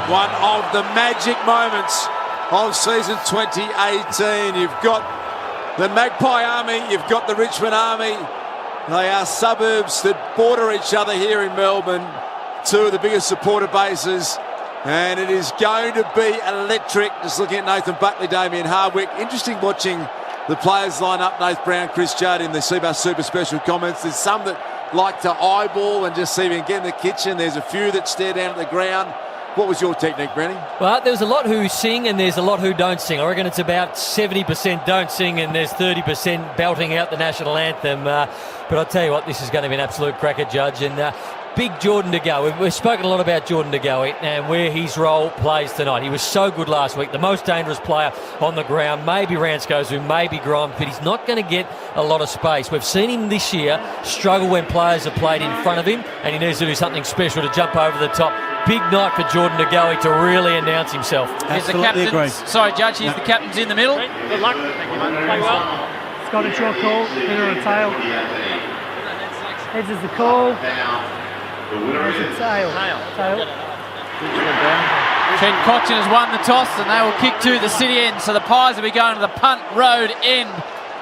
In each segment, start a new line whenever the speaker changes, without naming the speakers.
One of the magic moments of season 2018. You've got the Magpie Army, you've got the Richmond Army. They are suburbs that border each other here in Melbourne. Two of the biggest supporter bases. And it is going to be electric. Just looking at Nathan Buckley, Damien Hardwick. Interesting watching the players line up. Nath Brown, Chris Judd in the Seabus Super Special comments. There's some that like to eyeball and just see if you can get in the kitchen. There's a few that stare down at the ground. What was your technique, Brenny?
Well, there's a lot who sing and there's a lot who don't sing. I reckon it's about 70% don't sing and there's 30% belting out the national anthem. But I'll tell you what, this is going to be an absolute cracker, Judge. And big Jordan De Goey. We've spoken a lot about Jordan De Goey and where his role plays tonight. He was so good last week, the most dangerous player on the ground. Maybe Ranskozu, maybe Grimes, but he's not going to get a lot of space. We've seen him this year struggle when players have played in front of him, and he needs to do something special to jump over the top. Big night for Jordan De Goey to really announce himself.
Absolutely agree.
Sorry, Judge, he's the captain's in the middle.
Good luck. Thank you, mate. Play well.
Scott, it's your call. Header or tail? Heads is the call. Heads is tail. Tail.
Trent Cochin has won the toss and they will kick to the city end. So the Pies will be going to the punt road end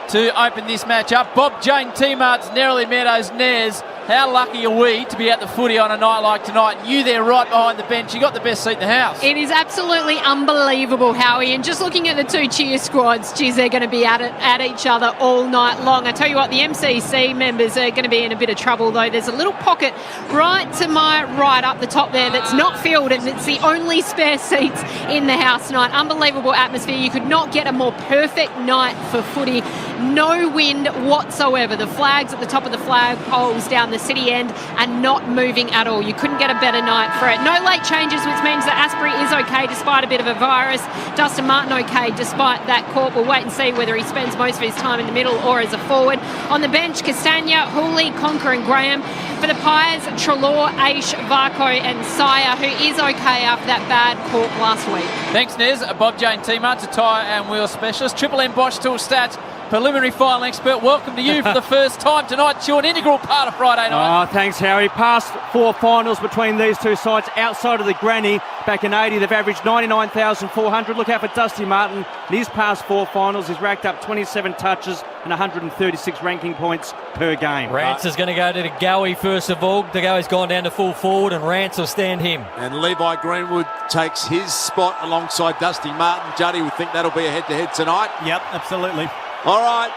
to open this match up. Bob Jane, T-Marts, Nerily Meadows, Nez. How lucky are we to be at the footy on a night like tonight? You there right behind the bench. You got the best seat in the house.
It is absolutely unbelievable, Howie. And just looking at the two cheer squads, geez, they're going to be at each other all night long. I tell you what, the MCC members are going to be in a bit of trouble, though. There's a little pocket right to my right up the top there that's not filled, and it's the only spare seats in the house tonight. Unbelievable atmosphere. You could not get a more perfect night for footy. No wind whatsoever. The flags at the top of the flag poles down the city end and not moving at all. You couldn't get a better night for it. No late changes, which means that Asprey is okay despite a bit of a virus. Dustin Martin okay despite that caught. We'll wait and see whether he spends most of his time in the middle or as a forward. On the bench, Castagna, Hooley, Conker and Graham. For the Pies, Trelaw, Aish, Varco and Sire, who is okay after that bad caught last week.
Thanks, Nez. Bob Jane, T-Marts, a tyre and wheel specialist. Triple M Bosch Tool Stats, preliminary final expert. Welcome to you for the first time tonight. You're an integral part of Friday night.
Oh, thanks, Harry. Past four finals between these two sides outside of the granny. Back in 80, they've averaged 99,400. Look out for Dusty Martin. In his past four finals, he's racked up 27 touches and 136 ranking points per game.
Rance is going to go to De Goey first of all. De Goey's gone down to full forward and Rance will stand him.
And Levi Greenwood takes his spot alongside Dusty Martin. Juddy would think that'll be a head-to-head tonight.
Yep, absolutely.
All right,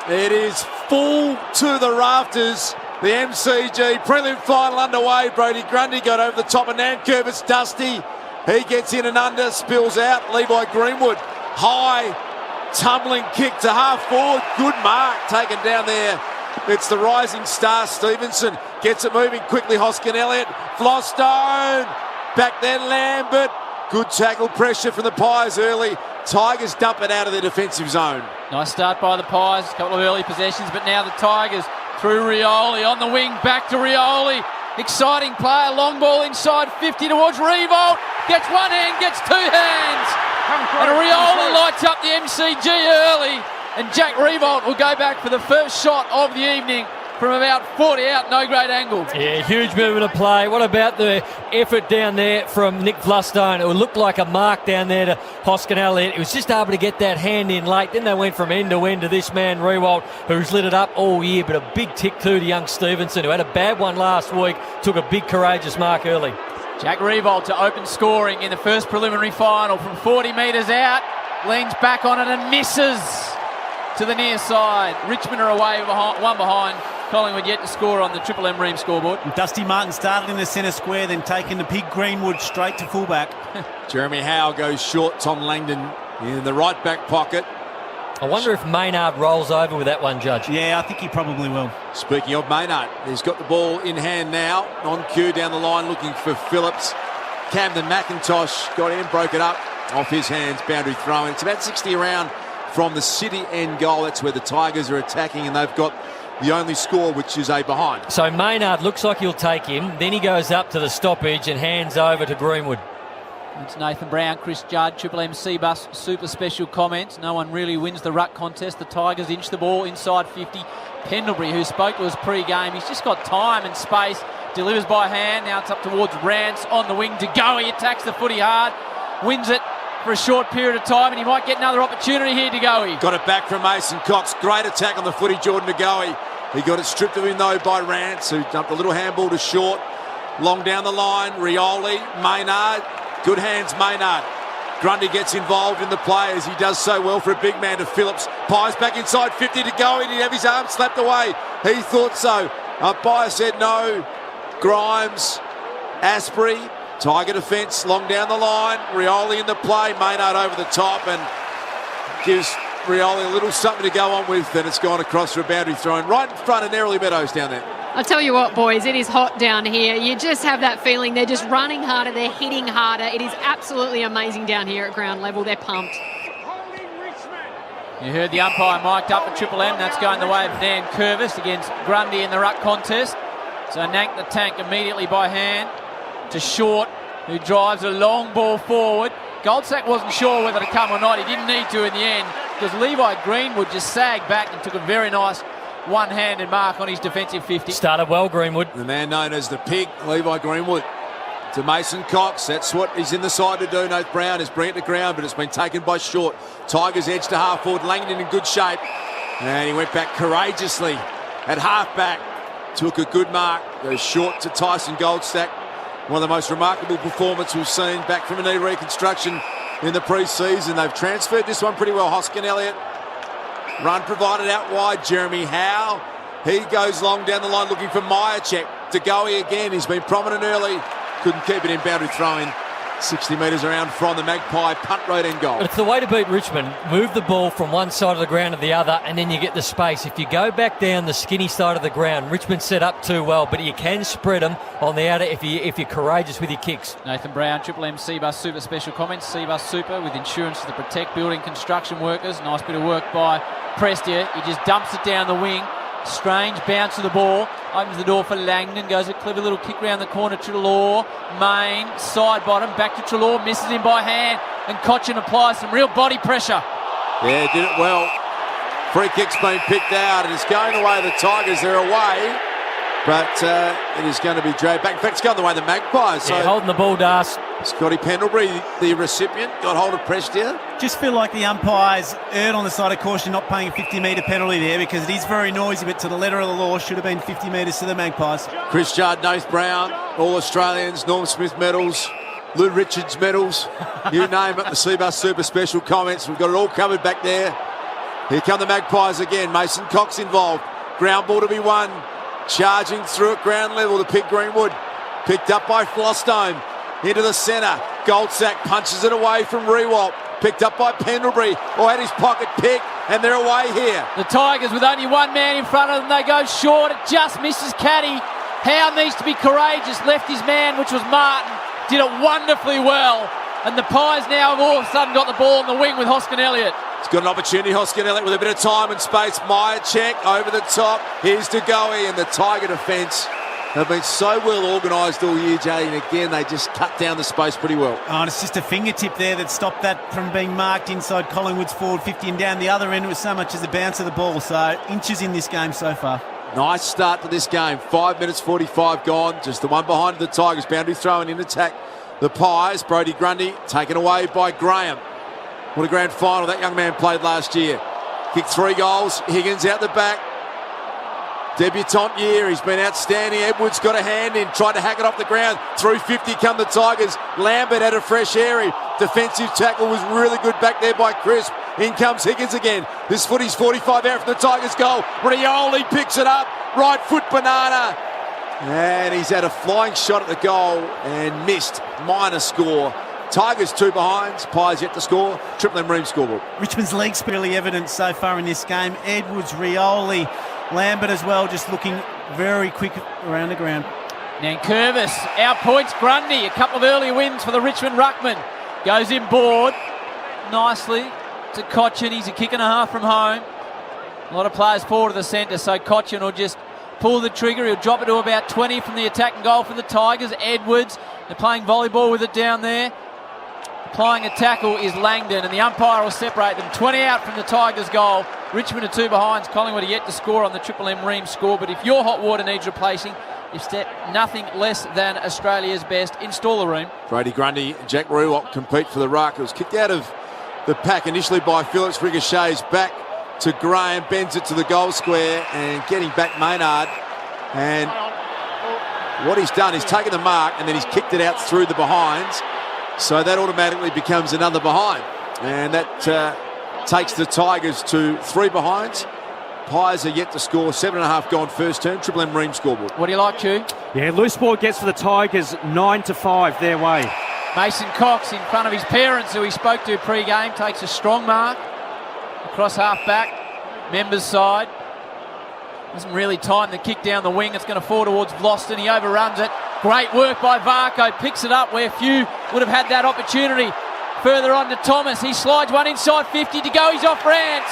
it is full to the rafters. The MCG prelim final underway. Brody Grundy got over the top of Nankerv. It's Dusty. He gets in and under, spills out. Levi Greenwood, high, tumbling kick to half forward. Good mark taken down there. It's the rising star Stevenson. Gets it moving quickly. Hoskin Elliott. Flostone. Back then Lambert. Good tackle pressure from the Pies early. Tigers dump it out of their defensive zone.
Nice start by the Pies. A couple of early possessions, but now the Tigers through Rioli on the wing. Back to Rioli. Exciting player. Long ball inside 50 towards Revolt. Gets one hand, gets two hands. And Rioli lights up the MCG early. And Jack Revolt will go back for the first shot of the evening from about 40 out, no great angle.
Yeah, huge movement of play. What about the effort down there from Nick Flustone? It would look like a mark down there to Hoskin Elliott. He was just able to get that hand in late. Then they went from end to end to this man, Rewalt, who's lit it up all year. But a big tick too to young Stevenson, who had a bad one last week, took a big courageous mark early.
Jack Revolt to open scoring in the first preliminary final from 40 metres out. Leans back on it and misses to the near side. Richmond are away one behind. Collingwood yet to score on the Triple M Ream scoreboard.
Dusty Martin started in the centre square, then taking the big Greenwood straight to fullback.
Jeremy Howe goes short. Tom Langdon in the right back pocket.
I wonder if Maynard rolls over with that one, Judge.
Yeah, I think he probably will.
Speaking of Maynard, he's got the ball in hand now. On cue down the line looking for Phillips. Camden McIntosh got in, broke it up off his hands. Boundary throw in. It's about 60 around from the city end goal. That's where the Tigers are attacking, and they've got the only score, which is a behind.
So Maynard looks like he'll take him. Then he goes up to the stoppage and hands over to Greenwood.
It's Nathan Brown, Chris Judd, Triple M C-Bus, super special comments. No one really wins the ruck contest. The Tigers inch the ball inside 50. Pendlebury, who spoke to us pre-game, he's just got time and space delivers by hand. Now it's up towards Rance on the wing. DeGoey attacks the footy hard, wins it for a short period of time, and he might get another opportunity here, DeGoey.
Got it back from Mason Cox. Great attack on the footy, Jordan DeGoey. He got it stripped of him, though, by Rance, who dumped a little handball to short. Long down the line, Rioli, Maynard. Good hands, Maynard. Grundy gets involved in the play as he does so well for a big man to Phillips. Pies back inside 50 to go. He'd have his arm slapped away. He thought so. Umpire said no. Grimes, Asprey, Tiger defence, long down the line. Rioli in the play. Maynard over the top and gives Rioli a little something to go on with, and it's gone across for a boundary throw right in front of Nerily Meadows down there.
I'll tell you what, boys, it is hot down here. You just have that feeling they're just running harder, they're hitting harder. It is absolutely amazing down here at ground level. They're pumped.
You heard the umpire mic'd up for Triple M. That's going the way of Dan Curvis against Grundy in the ruck contest. So Nank the Tank immediately by hand to Short, who drives a long ball forward. Goldsack wasn't sure whether to come or not. He didn't need to in the end because Levi Greenwood just sagged back and took a very nice one-handed mark on his defensive 50.
Started well, Greenwood.
The man known as the Pig, Levi Greenwood, to Mason Cox. That's what he's in the side to do. Noth Brown is bringing it to ground, but it's been taken by Short. Tigers edge to half forward. Langdon in good shape. And he went back courageously at half-back. Took a good mark. Goes Short to Tyson Goldstack. One of the most remarkable performances we've seen back from a knee reconstruction in the pre-season. They've transferred this one pretty well. Hoskin Elliott. Run provided out wide. Jeremy Howe. He goes long down the line looking for Myercheck. DeGoey again. He's been prominent early. Couldn't keep it in boundary throwing. 60 metres around from the Magpie punt right end goal.
But it's the way to beat Richmond. Move the ball from one side of the ground to the other, and then you get the space. If you go back down the skinny side of the ground, Richmond set up too well, but you can spread them on the outer if you're courageous with your kicks.
Nathan Brown, Triple M Seabus Super special comments. Seabus Super with insurance to protect building construction workers. Nice bit of work by Prestia. He just dumps it down the wing. Strange bounce of the ball. Opens the door for Langdon. Goes a clever little kick round the corner. Treloar. Main. Side bottom. Back to Treloar. Misses him by hand. And Cochin applies some real body pressure.
Yeah, did it well. Free kick's been picked out. And it's going away the Tigers. They're away. But it is going to be dragged back. In fact, it's going the way of the Magpies. So
yeah, holding the ball, Das.
Scotty Pendlebury, the recipient, got hold of Prestia.
Just feel like the umpires erred on the side of caution, not paying a 50-metre penalty there because it is very noisy, but to the letter of the law, should have been 50 metres to the Magpies.
Chris Judd, Nath Brown, all Australians, Norm Smith medals, Lou Richards medals, you name it, the Seabus Super special comments. We've got it all covered back there. Here come the Magpies again. Mason Cox involved. Ground ball to be won. Charging through at ground level to Pig Greenwood. Picked up by Flostone. Into the centre. Goldsack punches it away from Rewalt. Picked up by Pendlebury. Had his pocket picked, and they're away here.
The Tigers with only one man in front of them. They go short. It just misses Caddy. Howe needs to be courageous. Left his man, which was Martin. Did it wonderfully well. And the Pies now have all of a sudden got the ball on the wing with Hoskin Elliott.
He's got an opportunity, Hoskin Elliott, with a bit of time and space. Myercheck over the top. Here's DeGoey, and the Tiger defence have been so well organised all year, Jay, and again they just cut down the space pretty well.
Oh, and it's just a fingertip there that stopped that from being marked inside Collingwood's forward 50, and down the other end it was so much as the bounce of the ball. So inches in this game so far.
Nice start to this game. 5 minutes 45 gone. Just the one behind the Tigers. Boundary throwing in attack. The Pies. Brodie Grundy taken away by Graham. What a grand final that young man played last year. Kicked 3 goals. Higgins out the back. Debutant year. He's been outstanding. Edwards got a hand in. Tried to hack it off the ground. Through 50 come the Tigers. Lambert had a fresh airy. Defensive tackle was really good back there by Crisp. In comes Higgins again. This footy's 45 out from the Tigers' goal. Rioli picks it up. Right foot banana. And he's had a flying shot at the goal and missed. Minor score. Tigers 2 behinds. Pies yet to score. Triple M Ream scoreboard.
Richmond's legs clearly evident so far in this game. Edwards, Rioli, Lambert as well, just looking very quick around the ground.
Nankervis outpoints Grundy. A couple of early wins for the Richmond ruckman. Goes in board nicely to Cochin. He's a kick and a half from home. A lot of players forward to the centre, so Cochin will just pull the trigger. He'll drop it to about 20 from the attacking goal for the Tigers. Edwards, they're playing volleyball with it down there. Applying a tackle is Langdon, and the umpire will separate them. 20 out from the Tigers' goal. Richmond are 2 behinds. Collingwood are yet to score on the Triple M Ream score, but if your hot water needs replacing, You've set nothing less than Australia's best. Install the room.
Brady Grundy and Jack Rewalt compete for the ruck. It was kicked out of the pack initially by Phillips. Ricochets back to Graham, bends it to the goal square and getting back Maynard. And what he's done is taken the mark and then he's kicked it out through the behinds. So that automatically becomes another behind. And that takes the Tigers to 3 behinds. Pies are yet to score. 7.5 gone first term. Triple M Ream scoreboard.
What do you like, Q?
Yeah, loose ball gets for the Tigers 9-5 their way.
Mason Cox in front of his parents, who he spoke to pre-game, takes a strong mark across half-back, members' side. Doesn't really time the kick down the wing. It's going to fall towards Vlosten. He overruns it. Great work by Varco. Picks it up where few would have had that opportunity. Further on to Thomas. He slides one inside 50 to go. He's off Rance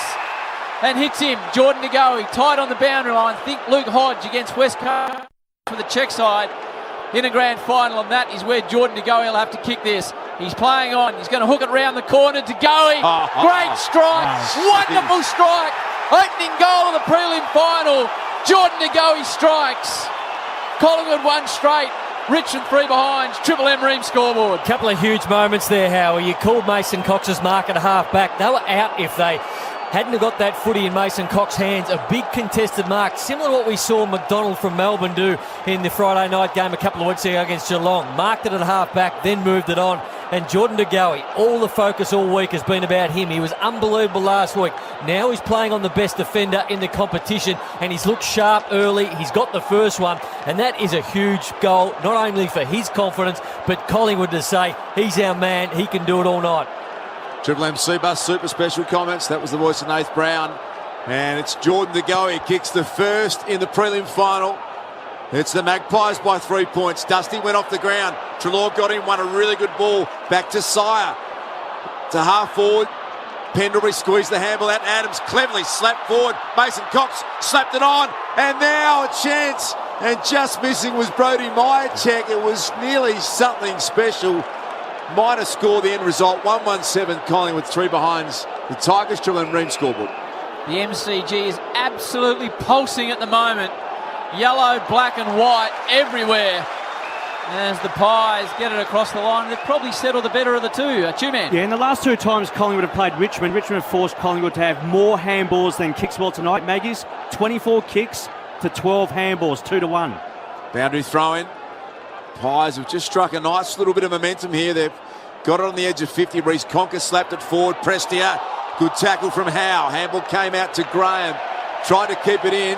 and hits him. Jordan to go. He tied on the boundary line. Think Luke Hodge against West Coast for the check side in a grand final, and that is where Jordan to go. He'll have to kick this. He's playing on. He's going to hook it round the corner to Goey. Great strike. Wonderful strike. Opening goal of the prelim final. Jordan to Goey strikes. Collingwood 1 straight. Richmond 3 behinds. Triple M Ream scoreboard.
Couple of huge moments there, Howie. You called Mason Cox's mark at a half-back. They were out if they hadn't have got that footy in Mason Cox's hands. A big contested mark, similar to what we saw McDonald from Melbourne do in the Friday night game a couple of weeks ago against Geelong. Marked it at half-back, then moved it on. And Jordan De Goey, all the focus all week has been about him. He was unbelievable last week. Now he's playing on the best defender in the competition, and he's looked sharp early. He's got the first one, and that is a huge goal, not only for his confidence, but Collingwood to say, he's our man, he can do it all night.
Triple M C-Bus Super Special comments. That was the voice of Nath Brown. And it's Jordan De Goey kicks the first in the prelim final. It's the Magpies by 3 points. Dusty went off the ground. Treloar got him, won a really good ball. Back to Sire. To half forward. Pendlebury squeezed the handball out. Adams cleverly slapped forward. Mason Cox slapped it on. And now a chance. And just missing was Brodie Myercheck. It was nearly something special. Might have scored the end result. 1-1-7 Collingwood 3 behinds. The Tigers Triple M Ream scoreboard.
The MCG is absolutely pulsing at the moment. Yellow, black and white everywhere. As the Pies get it across the line, they've probably settled the better of the two. Two-man.
Yeah, in the last 2 times Collingwood have played Richmond have forced Collingwood to have more handballs than kicks. Well, tonight, Maggies, 24 kicks to 12 handballs, 2-1.
Boundary throw-in. Pies have just struck a nice little bit of momentum here. They've got it on the edge of 50. Reece Conker slapped it forward. Prestia, good tackle from Howe. Handball came out to Graham. Tried to keep it in.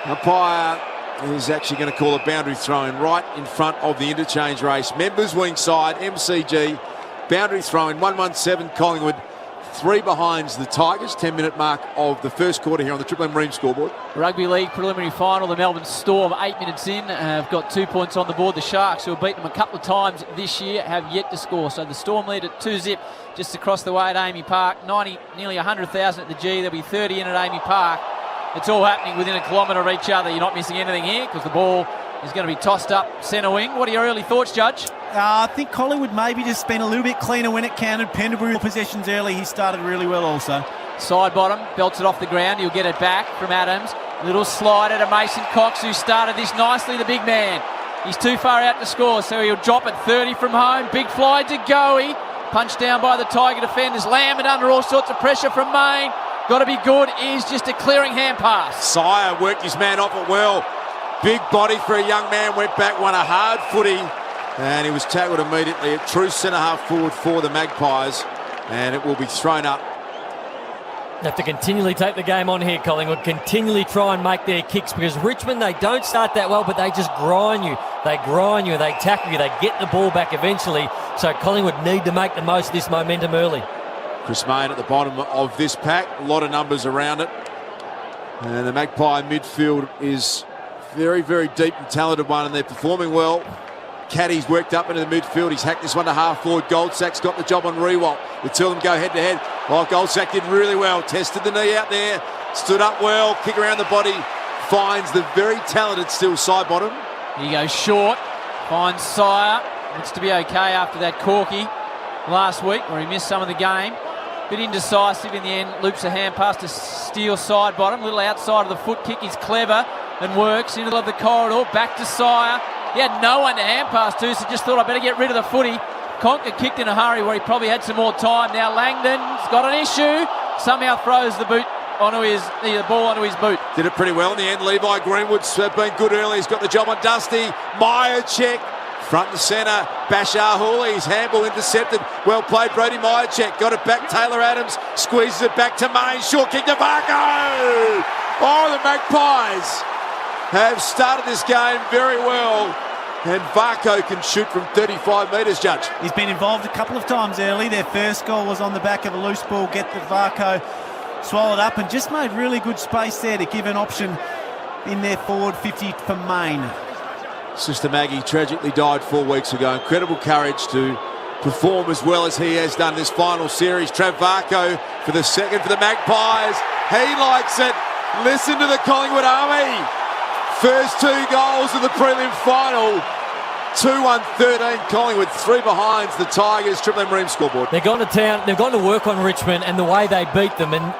Umpire is actually going to call a boundary throw-in right in front of the interchange race. Members wing side, MCG, boundary throw-in, 1-1-7 Collingwood, 3 behinds the Tigers, 10-minute mark of the first quarter here on the Triple M Ream scoreboard.
Rugby League preliminary final, the Melbourne Storm, 8 minutes in, have got 2 points on the board. The Sharks, who have beaten them a couple of times this year, have yet to score. So the Storm lead at 2-0 just across the way at Amy Park. Nearly 100,000 at the G. There'll be 30 in at Amy Park. It's all happening within a kilometre of each other. You're not missing anything here because the ball is going to be tossed up centre wing. What are your early thoughts, Judge?
I think Collingwood maybe just been a little bit cleaner when it counted. Pendlebury possessions early. He started really well also.
Side bottom, belts it off the ground. He'll get it back from Adams. Little slider to Mason Cox, who started this nicely, the big man. He's too far out to score, so he'll drop it 30 from home. Big fly to Goey. Punched down by the Tiger defenders. Lambert under all sorts of pressure from Main. Got to be good. Is just a clearing hand pass.
Sire worked his man off it well. Big body for a young man. Went back, won a hard footy. And he was tackled immediately. A true centre-half forward for the Magpies. And it will be thrown up.
They have to continually take the game on here, Collingwood. Continually try and make their kicks because Richmond, they don't start that well, but they just grind you. They grind you, they tackle you, they get the ball back eventually. So Collingwood need to make the most of this momentum early.
Chris Main at the bottom of this pack. A lot of numbers around it. And the Magpie midfield is very, very deep and talented one, and they're performing well. Caddy's worked up into the midfield. He's hacked this one to half forward. Goldsack's got the job on Rewalt. The two of them go head to head. Oh, Goldsack did really well. Tested the knee out there. Stood up well. Kick around the body. Finds the very talented still side bottom.
He goes short. Finds Sire. Looks to be okay after that corky last week where he missed some of the game. Bit indecisive in the end. Loops a hand pass to Steele side bottom. Little outside of the foot kick is clever. and works into the corridor. Back to Sire. He had no one to hand pass to, so just thought I better get rid of the footy. Conker kicked in a hurry where he probably had some more time. Now Langdon's got an issue. Somehow throws the ball onto his boot.
Did it pretty well in the end. Levi Greenwood's been good early. He's got the job on Dusty. Myercheck, front and centre. Bashar Hooley's handball intercepted. Well played, Brody Myercheck. Got it back. Taylor Adams squeezes it back to Main. Short kick to Varco. Oh, the Magpies have started this game very well. And Varco can shoot from 35 metres, Judge.
He's been involved a couple of times early. Their first goal was on the back of a loose ball, get the Varco swallowed up, and just made really good space there to give an option in their forward 50 for Main.
Sister Maggie tragically died 4 weeks ago. Incredible courage to perform as well as he has done this final series. Trav Varco for the second for the Magpies. He likes it. Listen to the Collingwood Army. First 2 goals of the prelim final. 2-1-13 Collingwood, 3 behind the Tigers. Triple M Ream scoreboard.
They've gone to town, they've gone to work on Richmond and the way they beat them, and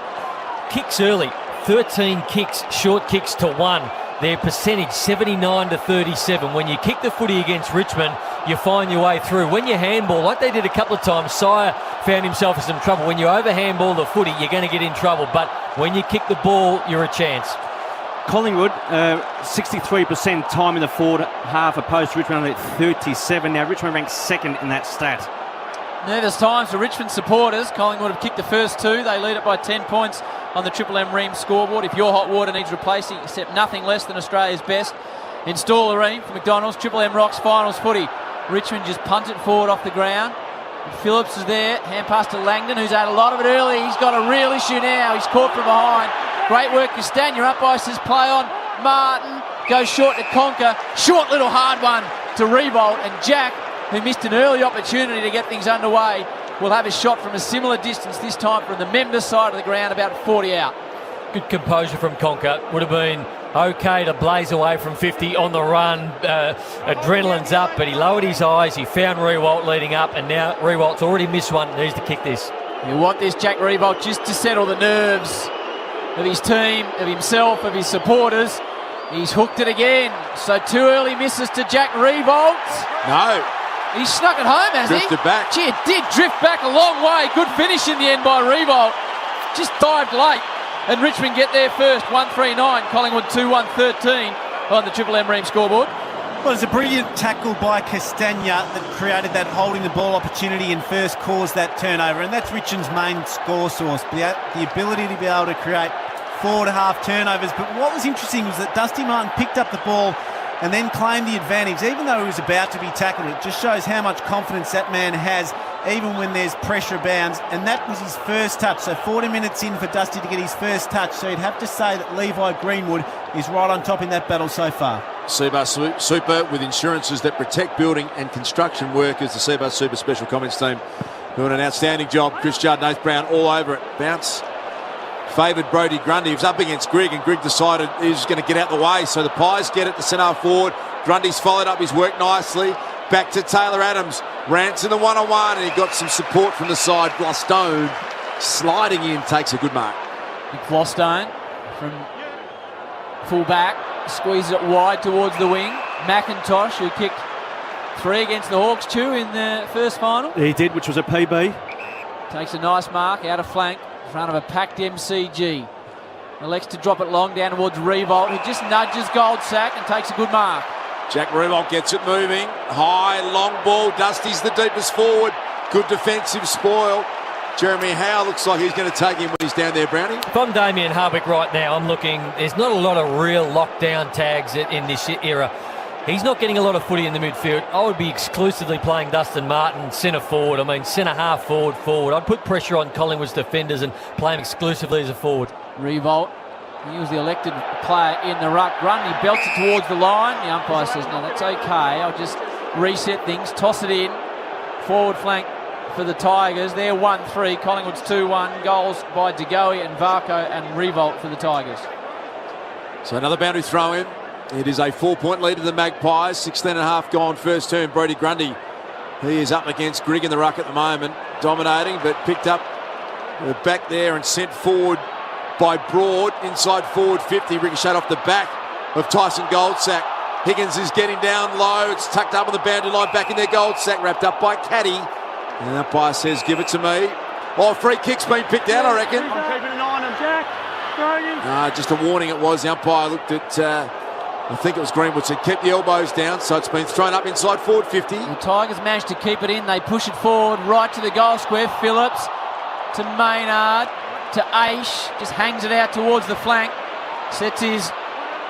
kicks early, 13 kicks, short kicks to 1. Their percentage 79 to 37. When you kick the footy against Richmond, you find your way through. When you handball, like they did a couple of times, Sire found himself in some trouble. When you over handball the footy, you're going to get in trouble. But when you kick the ball, you're a chance.
Collingwood, 63% time in the forward half opposed to Richmond only at 37. Now Richmond ranks second in that stat.
Nervous times for Richmond supporters. Collingwood have kicked the first 2. They lead it by 10 points on the Triple M Ream scoreboard. If your hot water needs replacing, accept nothing less than Australia's best. Install the Ream for McDonald's. Triple M Rocks finals footy. Richmond just punt it forward off the ground. Phillips is there. Hand pass to Langdon, who's had a lot of it early. He's got a real issue now. He's caught from behind. Great work, Castagna. Up ice says play on. Martin goes short to Conker. Short little hard one to Revolt. And Jack, who missed an early opportunity to get things underway, will have a shot from a similar distance, this time from the member side of the ground, about 40 out.
Good composure from Conker. Would have been okay to blaze away from 50 on the run. Adrenaline's up, but he lowered his eyes. He found Rewalt leading up, and now Rewalt's already missed one. Needs to kick this.
You want this Jack Revolt just to settle the nerves of his team, of himself, of his supporters. He's hooked it again. So 2 early misses to Jack Revolt.
No.
He snuck it home, has he?
Drifted back.
Gee, it did drift back a long way. Good finish in the end by Revolt. Just dived late. And Richmond get there first, 1-3-9. Collingwood 2-1-13 on the Triple M Ream scoreboard.
Well, it's a brilliant tackle by Castagna that created that holding the ball opportunity and first caused that turnover. And that's Richmond's main score source, the ability to be able to create forward half turnovers. But what was interesting was that Dusty Martin picked up the ball and then claimed the advantage, even though he was about to be tackled. It just shows how much confidence that man has, even when there's pressure abounds. And that was his first touch. So 40 minutes in for Dusty to get his first touch. So you'd have to say that Levi Greenwood is right on top in that battle so far.
Seabus Super, with insurances that protect building and construction workers. The Seabus Super special comments team doing an outstanding job. Chris Judd, Nath Brown all over it. Bounce favoured Brodie Grundy. He was up against Grigg, and Grigg decided he was going to get out the way. So the Pies get it to centre forward. Grundy's followed up his work nicely. Back to Taylor Adams. Rants in the one-on-one, and he got some support from the side. Glustone sliding in, takes a good mark.
Glustone from full back, squeezes it wide towards the wing. McIntosh, who kicked 3 against the Hawks, 2 in the first final.
He did, which was a PB.
Takes a nice mark out of flank in front of a packed MCG. Elects to drop it long down towards Revolt, who just nudges Goldsack and takes a good mark.
Jack Revolt gets it moving. High, long ball. Dusty's the deepest forward. Good defensive spoil. Jeremy Howe looks like he's going to take him when he's down there, Brownie.
If I'm Damien Harvick right now, I'm looking, there's not a lot of real lockdown tags in this era. He's not getting a lot of footy in the midfield. I would be exclusively playing Dustin Martin centre forward. I mean, centre half forward. I'd put pressure on Collingwood's defenders and play him exclusively as a forward.
Revolt, he was the elected player in the ruck. Grundy belts it towards the line. The umpire says, no, that's okay. I'll just reset things, toss it in. Forward flank for the Tigers. They're 1-3. Collingwood's 2-1. Goals by De Goey and Varco and Revolt for the Tigers.
So another boundary throw in. It is a 4-point lead to the Magpies. 16.5 gone first term. Brodie Grundy, he is up against Grigg in the ruck at the moment. Dominating, but picked up back there and sent forward by Broad. Inside forward 50. Ricocheted off the back of Tyson Goldsack. Higgins is getting down low. It's tucked up on the boundary line. Back in there, Goldsack wrapped up by Caddy. And the umpire says, give it to me. Oh, free kick's been picked out, I reckon.
I'm keeping an eye on him, Jack.
Just a warning it was. The umpire looked at, I think it was Greenwood, said keep the elbows down. So it's been thrown up inside forward 50.
The Tigers managed to keep it in. They push it forward right to the goal square. Phillips to Maynard to Aish. Just hangs it out towards the flank. Sets his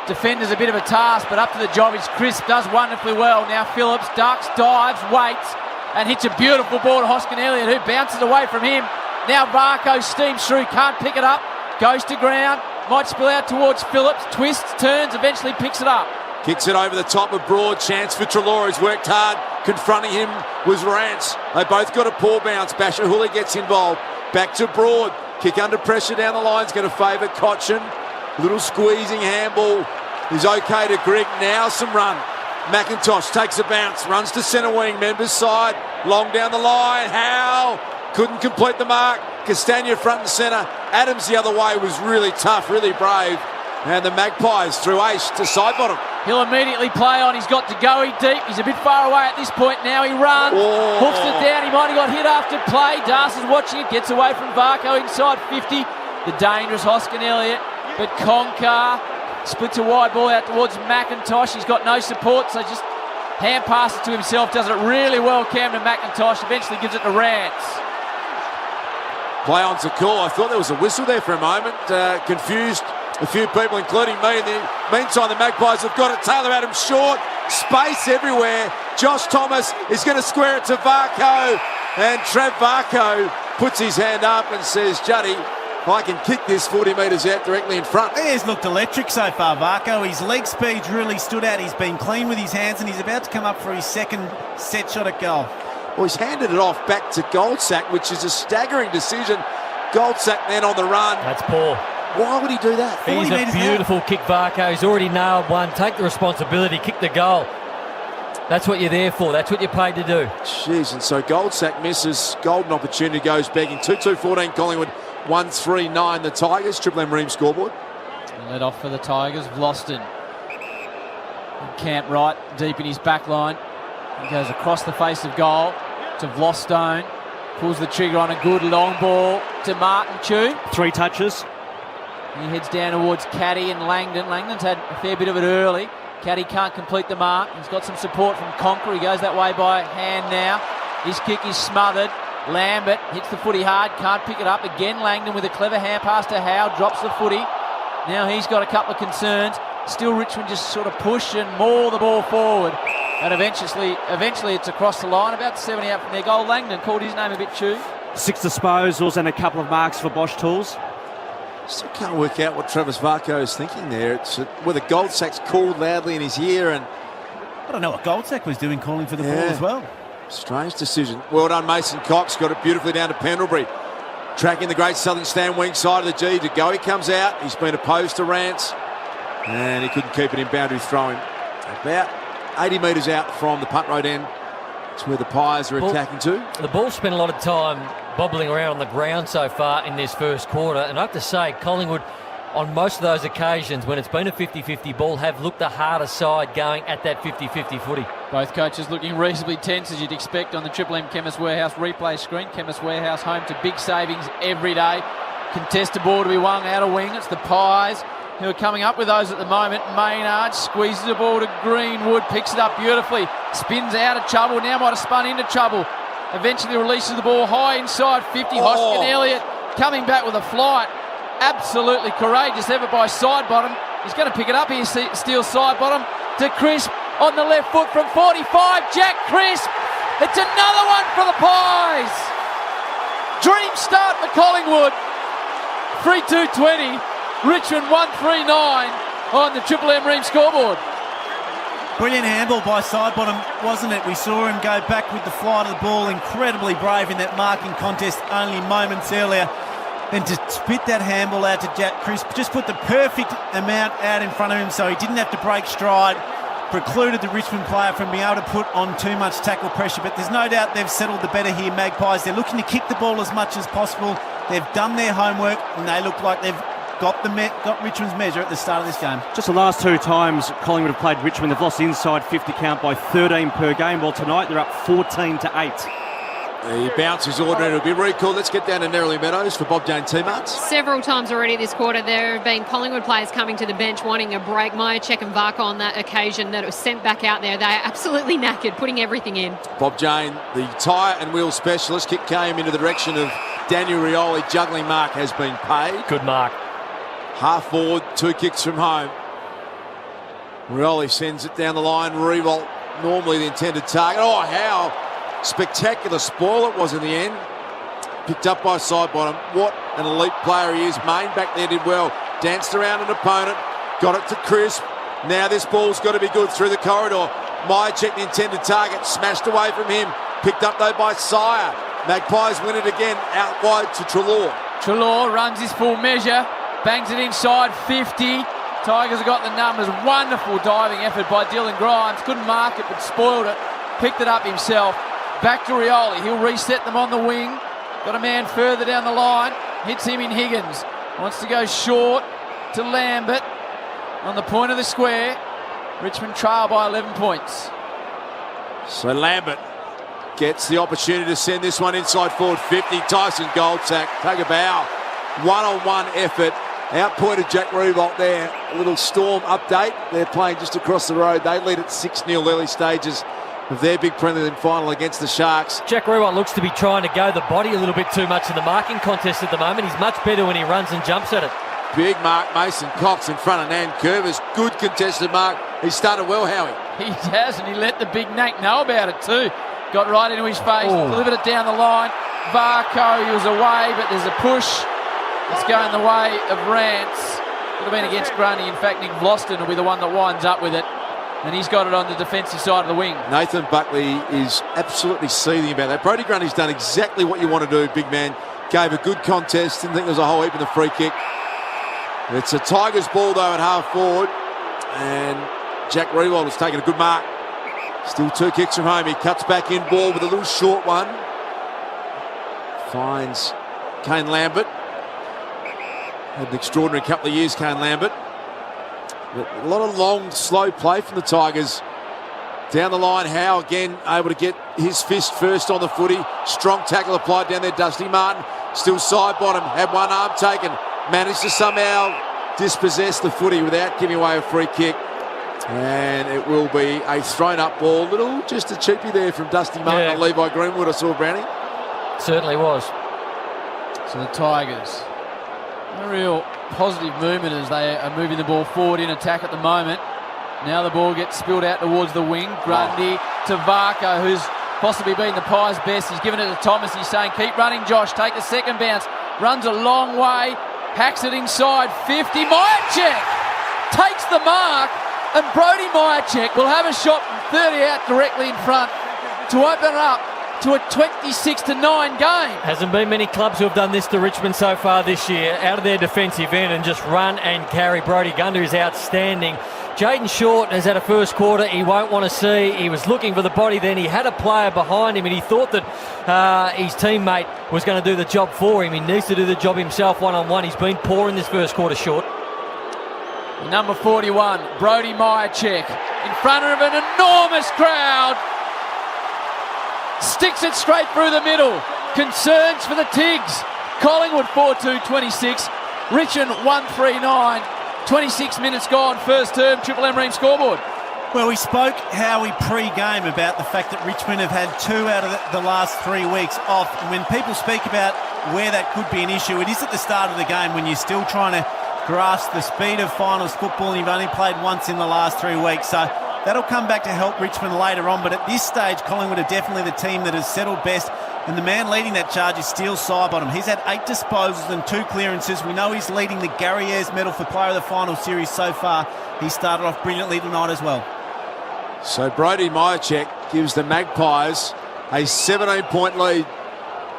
defenders a bit of a task, but up to the job is Chris. Does wonderfully well. Now Phillips ducks, dives, waits, and hits a beautiful ball to Hoskin Elliott, who bounces away from him. Now Varco steams through, can't pick it up, goes to ground, might spill out towards Phillips, twists, turns, eventually picks it up.
Kicks it over the top of Broad. Chance for Treloar. He's worked hard. Confronting him was Rance. They both got a poor bounce. Basher Hooley gets involved. Back to Broad. Kick under pressure down the line is going to favour Cochin. Little squeezing handball is okay to Grigg. Now some run. McIntosh takes a bounce. Runs to centre wing. Members side. Long down the line. Howe couldn't complete the mark. Castagna front and centre. Adams the other way was really tough, really brave. And the Magpies through Aish to side bottom.
He'll immediately play on. He's got to go deep. He's a bit far away at this point. Now he runs.
Oh.
Hoofs it down. He might have got hit after play. Darcy's watching it. Gets away from Varco inside 50. The dangerous Hoskin Elliott. But Concar splits a wide ball out towards McIntosh. He's got no support, so just hand passes to himself. Does it really well, Cameron McIntosh. Eventually gives it to Rance.
Play on's a call. I thought there was a whistle there for a moment. Confused a few people, including me. In the meantime, the Magpies have got it. Taylor Adams short. Space everywhere. Josh Thomas is going to square it to Varco. And Trev Varco puts his hand up and says, Juddy, I can kick this 40 metres out directly in front.
He has looked electric so far, Varco. His leg speed's really stood out. He's been clean with his hands and he's about to come up for his second set shot at goal.
Well, he's handed it off back to Goldsack, which is a staggering decision. Goldsack then on the run.
That's poor.
Why would he do that?
He's a beautiful kick, Varco. He's already nailed one. Take the responsibility, kick the goal. That's what you're there for. That's what you're paid to do.
Jeez, and so Goldsack misses. Golden opportunity goes begging. 2-2-14 Collingwood, 1-3-9 the Tigers. Triple M Ream scoreboard.
Let off for the Tigers, Vlosten. Camp right, deep in his back line. He goes across the face of goal to Vlostone. Pulls the trigger on a good long ball to Martin Chew.
3 touches.
He heads down towards Caddy and Langdon. Langdon's had a fair bit of it early. Caddy can't complete the mark. He's got some support from Conker. He goes that way by hand now. His kick is smothered. Lambert hits the footy hard, can't pick it up. Again, Langdon with a clever hand pass to Howe, drops the footy. Now he's got a couple of concerns. Still Richmond just sort of push and maul the ball forward. And eventually it's across the line, about 70 out from their goal. Langdon called his name a bit too.
6 disposals and a couple of marks for Bosch Tools.
Still can't work out what Travis Varco is thinking there. It's whether Goldsack's called loudly in his ear, and
I don't know what Goldsack was doing calling for the ball as well.
Strange decision. Well done, Mason Cox. Got it beautifully down to Pendlebury. Tracking the great southern stand wing side of the G. To go, he comes out. He's been opposed to Rance. And he couldn't keep it in boundary throwing. About 80 metres out from the punt road end. It's where the Pies are attacking to.
The ball spent a lot of time bobbling around on the ground so far in this first quarter. And I have to say, Collingwood, on most of those occasions when it's been a 50-50 ball, have looked the harder side going at that 50-50 footy.
Both coaches looking reasonably tense, as you'd expect, on the Triple M Chemist Warehouse replay screen. Chemist Warehouse home to big savings every day. Contested ball to be won out of wing. It's the Pies who are coming up with those at the moment. Maynard squeezes the ball to Greenwood, picks it up beautifully, spins out of trouble, now might have spun into trouble. Eventually releases the ball high inside 50. Hoskin Elliott coming back with a flight. Absolutely courageous effort by side bottom. He's going to pick it up here, steals side bottom to Crisp on the left foot from 45. Jack Crisp. It's another one for the Pies. Dream start for Collingwood. 3-2-20. Richmond 1-3-9 on the Triple M Ream scoreboard.
Brilliant handball by side bottom, wasn't it? We saw him go back with the flight of the ball. Incredibly brave in that marking contest only moments earlier. Then to spit that handball out to Jack Crisp, just put the perfect amount out in front of him so he didn't have to break stride. Precluded the Richmond player from being able to put on too much tackle pressure. But there's no doubt they've settled the better here, Magpies. They're looking to kick the ball as much as possible. They've done their homework and they look like they've got Richmond's measure at the start of this game.
Just the last two times Collingwood have played Richmond, they've lost inside 50 count by 13 per game. Well, tonight they're up 14-8.
The bounce is ordinary. It'll be recalled. Let's get down to Nerily Meadows for Bob Jane teammates.
Several times already this quarter there have been Collingwood players coming to the bench wanting a break. Myercheck and Varka on that occasion that it was sent back out there. They're absolutely knackered, putting everything in.
Bob Jane, the tyre and wheel specialist, kick came into the direction of Daniel Rioli. Juggling mark has been paid.
Good mark.
Half forward, 2 kicks from home. Rioli sends it down the line. Revolt, normally the intended target. Oh, how spectacular spoil it was in the end. Picked up by Sidebottom. What an elite player he is. Main back there did well. Danced around an opponent. Got it to Crisp. Now this ball's got to be good through the corridor. Myercheck, the intended target. Smashed away from him. Picked up though by Sire. Magpies win it again. Out wide to Treloar.
Treloar runs his full measure. Bangs it inside 50. Tigers have got the numbers. Wonderful diving effort by Dylan Grimes. Couldn't mark it but spoiled it. Picked it up himself. Back to Rioli. He'll reset them on the wing. Got a man further down the line. Hits him in Higgins. Wants to go short to Lambert on the point of the square. Richmond trail by 11 points.
So Lambert gets the opportunity to send this one inside forward 50. Tyson Goldsack, take a bow. One-on-one effort. Outpointed Jack Revolt there. A little Storm update. They're playing just across the road. They lead at 6-0 early stages of their big prelim final against the Sharks.
Jack Rewitt looks to be trying to go the body a little bit too much in the marking contest at the moment. He's much better when he runs and jumps at it.
Big mark, Mason Cox in front of Nan Curvis. Good contested mark. He started well, Howie.
He has, and he let the big Nack know about it too. Got right into his face, delivered it down the line. Varco, he was away, but there's a push. It's going the way of Rance. Could have been against Grundy. In fact, Nick Vlosten will be the one that winds up with it. And he's got it on the defensive side of the wing.
Nathan Buckley is absolutely seething about that. Brodie Grundy's done exactly what you want to do, big man. Gave a good contest. Didn't think there was a whole heap in the free kick. It's a Tigers ball, though, at half forward. And Jack Rewild has taken a good mark. Still 2 kicks from home. He cuts back in ball with a little short one. Finds Kane Lambert. Had an extraordinary couple of years, Kane Lambert. But a lot of long, slow play from the Tigers. Down the line, Howe again able to get his fist first on the footy. Strong tackle applied down there, Dusty Martin. Still side bottom, had one arm taken. Managed to somehow dispossess the footy without giving away a free kick. And it will be a thrown up ball. Little, just a cheapie there from Dusty Martin and Levi Greenwood, I saw, Brownie.
Certainly was.
So the Tigers, a real positive movement as they are moving the ball forward in attack at the moment. Now the ball gets spilled out towards the wing. Grundy to Varco, who's possibly been the Pies' best. He's given it to Thomas. He's saying, keep running, Josh. Take the second bounce. Runs a long way. Hacks it inside 50. Myercheck takes the mark. And Brodie Myercheck will have a shot from 30 out directly in front to open it up to a 26-9 game.
Hasn't been many clubs who have done this to Richmond so far this year, out of their defensive end and just run and carry. Brodie Gunter is outstanding. Jayden Short has had a first quarter he won't want to see. He was looking for the body then. He had a player behind him and he thought that his teammate was going to do the job for him. He needs to do the job himself one-on-one. He's been poor in this first quarter, Short.
Number 41, Brodie Myercheck, in front of an enormous crowd. Sticks it straight through the middle. Concerns for the Tigs. Collingwood 4-2-26. Richmond 1-3-9. 26 minutes gone, first term, Triple M Ream scoreboard.
Well, we spoke, Howie, pre-game about the fact that Richmond have had 2 out of the last 3 weeks off. And when people speak about where that could be an issue, it is at the start of the game when you're still trying to grasp the speed of finals football and you've only played once in the last 3 weeks. So that'll come back to help Richmond later on. But at this stage, Collingwood are definitely the team that has settled best. And the man leading that charge is Steele Sidebottom. He's had 8 disposals and 2 clearances. We know he's leading the Gary Ayres medal for player of the final series so far. He started off brilliantly tonight as well.
So Brodie Myercheck gives the Magpies a 17-point lead.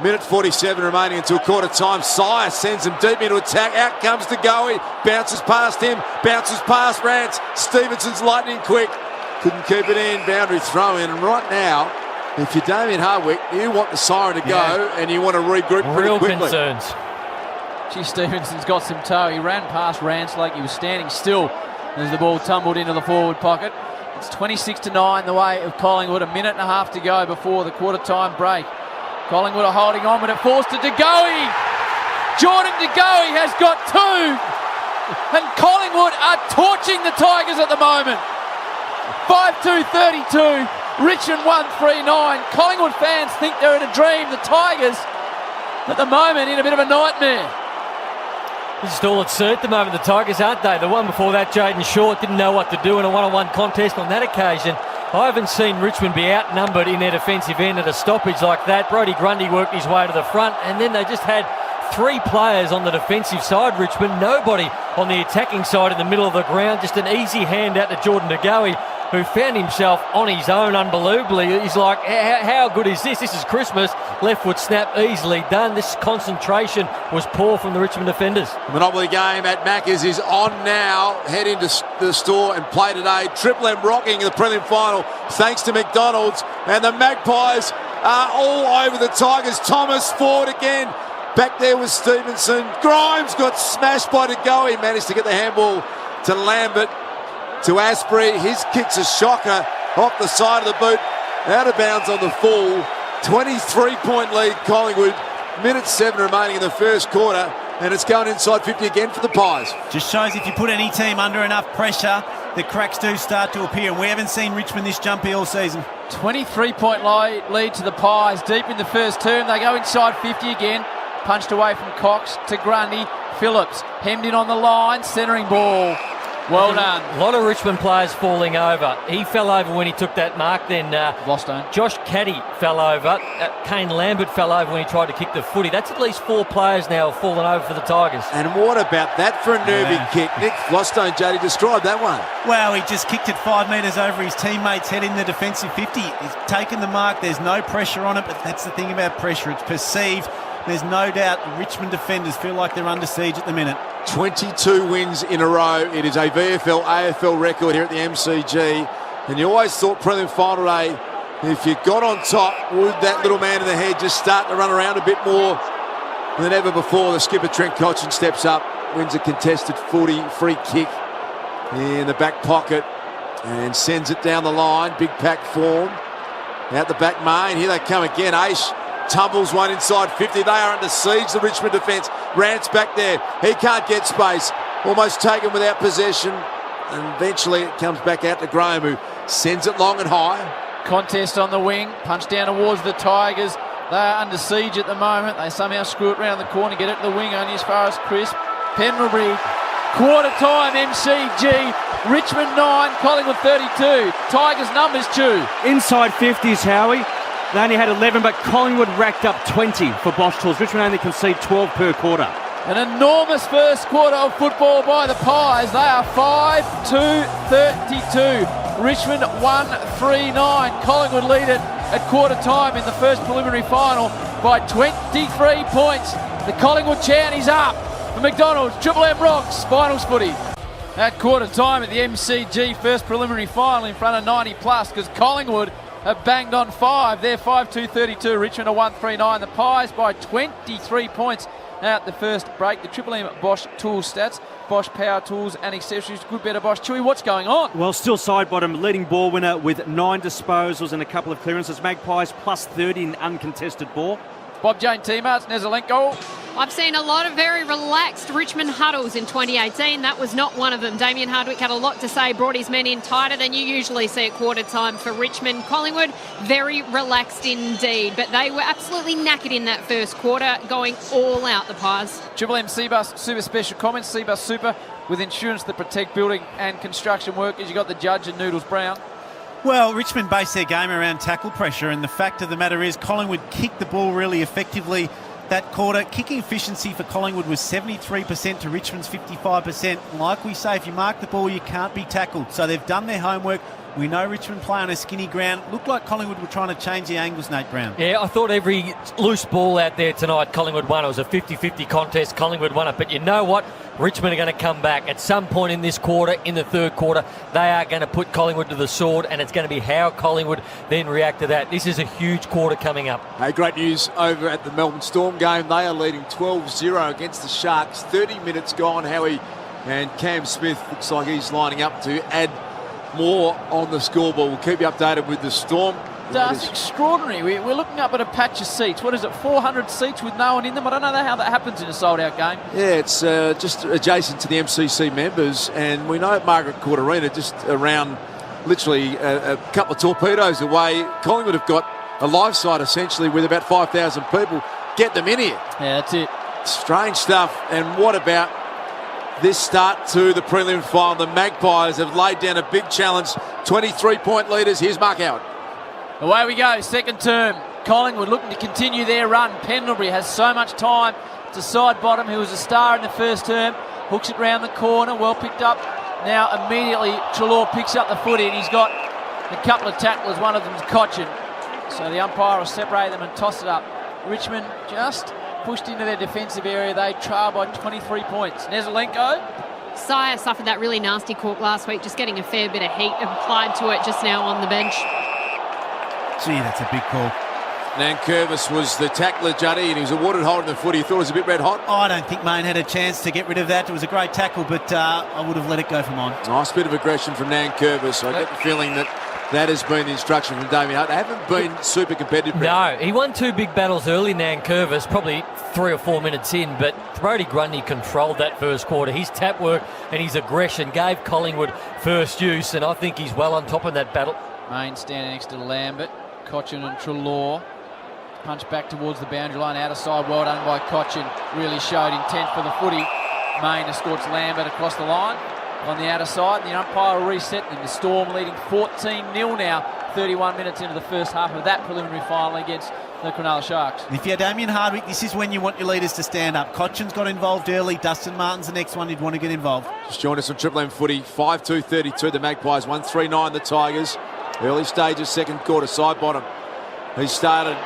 Minute 47 remaining until quarter time. Sire sends him deep into attack. Out comes De Goey. Bounces past him. Bounces past Rance. Stevenson's lightning quick. Couldn't keep it in. Boundary throw in. And right now, if you're Damien Hardwick, you want the siren to go and you want to regroup pretty
Real
quickly.
concerns.
Gee, Stevenson's got some toe. He ran past Rance like he was standing still as the ball tumbled into the forward pocket. It's 26-9 the way of Collingwood. A minute and a half to go before the quarter-time break. Collingwood are holding on, but it forced to De Goey. Jordan De Goey has got two. And Collingwood are torching the Tigers at the moment. 5-2-32. Richmond 1-3-9. Collingwood fans think they're in a dream. The Tigers, at the moment, in a bit of a nightmare.
This is all at sea at the moment, the Tigers, aren't they? The one before that, Jaden Short, didn't know what to do in a one-on-one contest on that occasion. I haven't seen Richmond be outnumbered in their defensive end at a stoppage like that. Brodie Grundy worked his way to the front, and then they just had three players on the defensive side, Richmond. Nobody on the attacking side in the middle of the ground. Just an easy hand out to Jordan De Goey, who found himself on his own unbelievably. He's like, how good is this? This is Christmas. Left foot snap, easily done. This concentration was poor from the Richmond defenders.
The Monopoly game at Macca's is on now. Head into the store and play today. Triple M rocking the prelim final thanks to McDonald's. And the Magpies are all over the Tigers. Thomas forward again. Back there was Stevenson. Grimes got smashed by De Goey. Managed to get the handball to Lambert. To Asprey, his kick's a shocker off the side of the boot, out of bounds on the full. 23-point lead Collingwood, minute 7 remaining in the first quarter, and it's going inside 50 again for the Pies.
Just shows if you put any team under enough pressure, the cracks do start to appear, and we haven't seen Richmond this jumpy all season.
23-point lead to the Pies, deep in the first term. They go inside 50 again, punched away from Cox to Grundy. Phillips hemmed in on the line, centering ball. Well done.
A lot of Richmond players falling over. He fell over when he took that mark. Then
Vostone.
Josh Caddy fell over. Kane Lambert fell over when he tried to kick the footy. That's at least 4 players now have fallen over for the Tigers.
And what about that for a nervy kick? Nick Vostone, Jody, described that one.
Well, he just kicked it 5 metres over his teammate's head in the defensive 50. He's taken the mark. There's no pressure on it, but that's the thing about pressure. It's perceived. There's no doubt the Richmond defenders feel like they're under siege at the minute.
22 wins in a row. It is a VFL, AFL record here at the MCG. And you always thought prelim final day, if you got on top, would that little man in the head just start to run around a bit more than ever before? The skipper, Trent Cotchin, steps up, wins a contested footy, free kick in the back pocket and sends it down the line. Big pack form. Out the back main. Here they come again. Aish tumbles one inside 50. They are under siege, the Richmond defence. Rance back there. He can't get space. Almost taken without possession. And eventually it comes back out to Graham, who sends it long and high.
Contest on the wing. Punch down towards the Tigers. They are under siege at the moment. They somehow screw it round the corner, get it to the wing only as far as Crisp. Pendlebury. Quarter time MCG. Richmond 9, Collingwood 32. Tigers numbers 2.
Inside 50s, Howie. They only had 11, but Collingwood racked up 20 for Bosch Tools. Richmond only concede 12 per quarter.
An enormous first quarter of football by the Pies. They are 5-2-32. Richmond 1-3-9. Collingwood lead it at quarter time in the first preliminary final by 23 points. The Collingwood chant is up for McDonald's. Triple M rocks. Finals footy. At quarter time at the MCG first preliminary final in front of 90 plus, because Collingwood have banged on 5. They're 5-2-32. Richmond are 1-3-9. The Pies by 23 points at the first break. The Triple M Bosch Tools stats. Bosch Power Tools and accessories. Good better Bosch. Chewy, what's going on?
Well, still side bottom. Leading ball winner with 9 disposals and a couple of clearances. Magpies plus 30 in uncontested ball.
Bob Jane teammates. Nezelenko.
I've seen a lot of very relaxed Richmond huddles in 2018. That was not one of them. Damien Hardwick had a lot to say, brought his men in tighter than you usually see at quarter time for Richmond. Collingwood, very relaxed indeed, but they were absolutely knackered in that first quarter, going all out, the Pies.
Triple M Cbus Super special comments. Cbus Super with insurance that protect building and construction workers. You got the judge and Noodles Brown.
Well, Richmond based their game around tackle pressure, and the fact of the matter is Collingwood kicked the ball really effectively that quarter. Kicking efficiency for Collingwood was 73% to Richmond's 55%. Like we say, if you mark the ball, you can't be tackled. So they've done their homework. We know Richmond play on a skinny ground. Looked like Collingwood were trying to change the angles, Nate Brown.
Yeah, I thought every loose ball out there tonight, Collingwood won. It was a 50-50 contest. Collingwood won it. But you know what? Richmond are going to come back at some point in this quarter, in the third quarter. They are going to put Collingwood to the sword, and it's going to be how Collingwood then react to that. This is a huge quarter coming up.
Hey, great news over at the Melbourne Storm game. They are leading 12-0 against the Sharks. 30 minutes gone. Howie and Cam Smith looks like he's lining up to add more on the scoreboard. We'll keep you updated with the Storm.
That's extraordinary. We're looking up at a patch of seats. What is it, 400 seats with no one in them? I don't know how that happens in a sold-out game.
Yeah, it's just adjacent to the MCC members, and we know at Margaret Court Arena, just around literally a couple of torpedoes away, Collingwood have got a live site essentially with about 5,000 people. Get them in here.
Yeah, that's it.
Strange stuff. And what about this start to the prelim final? The Magpies have laid down a big challenge. 23-point leaders. Here's Mark Howard.
Away we go, second term. Collingwood looking to continue their run. Pendlebury has so much time to side bottom, who was a star in the first term. Hooks it round the corner, well picked up. Now immediately Treloar picks up the footy, and he's got a couple of tacklers, one of them's Cochin. So the umpire will separate them and toss it up. Richmond just pushed into their defensive area. They trail by 23 points. Nezelenko.
Sire suffered that really nasty cork last week, just getting a fair bit of heat applied to it just now on the bench.
Gee, that's a big call.
Nankervis was the tackler, Juddy, and he was awarded holding the foot. He thought it was a bit red hot.
I don't think Maine had a chance to get rid of that. It was a great tackle, but I would have let it go for mine.
Nice bit of aggression from Nankervis. I get the feeling that has been the instruction from Damien Hart. They haven't been super competitive.
No, he won two big battles early, Nankervis, probably 3 or 4 minutes in, but Brodie Grundy controlled that first quarter. His tap work and his aggression gave Collingwood first use, and I think he's well on top of that battle.
Maine standing next to Lambert. Cochin and Treloar. Punch back towards the boundary line, out of side, well done by Cochin. Really showed intent for the footy. Maine escorts Lambert across the line on the outer side. The umpire will reset them. The Storm leading 14-0 now, 31 minutes into the first half of that preliminary final against the Cronulla Sharks.
If you're Damien Hardwick, this is when you want your leaders to stand up. Cochin's got involved early. Dustin Martin's the next one you'd want to get involved.
Just joined us on Triple M Footy. 5-2-32, the Magpies. 1-3-9, the Tigers. Early stages, second quarter, side bottom. He started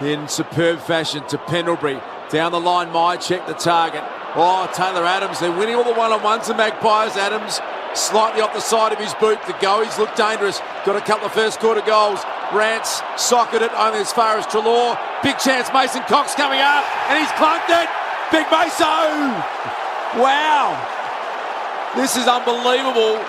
in superb fashion to Pendlebury. Down the line, check the target. Oh, Taylor Adams, they're winning all the one-on-ones, the Magpies. Adams slightly off the side of his boot to go. He's looked dangerous. Got a couple of first quarter goals. Rance socketed it only as far as Treloar. Big chance, Mason Cox coming up, and he's clunked it. Big Maso! Wow! This is unbelievable.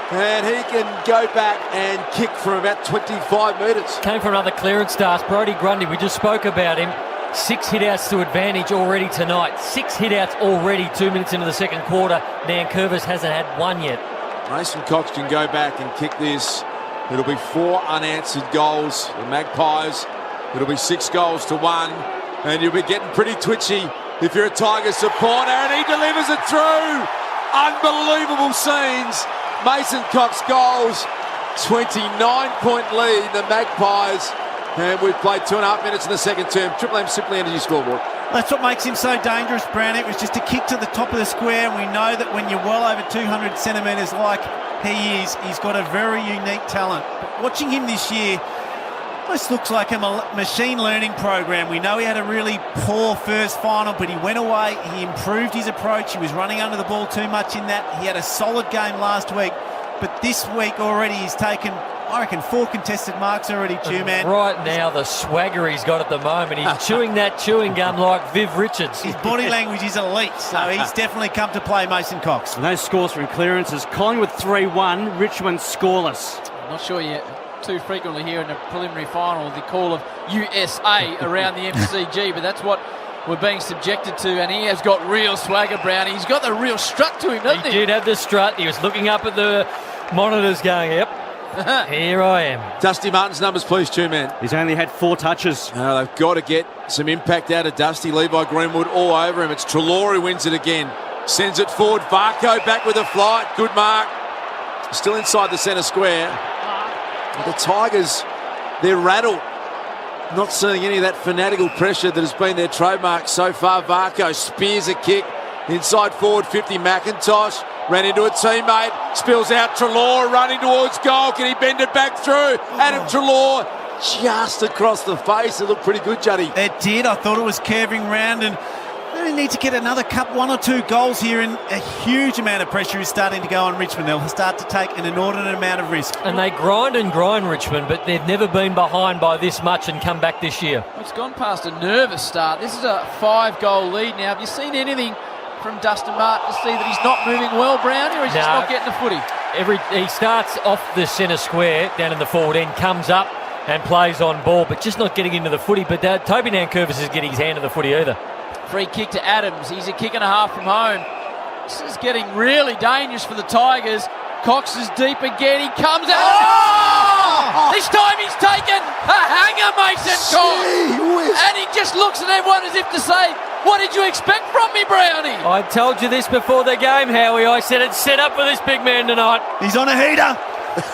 And he can go back and kick from about 25 metres.
Came for another clearance task. Brodie Grundy, we just spoke about him. 6 hitouts to advantage already tonight. 6 hitouts already 2 minutes into the second quarter. Nankervis hasn't had one yet.
Mason Cox can go back and kick this. It'll be 4 unanswered goals. The Magpies, it'll be 6-1. And you'll be getting pretty twitchy if you're a Tigers supporter. And he delivers it through. Unbelievable scenes. Mason Cox goals, 29-point lead, the Magpies, and we've played 2.5 minutes in the second term. Triple M Simply Energy scoreboard.
That's what makes him so dangerous, Brown. It was just a kick to the top of the square, and we know that when you're well over 200 centimetres like he is, he's got a very unique talent. But watching him this year, this looks like a machine learning program. We know he had a really poor first final, but he went away. He improved his approach. He was running under the ball too much in that. He had a solid game last week, but this week already he's taken, I reckon, 4 contested marks already, Two-Man.
Right now, the swagger he's got at the moment. He's chewing that chewing gum like Viv Richards.
His body language is elite, so he's definitely come to play, Mason Cox.
And those scores from clearances. Collingwood 3-1, Richmond scoreless.
I'm not sure yet. Too frequently here in the preliminary final, the call of USA around the MCG, but that's what we're being subjected to, and he has got real swagger, Brownie. He's got the real strut to him, doesn't he?
He did have the strut. He was looking up at the monitors going, yep, here I am.
Dusty Martin's numbers, please, Two-Man.
He's only had 4 touches.
They've got to get some impact out of Dusty. Levi Greenwood all over him. It's Treloar who wins it again. Sends it forward. Varco back with a flight. Good mark. Still inside the centre square. The Tigers, they're rattled. Not seeing any of that fanatical pressure that has been their trademark so far. Varco spears a kick inside forward 50. McIntosh ran into a teammate, spills out. Treloar running towards goal. Can he bend it back through? Adam Treloar just across the face. It looked pretty good, Juddy.
It did. I thought it was curving round, and They need to get another one or two goals here, and a huge amount of pressure is starting to go on Richmond. They'll start to take an inordinate amount of risk.
And they grind Richmond, but they've never been behind by this much and come back this year.
It's gone past a nervous start. This is a 5-goal lead now. Have you seen anything from Dustin Martin to see that he's not moving well, Brownie, or he's just not getting the footy?
He starts off the centre square down in the forward end, comes up and plays on ball, but just not getting into the footy. But Toby Nankervis is getting his hand to the footy either.
Free kick to Adams. He's a kick and a half from home. This is getting really dangerous for the Tigers. Cox is deep again. He comes out. Oh! This time he's taken a hanger, Mason Cox. And he just looks at everyone as if to say, what did you expect from me, Brownie?
I told you this before the game, Howie. I said it's set up for this big man tonight.
He's on a heater.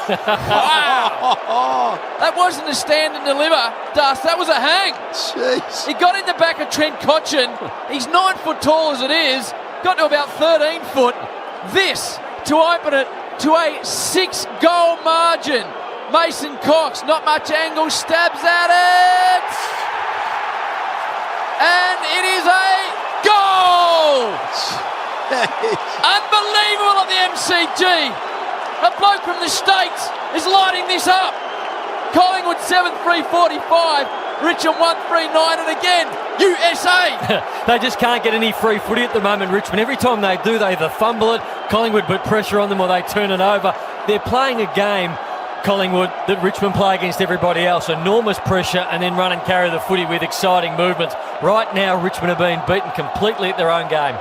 Wow. That wasn't a stand and deliver, Dust. That was a hang.
Jeez.
He got in the back of Trent Cotchin. He's 9 foot tall as it is. Got to about 13 foot. This to open it to a 6-goal margin. Mason Cox, not much angle, stabs at it. And it is a goal. Unbelievable at the MCG. A bloke from the States is lighting this up. Collingwood 7-3-45, Richmond 1-3-9, and again, USA.
They just can't get any free footy at the moment, Richmond. Every time they do, they either fumble it, Collingwood put pressure on them, or they turn it over. They're playing a game, Collingwood, that Richmond play against everybody else. Enormous pressure and then run and carry the footy with exciting movements. Right now, Richmond are being beaten completely at their own game.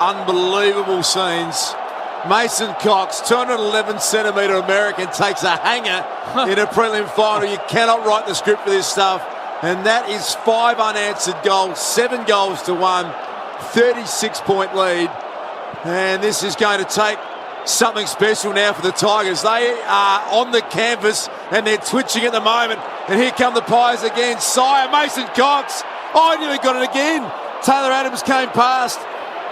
Unbelievable scenes. Mason Cox, 211-centimetre American, takes a hanger in a prelim final. You cannot write the script for this stuff. And that is 5 unanswered goals, 7 goals to 1, 36-point lead. And this is going to take something special now for the Tigers. They are on the canvas and they're twitching at the moment. And here come the Pies again. Sire, Mason Cox. Oh, nearly got it again. Taylor Adams came past.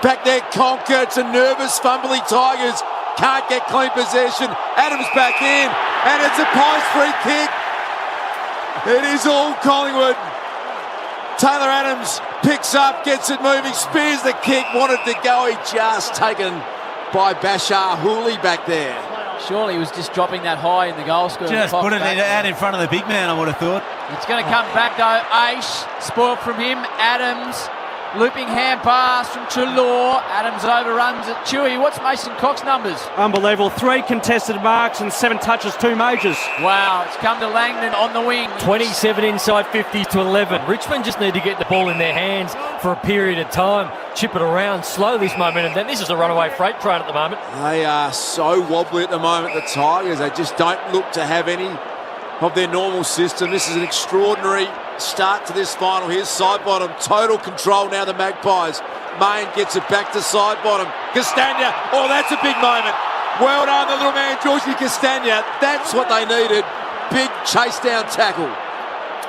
Back there, Conker. It's a nervous, fumbly Tigers. Can't get clean possession. Adams back in. And it's a Pies free kick. It is all Collingwood. Taylor Adams picks up, gets it moving, spears the kick. Wanted to go. He just taken by Bashar Hooley back there.
Surely he was just dropping that high in the goal scorer.
Just put it out in front of the big man, I would have thought.
It's going to come back though. Aish, spoiled from him. Adams. Looping hand pass from Treloar. Adams overruns it. Chewy, what's Mason Cox numbers?
Unbelievable. 3 contested marks and 7 touches, 2 majors.
Wow, it's come to Langdon on the wing.
27 inside 50 to 11. Richmond just need to get the ball in their hands for a period of time. Chip it around, slow this momentum. Then this is a runaway freight train at the moment.
They are so wobbly at the moment, the Tigers. They just don't look to have any of their normal system. This is an extraordinary start to this final. Here's side bottom, total control now, the Magpies. Main gets it back to side bottom. Castagna, oh, that's a big moment. Well done, the little man, Georgie Castagna. That's what they needed. Big chase down tackle.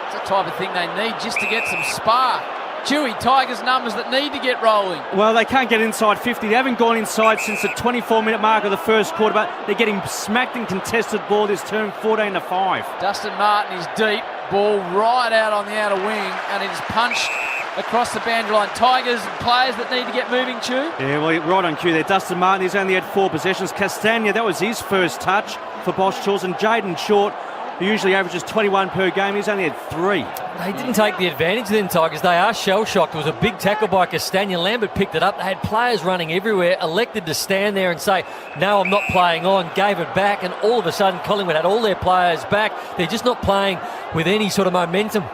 It's the type of thing they need just to get some spark. Chewy, Tigers numbers that need to get rolling.
Well, they can't get inside 50. They haven't gone inside since the 24-minute mark of the first quarter, but they're getting smacked in contested ball this term, 14-5.
Dustin Martin is deep. Ball right out on the outer wing, and it is punched across the boundary line. Tigers and players that need to get moving, Chew.
Yeah, well, right on cue there. Dustin Martin, he's only had 4 possessions. Castagna, that was his first touch for Bosch Chills, and Jaden Short, who usually averages 21 per game, he's only had 3.
They didn't take the advantage then, Tigers. They are shell-shocked. It was a big tackle by Castagna. Lambert picked it up. They had players running everywhere, elected to stand there and say, no, I'm not playing on, gave it back, and all of a sudden Collingwood had all their players back. They're just not playing with any sort of momentum.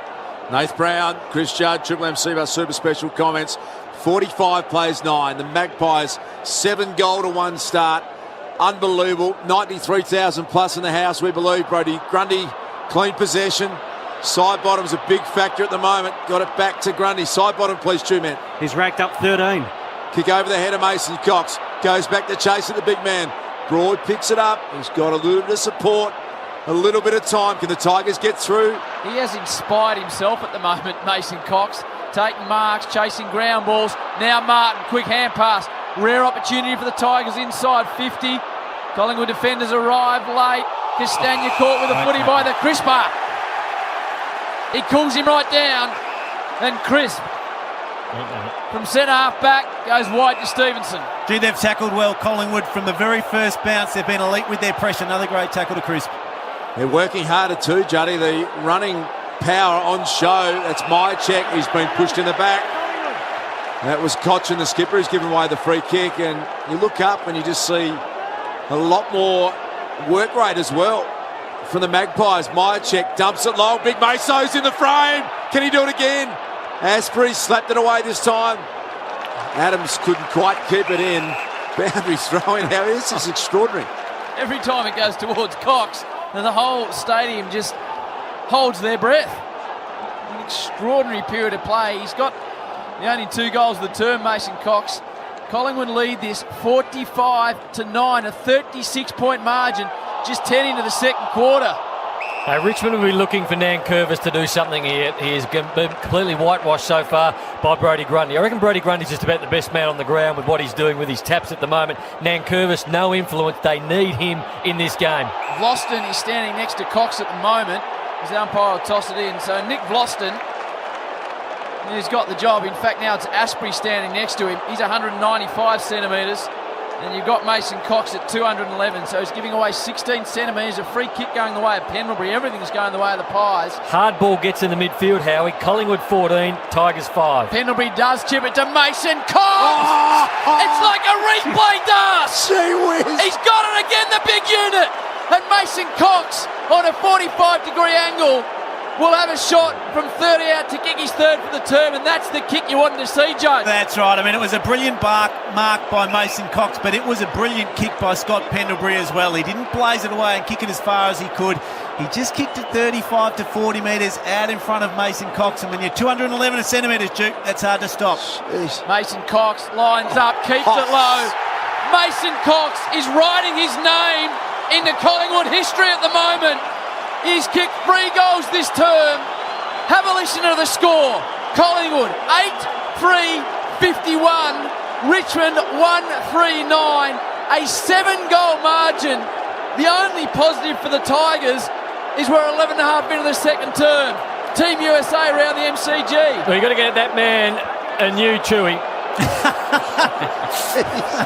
Nath Brown, Chris Judd, Triple MC by Super Special comments. 45 plays 9. The Magpies, 7-goal to 1 start. Unbelievable. 93,000 plus in the house, we believe. Brody Grundy, clean possession. Side bottom's a big factor at the moment. Got it back to Grundy. Side bottom, please, 2 men.
He's racked up 13.
Kick over the head of Mason Cox. Goes back to chase at the big man. Broad picks it up. He's got a little bit of support. A little bit of time. Can the Tigers get through?
He has inspired himself at the moment, Mason Cox. Taking marks, chasing ground balls. Now Martin, quick hand pass. Rare opportunity for the Tigers inside 50. Collingwood defenders arrive late. Castagna caught with a footy by the Crisper. He cools him right down. And Crisp From centre half back goes White to Stevenson.
Gee, they've tackled well, Collingwood. From the very first bounce, they've been elite with their pressure. Another great tackle to Crisp.
They're working harder too, Juddy. The running power on show. That's my check. He's been pushed in the back. That was Cochin, the skipper. He's given away the free kick. And you look up and you just see a lot more work rate as well from the Magpies. Myercheck dumps it long. Big Meso's in the frame. Can he do it again? Asprey slapped it away this time. Adams couldn't quite keep it in. Boundaries throwing. How is this extraordinary?
Every time it goes towards Cox, and the whole stadium just holds their breath. An extraordinary period of play. He's got the only 2 goals of the term, Mason Cox. Collingwood lead this 45-9, a 36-point margin, just 10 into the second quarter.
Richmond will be looking for Nankervis to do something here. He has been completely whitewashed so far by Brodie Grundy. I reckon Brodie Grundy's just about the best man on the ground with what he's doing with his taps at the moment. Nankervis, no influence. They need him in this game.
Vlosten is standing next to Cox at the moment. His umpire will toss it in. So Nick Vlosten, who's got the job. In fact, now it's Asprey standing next to him. He's 195 centimetres. And you've got Mason Cox at 211, so he's giving away 16 centimetres. A free kick going the way of Pendlebury. Everything's going the way of the Pies.
Hard ball gets in the midfield, Howie. Collingwood 14, Tigers 5.
Pendlebury does chip it to Mason Cox. It's like a replay dust.
Gee whiz.
He's got it again, the big unit. And Mason Cox on a 45-degree angle will have a shot from 30 out to kick his third for the term, and that's the kick you wanted to see, Joe.
That's right. I mean, it was a brilliant mark by Mason Cox, but it was a brilliant kick by Scott Pendlebury as well. He didn't blaze it away and kick it as far as he could. He just kicked it 35 to 40 metres out in front of Mason Cox, and when you're 211 centimetres, Duke, that's hard to stop.
Jeez.
Mason Cox lines up, keeps it low. Mason Cox is writing his name into Collingwood history at the moment. He's kicked 3 goals this term. Have a listen to the score. Collingwood 8-3-51. Richmond 1-3-9. A 7-goal margin. The only positive for the Tigers is we're 11.5 into the second term. Team USA around the MCG.
Well, you've got to get that man a new Chewy.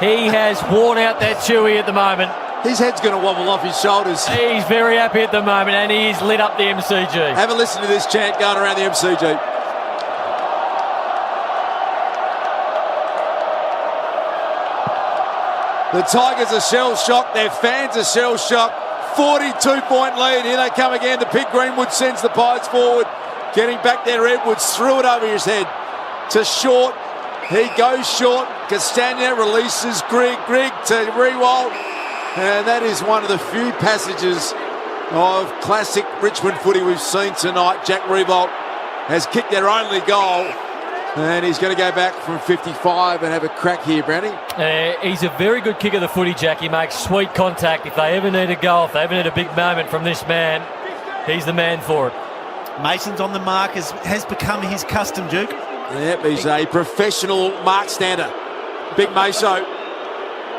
He has worn out that Chewy at the moment.
His head's going to wobble off his shoulders.
He's very happy at the moment, and he's lit up the MCG.
Have a listen to this chant going around the MCG. The Tigers are shell-shocked. Their fans are shell-shocked. 42-point lead. Here they come again. The Pig Greenwood sends the Pies forward. Getting back there, Edwards threw it over his head to Short. He goes short. Castagna releases Grigg to Rewalt. And that is one of the few passages of classic Richmond footy we've seen tonight. Jack Rewalt has kicked their only goal, and he's going to go back from 55 and have a crack here, Brownie.
He's a very good kick of the footy, Jack. He makes sweet contact. If they ever need a goal, if they ever need a big moment from this man, he's the man for it.
Mason's on the mark, has become his custom, Duke.
Yep, he's a professional mark stander. Big Meso.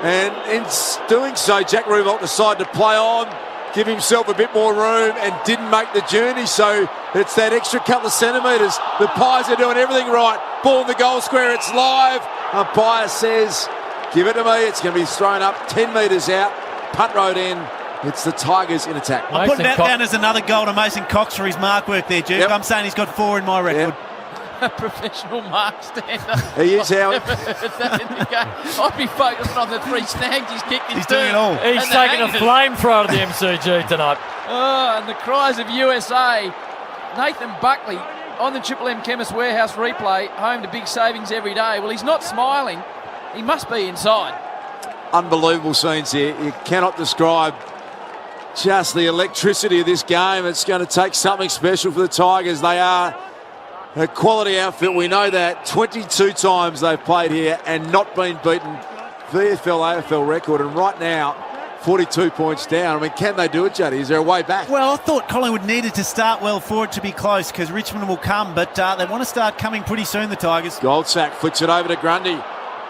And in doing so, Jack Rewalt decided to play on, give himself a bit more room, and didn't make the journey. So it's that extra couple of centimetres. The Pies are doing everything right. Ball in the goal square, it's live. Umpire says, give it to me. It's going to be thrown up 10 metres out. Punt road in. It's the Tigers in attack.
I'm putting that down as another goal to Mason Cox for his mark work there, Duke.
Yep.
I'm saying he's got 4 in my record.
Yep.
A professional mark stander.
He is, Howard.
I'd be focusing on the 3 snags he's kicked in.
He's doing it all.
He's taking a flamethrower to the MCG tonight.
Oh, and the cries of USA. Nathan Buckley on the Triple M Chemist Warehouse replay, home to big savings every day. Well, he's not smiling. He must be inside.
Unbelievable scenes here. You cannot describe just the electricity of this game. It's going to take something special for the Tigers. They are a quality outfit, we know that. 22 times they've played here and not been beaten. VFL, AFL record, and right now, 42 points down. I mean, can they do it, Juddy? Is there a way back?
Well, I thought Collingwood needed to start well for it to be close, because Richmond will come, but they want to start coming pretty soon, the Tigers.
Goldsack flicks it over to Grundy.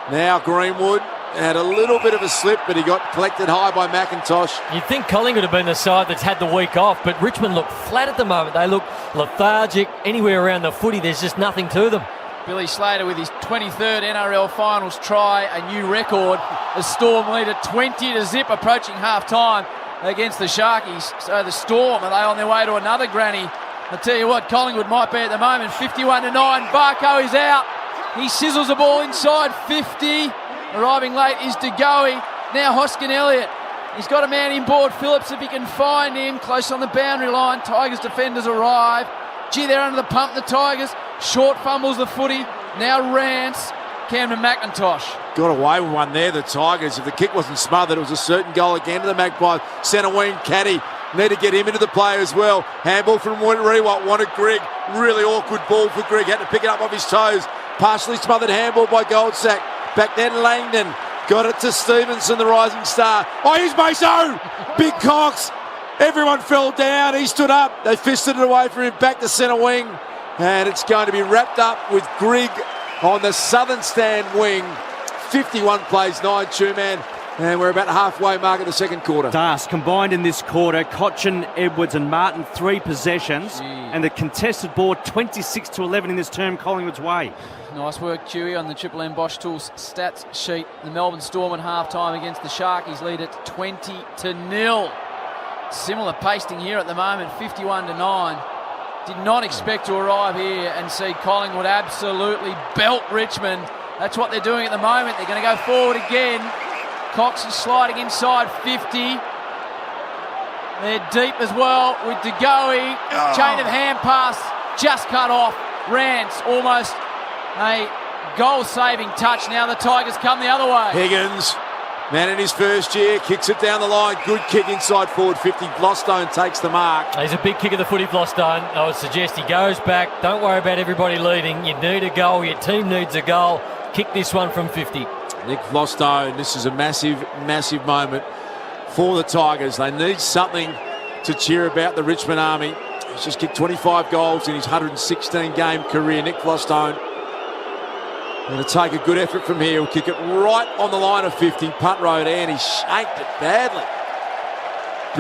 Now Greenwood had a little bit of a slip, but he got collected high by McIntosh.
You'd think Collingwood have been the side that's had the week off, but Richmond look flat at the moment. They look lethargic. Anywhere around the footy, there's just nothing to them.
Billy Slater with his 23rd NRL Finals try, a new record. The Storm lead at 20-0 approaching half-time against the Sharkies. So the Storm, are they on their way to another granny? I'll tell you what, Collingwood might be at the moment. 51-9, Barco is out. He sizzles the ball inside 50. Arriving late is De Goey. Now Hoskin Elliott. He's got a man inboard, Phillips, if he can find him. Close on the boundary line. Tigers defenders arrive. Gee, they're under the pump, the Tigers. Short fumbles the footy. Now Rance. Camden McIntosh.
Got away with one there, the Tigers. If the kick wasn't smothered, it was a certain goal again to the Magpies. Centre wing, Caddy. Need to get him into the play as well. Handball from Rewalt. Wanted Grigg. Really awkward ball for Grigg. Had to pick it up off his toes. Partially smothered handball by Goldsack. Back then Langdon. Got it to Stevenson, the rising star. Oh, here's Maso! Big Cox. Everyone fell down. He stood up. They fisted it away from him. Back to centre wing. And it's going to be wrapped up with Grigg on the southern stand wing. 51 plays, 9 two-man. And we're about halfway mark of the second quarter.
Das combined in this quarter, Cochin, Edwards and Martin, 3 possessions. And the contested ball 26-11 in this term Collingwood's way.
Nice work, Chewy, on the Triple M Bosch Tools stats sheet. The Melbourne Storm at half-time against the Sharkies lead at 20-0. Similar pasting here at the moment, 51-9. Did not expect to arrive here and see Collingwood absolutely belt Richmond. That's what they're doing at the moment. They're going to go forward again. Cox is sliding inside 50. They're deep as well with De Goey. Chain of hand pass just cut off. Rance almost a goal-saving touch. Now the Tigers come the other way.
Higgins, man in his first year, kicks it down the line. Good kick inside forward 50. Glostone takes the mark.
He's a big kick of the footy, Glostone. I would suggest he goes back. Don't worry about everybody leading. You need a goal. Your team needs a goal. Kick this one from 50.
Nick Glostone, this is a massive, massive moment for the Tigers. They need something to cheer about the Richmond Army. He's just kicked 25 goals in his 116-game career. Nick Glostone going to take a good effort from here. He'll kick it right on the line of 50. Punt road, and he shanked it badly.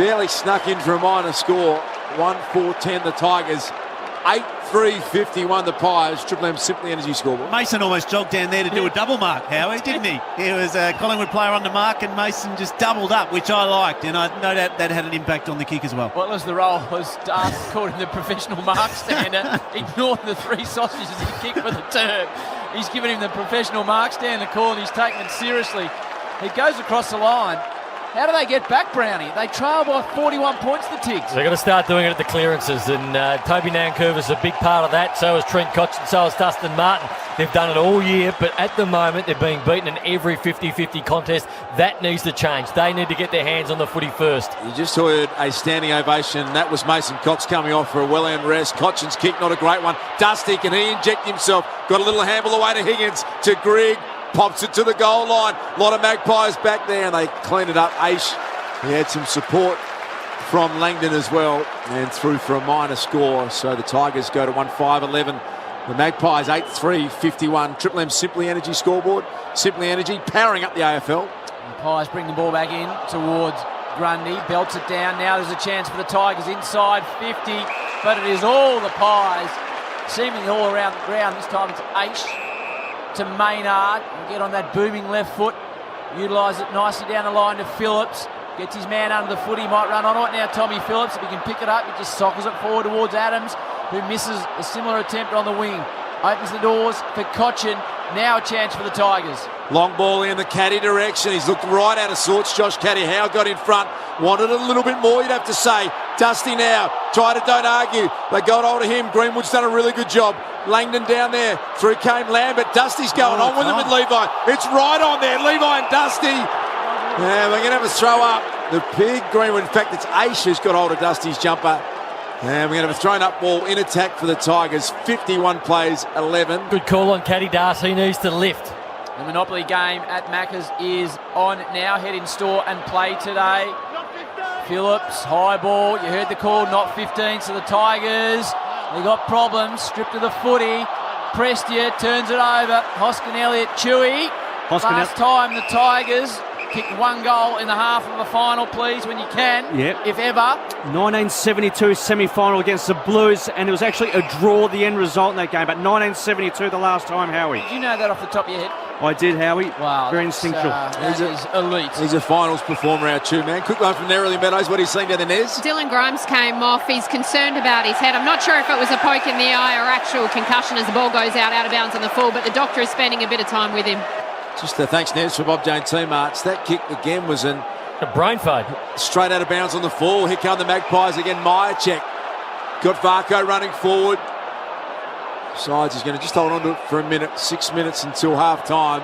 Barely snuck in for a minor score. 1-4-10 the Tigers. 8-3-51 the Pies. Triple M Simply Energy scoreboard.
Mason almost jogged down there to do a double mark, Howie, didn't he? He was a Collingwood player on the mark and Mason just doubled up, which I liked, and I know that had an impact on the kick as well.
What was the role? Was Das called him the professional mark stander, ignored the 3 sausages he kicked for the turn. He's given him the professional mark stander call and he's taken it seriously. He goes across the line. How do they get back, Brownie? They trail by 41 points, the Tigs.
They're going to start doing it at the clearances, and Toby Nankervis is a big part of that. So is Trent Cochin, so is Dustin Martin. They've done it all year, but at the moment they're being beaten in every 50-50 contest. That needs to change. They need to get their hands on the footy first.
You just heard a standing ovation. That was Mason Cox coming off for a well-earned rest. Cochin's kick, not a great one. Dusty, can he inject himself? Got a little handball away to Higgins, to Grigg. Pops it to the goal line. A lot of Magpies back there, and they clean it up. Aish, he had some support from Langdon as well, and through for a minor score. So the Tigers go to 1-5-11. The Magpies 8-3-51. Triple M Simply Energy scoreboard. Simply Energy powering up the AFL.
The Pies bring the ball back in towards Grundy. Belts it down. Now there's a chance for the Tigers inside 50, but it is all the Pies, seemingly all around the ground. This time it's Aish to Maynard. Get on that booming left foot. Utilise it nicely down the line to Phillips. Gets his man under the foot. He might run on it now. Tommy Phillips, if he can pick it up, he just sockles it forward towards Adams, who misses a similar attempt on the wing. Opens the doors for Cochin. Now a chance for the Tigers.
Long ball in the Caddy direction. He's looked right out of sorts. Josh Caddy Howe got in front. Wanted a little bit more, you'd have to say. Dusty now. Try to don't argue. They got hold of him. Greenwood's done a really good job. Langdon down there. Through came Lambert. Dusty's going on with him with Levi. It's right on there. Levi and Dusty. Yeah, we're going to have a throw up. The big Greenwood. In fact, it's Aish who's got hold of Dusty's jumper. And we're going to have a thrown up ball in attack for the Tigers. 51 plays, 11.
Good call on Caddy Das. He needs to lift.
The Monopoly game at Macca's is on now. Head in store and play today. Phillips, high ball. You heard the call, not 15. So the Tigers, they got problems. Stripped of the footy. Prestia turns it over. Hoskin Elliott, Chewy. Last time the Tigers kick one goal in the half of a final, please, when you can,
Yep.
if ever.
1972 semi-final against the Blues, and it was actually a draw, the end result in that game, but 1972 the last time, Howie.
Did you know that off the top of your head?
I did, Howie.
Wow.
Very
that's,
instinctual.
That is elite.
He's a finals performer, our two-man. Quick one from Nerily Meadows. What he's seen down the Nez?
Dylan Grimes came off. He's concerned about his head. I'm not sure if it was a poke in the eye or actual concussion as the ball goes out of bounds on the full, but the doctor is spending a bit of time with him.
Just thanks, Nez, for Bob Jane teammates. That kick again was a
brain fade.
Straight out of bounds on the full. Here come the Magpies again. Myercheck got Varco running forward. Sides is going to just hold on to it for a minute. 6 minutes until half time.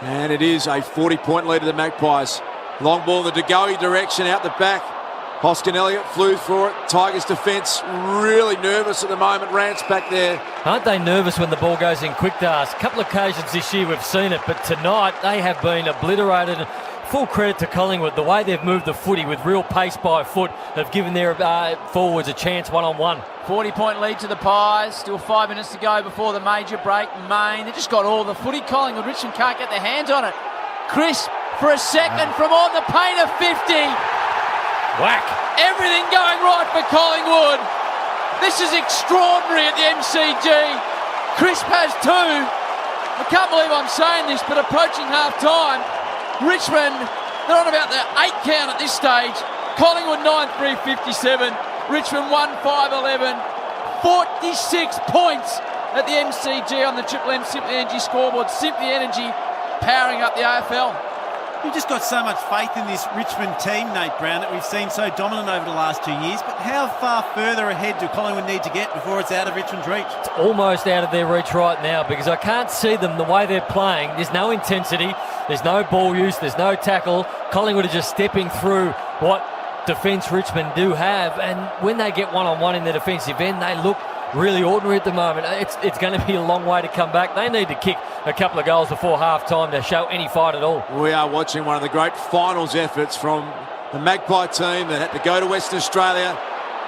And it is a 40-point lead to the Magpies. Long ball in the De Goey direction out the back. Hoskin Elliott flew for it. Tigers defence really nervous at the moment. Rance back there.
Aren't they nervous when the ball goes in quick, Dars? A couple of occasions this year we've seen it, but tonight they have been obliterated. Full credit to Collingwood, the way they've moved the footy with real pace by foot, have given their forwards a chance one-on-one.
40-point lead to the Pies. Still 5 minutes to go before the major break. Main, they just got all the footy. Collingwood, Richmond can't get their hands on it. Chris for a second from on the paint of 50.
Whack.
Everything going right for Collingwood. This is extraordinary at the MCG. Crisp has two. I can't believe I'm saying this, but approaching half-time, Richmond, they're on about the 8 count at this stage. Collingwood 9-3-57. Richmond 1-5-11. 46 points at the MCG on the Triple M Simply Energy scoreboard. Simply Energy powering up the AFL.
We've just got so much faith in this Richmond team, Nate Brown, that we've seen so dominant over the last 2 years. But how far further ahead do Collingwood need to get before it's out of Richmond's reach?
It's almost out of their reach right now because I can't see them the way they're playing. There's no intensity, there's no ball use, there's no tackle. Collingwood are just stepping through what defence Richmond do have, and when they get one-on-one in the defensive end, they look really ordinary at the moment. It's going to be a long way to come back. They need to kick a couple of goals before half-time to show any fight at all.
We are watching one of the great finals efforts from the Magpie team that had to go to Western Australia,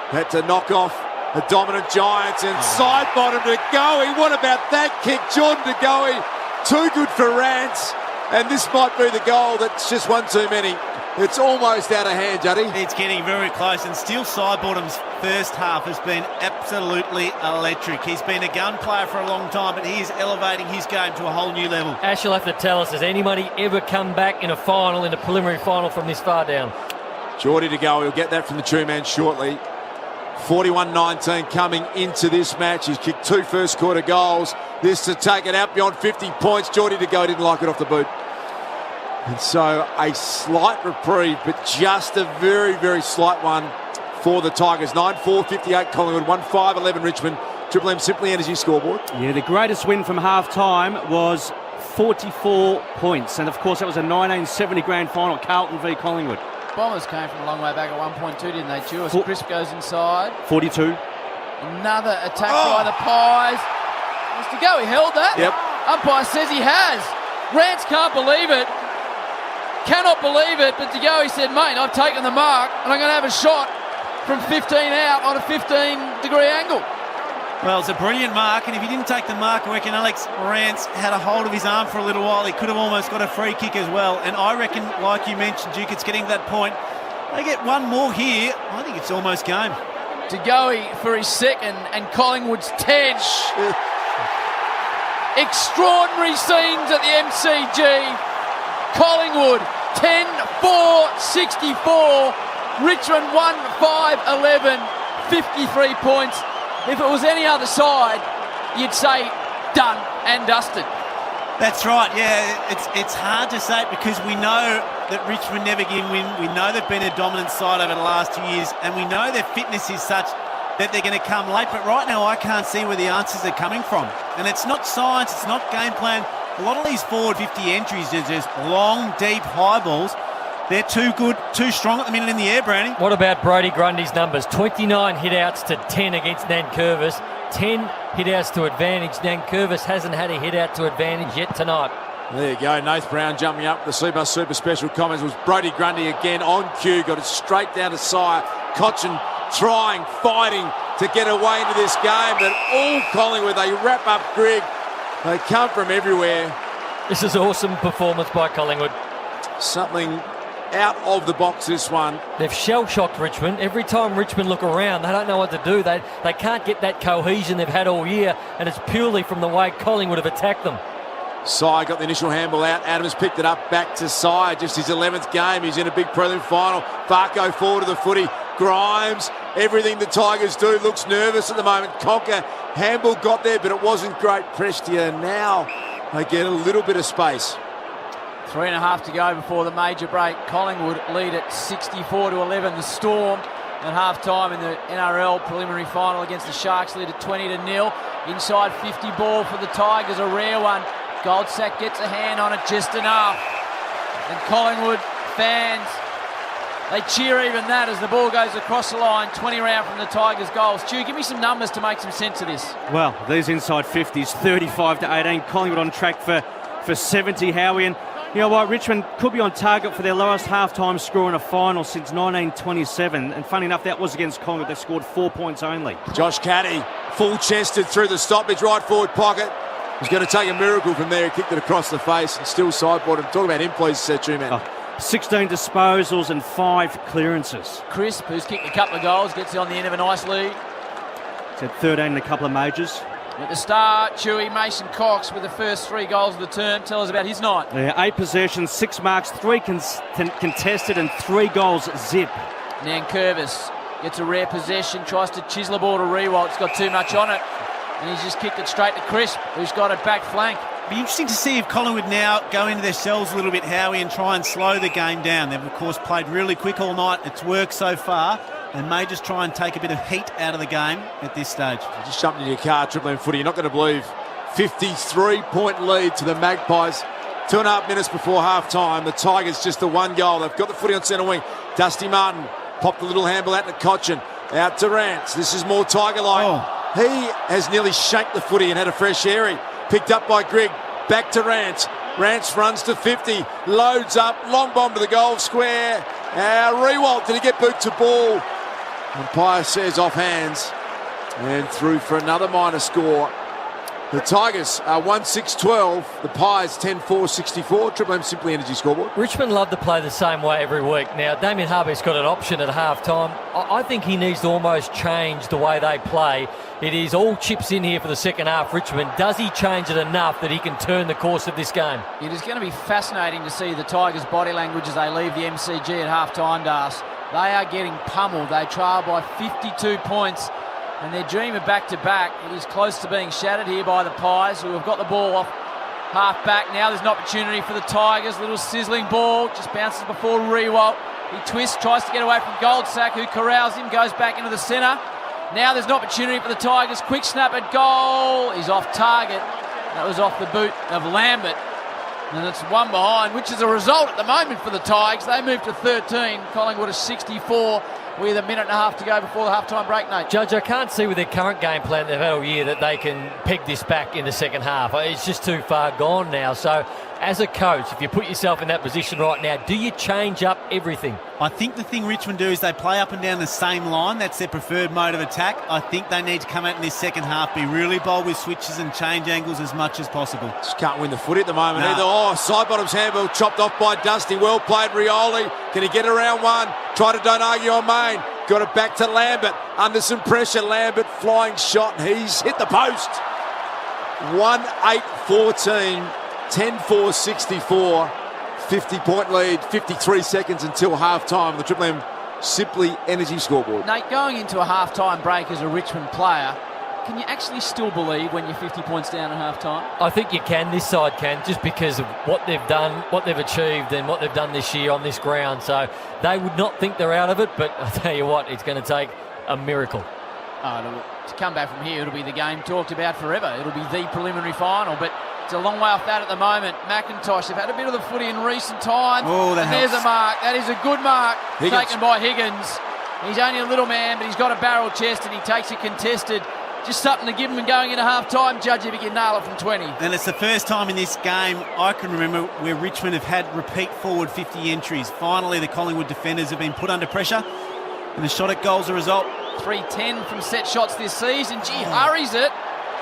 had to knock off the dominant Giants and side bottom to Goey. What about that kick? Jordan De Goey, too good for Rance, and this might be the goal that's just one too many. It's almost out of hand, Juddy.
It's getting very close, and Steele Sidebottom's first half has been absolutely electric. He's been a gun player for a long time, but he is elevating his game to a whole new level.
Ash, you'll have to tell us, has anybody ever come back in a final, in a preliminary final from this far down?
Geordie to go. He'll get that from the two-man shortly. 41-19 coming into this match. He's kicked 2 first-quarter goals. This to take it out beyond 50 points. Geordie to go didn't like it off the boot. And so a slight reprieve, but just a very, very slight one for the Tigers. 9-4-58 Collingwood, 1-5-11 Richmond. Triple M Simply Energy scoreboard.
Yeah, the greatest win from half-time was 44 points. And, of course, that was a 1970 grand final, Carlton v Collingwood.
Bombers came from a long way back at 1.2, didn't they, Chewis? Crisp goes inside.
42.
Another attack by the Pies. Mr. Goey held that.
Yep.
Umpire says he has. Rance can't believe it. Cannot believe it, but De Goey said, mate, I've taken the mark and I'm going to have a shot from 15 out on a 15-degree angle.
Well, it's a brilliant mark, and if he didn't take the mark, I reckon Alex Rance had a hold of his arm for a little while. He could have almost got a free kick as well, and I reckon, like you mentioned, Duke, it's getting to that point. They get one more here, I think it's almost game.
De Goey for his second, and Collingwood's 10. Extraordinary scenes at the MCG. Collingwood 10-4-64. Richmond 1-5-11. 53 points. If it was any other side, you'd say done and dusted.
That's right, yeah. It's hard to say it because we know that Richmond never give win. We know they've been a dominant side over the last 2 years, and we know their fitness is such that they're going to come late. But right now, I can't see where the answers are coming from. And it's not science, it's not game plan. A lot of these forward 50 entries are just long, deep, high balls. They're too good, too strong at the minute in the air, Brownie.
What about Brodie Grundy's numbers? 29 hit-outs to 10 against Nankervis. 10 hit-outs to advantage. Nankervis hasn't had a hit-out to advantage yet tonight.
There you go. Nath Brown jumping up. The super special comments was Brodie Grundy again on cue. Got it straight down to Sire. Cochin trying, fighting to get away into this game. But all Collingwood, they wrap up Greg. They come from everywhere.
This is awesome performance by Collingwood.
something out of the box, this one.
They've shell-shocked Richmond. Every time Richmond look around, they don't know what to do. They can't get that cohesion they've had all year, and it's purely from the way Collingwood have attacked them.
Sy got the initial handball out. Adams picked it up back to Sy. Just his 11th game. He's in a big prelim final. Farko forward to the footy. Grimes, everything the Tigers do looks nervous at the moment. Conker, handball got there, but it wasn't great. Prestia now they get a little bit of space.
3.5 to go before the major break. Collingwood lead at 64-11. The Storm at half-time in the NRL preliminary final against the Sharks lead at 20-0. Inside 50 ball for the Tigers, a rare one. Goldsack gets a hand on it just enough. And Collingwood fans, they cheer even that as the ball goes across the line, 20 round from the Tigers' goals. Stu, give me some numbers to make some sense of this.
Well, these inside 50s, 35-18. Collingwood on track for 70, Howie. And you know what, Richmond could be on target for their lowest half-time score in a final since 1927. And funny enough, that was against Collingwood. They scored 4 points only.
Josh Caddy, full-chested through the stoppage, right forward pocket. He's going to take a miracle from there. He kicked it across the face and still sideboarded him. Talk about him, please, Truman.
16 disposals and 5 clearances.
Crisp, who's kicked a couple of goals, gets on the end of a nice lead.
He's had 13 in a couple of majors.
At the start, Chewy, Mason Cox with the first 3 goals of the term. Tell us about his night.
Yeah, 8 possessions, 6 marks, 3 contested and 3 goals zip.
Nankervis gets a rare possession, tries to chisel a ball to Rewalt. It's got too much on it. And he's just kicked it straight to Crisp, who's got it back flank.
Be interesting to see if Collingwood now go into their shells a little bit, Howie, and try and slow the game down. They've, of course, played really quick all night. It's worked so far. They may just try and take a bit of heat out of the game at this stage.
Just jumped into your car, Triple M footy. You're not going to believe 53-point lead to the Magpies. 2.5 minutes before half-time. The Tigers just the 1 goal. They've got the footy on centre wing. Dusty Martin popped the little handball out to Cochin. Out to Rance. This is more Tiger-like. He has nearly shanked the footy and had a fresh airy. Picked up by Grigg. Back to Rance. Rance runs to 50. Loads up. Long bomb to the goal square. Rewalt, did he get boot to ball? Umpire says off hands. And through for another minor score. The Tigers are 1-6-12. The Pies 10-4-64. Triple M Simply Energy scoreboard.
Richmond love to play the same way every week. Now, Damien Harbeck's got an option at half-time. I think he needs to almost change the way they play. It is all chips in here for the second half, Richmond. Does he change it enough that he can turn the course of this game?
It is going to be fascinating to see the Tigers' body language as they leave the MCG at half-time, Das. They are getting pummeled. They trail by 52 points. And their dream of back-to-back, it is close to being shattered here by the Pies, who have got the ball off half-back. Now there's an opportunity for the Tigers. Little sizzling ball, just bounces before Rewalt. He twists, tries to get away from Goldsack, who corrals him, goes back into the centre. Now there's an opportunity for the Tigers. Quick snap at goal. He's off target. That was off the boot of Lambert. And it's 1 behind, which is a result at the moment for the Tigers. They move to 13. Collingwood is 64. With a minute and a half to go before the half-time break, Nate.
Judge, I can't see with their current game plan they've had all year that they can peg this back in the second half. It's just too far gone now. So, as a coach, if you put yourself in that position right now, do you change up everything?
I think the thing Richmond do is they play up and down the same line. That's their preferred mode of attack. I think they need to come out in this second half, be really bold with switches and change angles as much as possible.
Just can't win the footy at the moment either. Sidebottom's handball chopped off by Dusty. Well played, Rioli. Can he get around one? Try to don't argue on Main. Got it back to Lambert. Under some pressure, Lambert flying shot. He's hit the post. 1-8-14. 10-4-64. 50-point lead, 53 seconds until half-time. The Triple M Simply Energy scoreboard.
Nate, going into a half-time break as a Richmond player, can you actually still believe when you're 50 points down at half-time?
I think you can. This side can, just because of what they've done, what they've achieved and what they've done this year on this ground. So they would not think they're out of it, but I'll tell you what, it's going to take a miracle.
To come back from here, it'll be the game talked about forever. It'll be the preliminary final, but it's a long way off that at the moment. McIntosh, they've had a bit of the footy in recent times.
Oh, that
and
helps.
There's a mark. That is a good mark
Higgins.
taken by Higgins. He's only a little man, but he's got a barrel chest and he takes it contested. Just something to give him going into half-time, Judge, if he can nail it from 20.
And it's the first time in this game I can remember where Richmond have had repeat forward 50 entries. Finally, the Collingwood defenders have been put under pressure, and the shot at goal's a result.
3-10 from set shots this season. Gee, hurries it,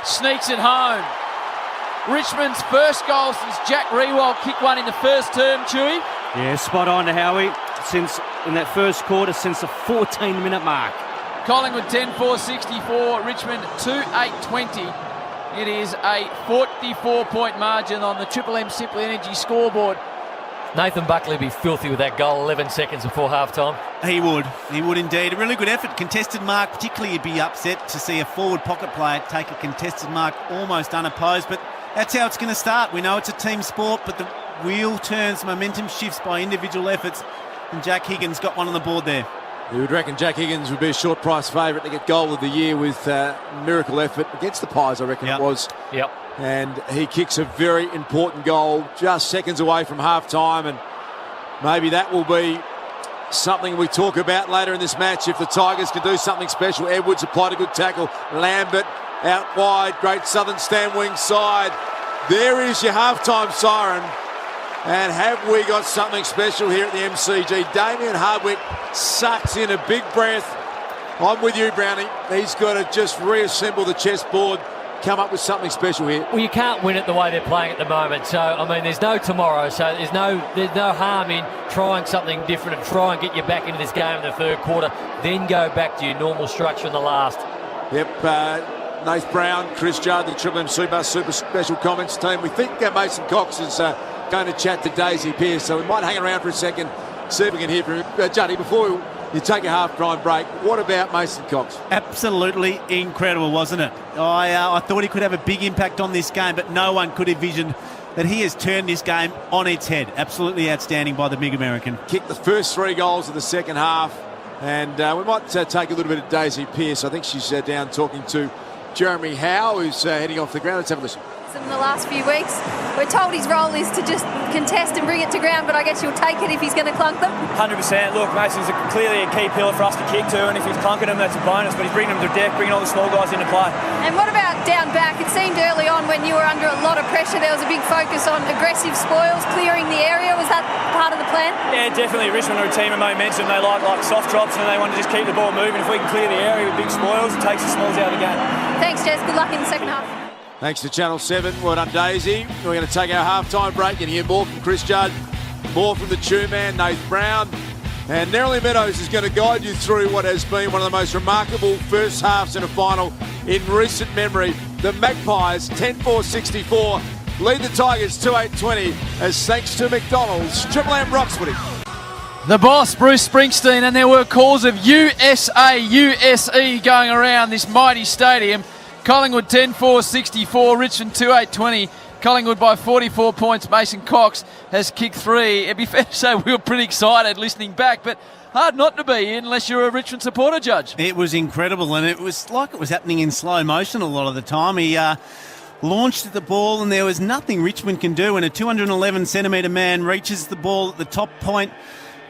sneaks it home. Richmond's first goal since Jack Rewalt kicked one in the first term, Chewy.
Yeah, spot on to Howie. Since in that first quarter, since the 14-minute mark.
Collingwood 10-4-64, Richmond 2-8-20. It is a 44-point margin on the Triple M Simply Energy scoreboard.
Nathan Buckley would be filthy with that goal 11 seconds before half-time.
He would indeed. A really good effort. Contested mark, particularly you'd be upset to see a forward pocket player take a contested mark almost unopposed, but that's how it's going to start. We know it's a team sport, but the wheel turns, momentum shifts by individual efforts, and Jack Higgins got one on the board there.
You would reckon Jack Higgins would be a short price favourite to get goal of the year with miracle effort against the Pies, I reckon it was.
Yep.
And he kicks a very important goal just seconds away from half-time, and maybe that will be something we talk about later in this match if the Tigers can do something special. Edwards applied a good tackle. Lambert out wide. Great Southern stand wing side. There is your half-time siren. And have we got something special here at the MCG? Damien Hardwick sucks in a big breath. I'm with you, Brownie. He's got to just reassemble the chessboard, come up with something special here.
Well, you can't win it the way they're playing at the moment. So, I mean, there's no tomorrow. So there's no harm in trying something different and try and get you back into this game in the third quarter. Then go back to your normal structure in the last.
Yep. Nath Brown, Chris Judd, the Triple M Super Special Comments team. We think Mason Cox is going to chat to Daisy Pearce, so we might hang around for a second, see if we can hear from him. Juddy, before you take a half-time break, what about Mason Cox?
Absolutely incredible, wasn't it? I thought he could have a big impact on this game, but no one could envision that he has turned this game on its head. Absolutely outstanding by the big American.
Kicked the first 3 goals of the second half, and we might take a little bit of Daisy Pearce. I think she's down talking to Jeremy Howe, who's heading off the ground. Let's have a listen.
In the last few weeks, we're told his role is to just contest and bring it to ground, but I guess you'll take it if he's going to clunk them.
100%. Look, Mason's clearly a key pillar for us to kick to, and if he's clunking them, that's a bonus, but he's bringing them to deck, bringing all the small guys into play.
And what about down back? It seemed early on when you were under a lot of pressure, there was a big focus on aggressive spoils, clearing the area. Was that part of the plan?
Yeah, definitely. Richmond are a team of momentum. They like soft drops, and they want to just keep the ball moving. If we can clear the area with big spoils, it takes the smalls out of the game.
Thanks, Jess. Good luck in the second half.
Thanks to Channel 7. Well done, Daisy. We're going to take our half-time break and hear more from Chris Judd, more from the two-man, Nath Brown. And Nerily Meadows is going to guide you through what has been one of the most remarkable first halves in a final in recent memory. The Magpies, 10-4-64, lead the Tigers 2-8-20 as thanks to McDonald's, Triple M Roxwood.
The boss, Bruce Springsteen, and there were calls of USA, USE going around this mighty stadium. Collingwood 10-4-64, Richmond 2-8-20. Collingwood by 44 points. Mason Cox has kicked 3. It'd be fair to say we were pretty excited listening back, but hard not to be unless you're a Richmond supporter, Judge.
It was incredible, and it was like it was happening in slow motion a lot of the time. He launched at the ball, and there was nothing Richmond can do, and a 211-centimetre man reaches the ball at the top point.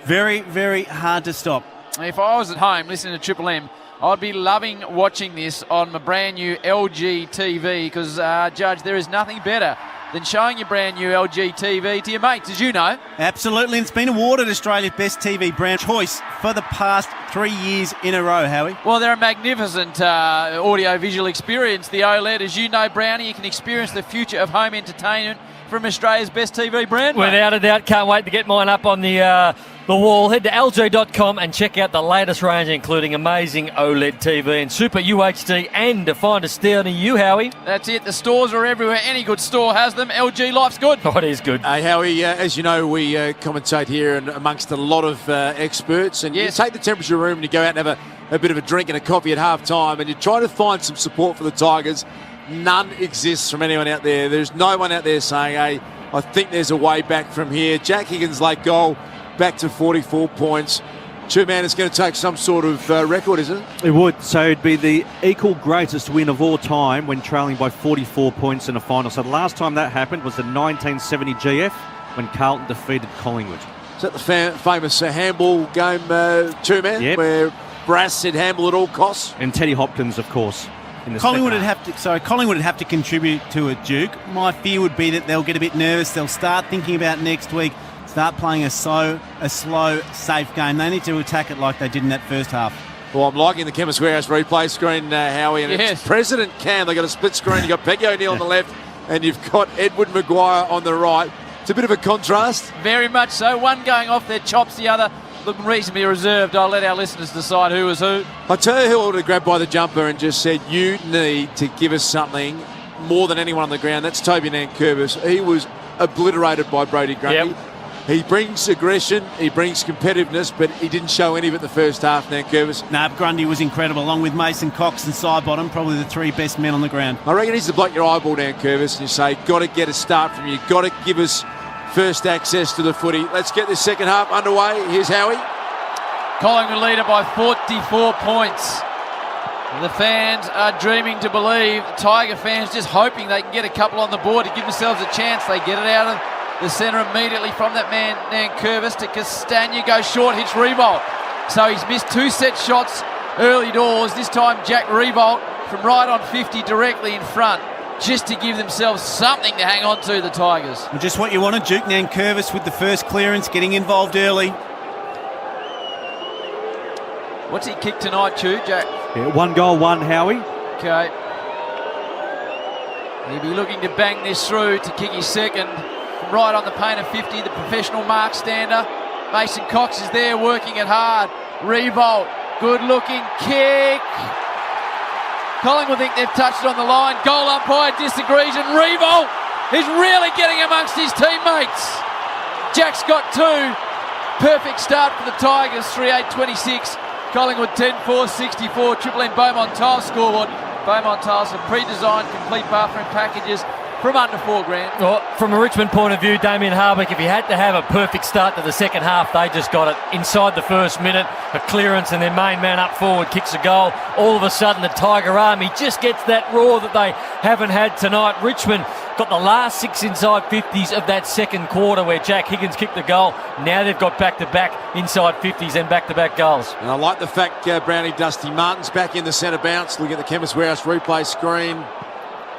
Very, very hard to stop.
If I was at home listening to Triple M, I'd be loving watching this on my brand new LG TV because, Judge, there is nothing better than showing your brand new LG TV to your mates, as you know.
Absolutely, and it's been awarded Australia's Best TV Brand Choice for the past 3 years in a row, Howie.
Well, they're a magnificent audio-visual experience. The OLED, as you know, Brownie, you can experience the future of home entertainment from Australia's Best TV brand.
Without a doubt, can't wait to get mine up on the wall. Head to lg.com and check out the latest range, including amazing OLED TV and Super UHD, and to find a steer near you, Howie.
That's it. The stores are everywhere. Any good store has them. LG Life's good.
Oh, it is good.
Hey, Howie, as you know, we commentate here and amongst a lot of experts, and
yes,
you take the temperature room and you go out and have a bit of a drink and a coffee at half-time, and you try to find some support for the Tigers. None exists from anyone out there. There's no one out there saying, hey, I think there's a way back from here. Jack Higgins' late goal, back to 44 points. Two-man is going to take some sort of record, isn't it?
It would. So it'd be the equal greatest win of all time when trailing by 44 points in a final. So the last time that happened was the 1970 GF when Carlton defeated Collingwood.
Is that the famous handball game, two-man,
yep,
where Brass said handball at all costs?
And Teddy Hopkins, of course.
Collingwood would have to contribute to it, Duke. My fear would be that they'll get a bit nervous. They'll start thinking about next week, start playing a slow, safe game. They need to attack it like they did in that first half.
Well, I'm liking the Chemist Warehouse replay screen, Howie, and
yes,
it's President Cam. They've got a split screen. You've got Peggy O'Neill on the left, and you've got Edward Maguire on the right. It's a bit of a contrast.
Very much so. One going off their chops, the other looking reasonably reserved. I'll let our listeners decide who was who.
I tell you who ought to grab by the jumper and just said, you need to give us something more than anyone on the ground. That's Toby Nankervis. He was obliterated by Brodie Grundy.
Yep.
He brings aggression, he brings competitiveness, but he didn't show any of it in the first half, Nankervis.
No, Grundy was incredible, along with Mason Cox and Sidebottom, probably the three best men on the ground.
I reckon he's to block your eyeball, Nankervis, and you say, got to get a start from you, got to give us first access to the footy. Let's get this second half underway. Here's Howie.
Collingwood leader by 44 points. The fans are dreaming to believe. The Tiger fans just hoping they can get a couple on the board to give themselves a chance. They get it out of the centre immediately from that man, Nankervis, to Castagna. Goes short, hits Revolt. So he's missed 2 set shots early doors. This time Jack Revolt from right on 50 directly in front, just to give themselves something to hang on to, the Tigers.
Well, just what you want to Duke Nankervis with the first clearance, getting involved early.
What's he kicked tonight, Chew, Jack?
Yeah, 1 goal, 1, Howie.
Okay. He'll be looking to bang this through to kick his second. From right on the paint of 50, the professional mark stander. Mason Cox is there working it hard. Revolt, good looking kick. Collingwood think they've touched it on the line. Goal umpire disagrees, and Revolt is really getting amongst his teammates. Jack's got 2. Perfect start for the Tigers, 3-8-26. Collingwood 10-4, 64. Triple M Beaumont Tiles scoreboard. Beaumont Tiles are pre-designed, complete bathroom packages from under $4,000.
Well, from a Richmond point of view, Damien Hardwick, if you had to have a perfect start to the second half, they just got it inside the first minute. A clearance and their main man up forward kicks a goal. All of a sudden, the Tiger Army just gets that roar that they haven't had tonight. Richmond got the last 6 inside 50s of that second quarter where Jack Higgins kicked the goal. Now they've got back-to-back inside 50s and back-to-back goals.
And I like the fact Brownie Dusty Martin's back in the centre bounce. Look at the Chemist Warehouse replay screen.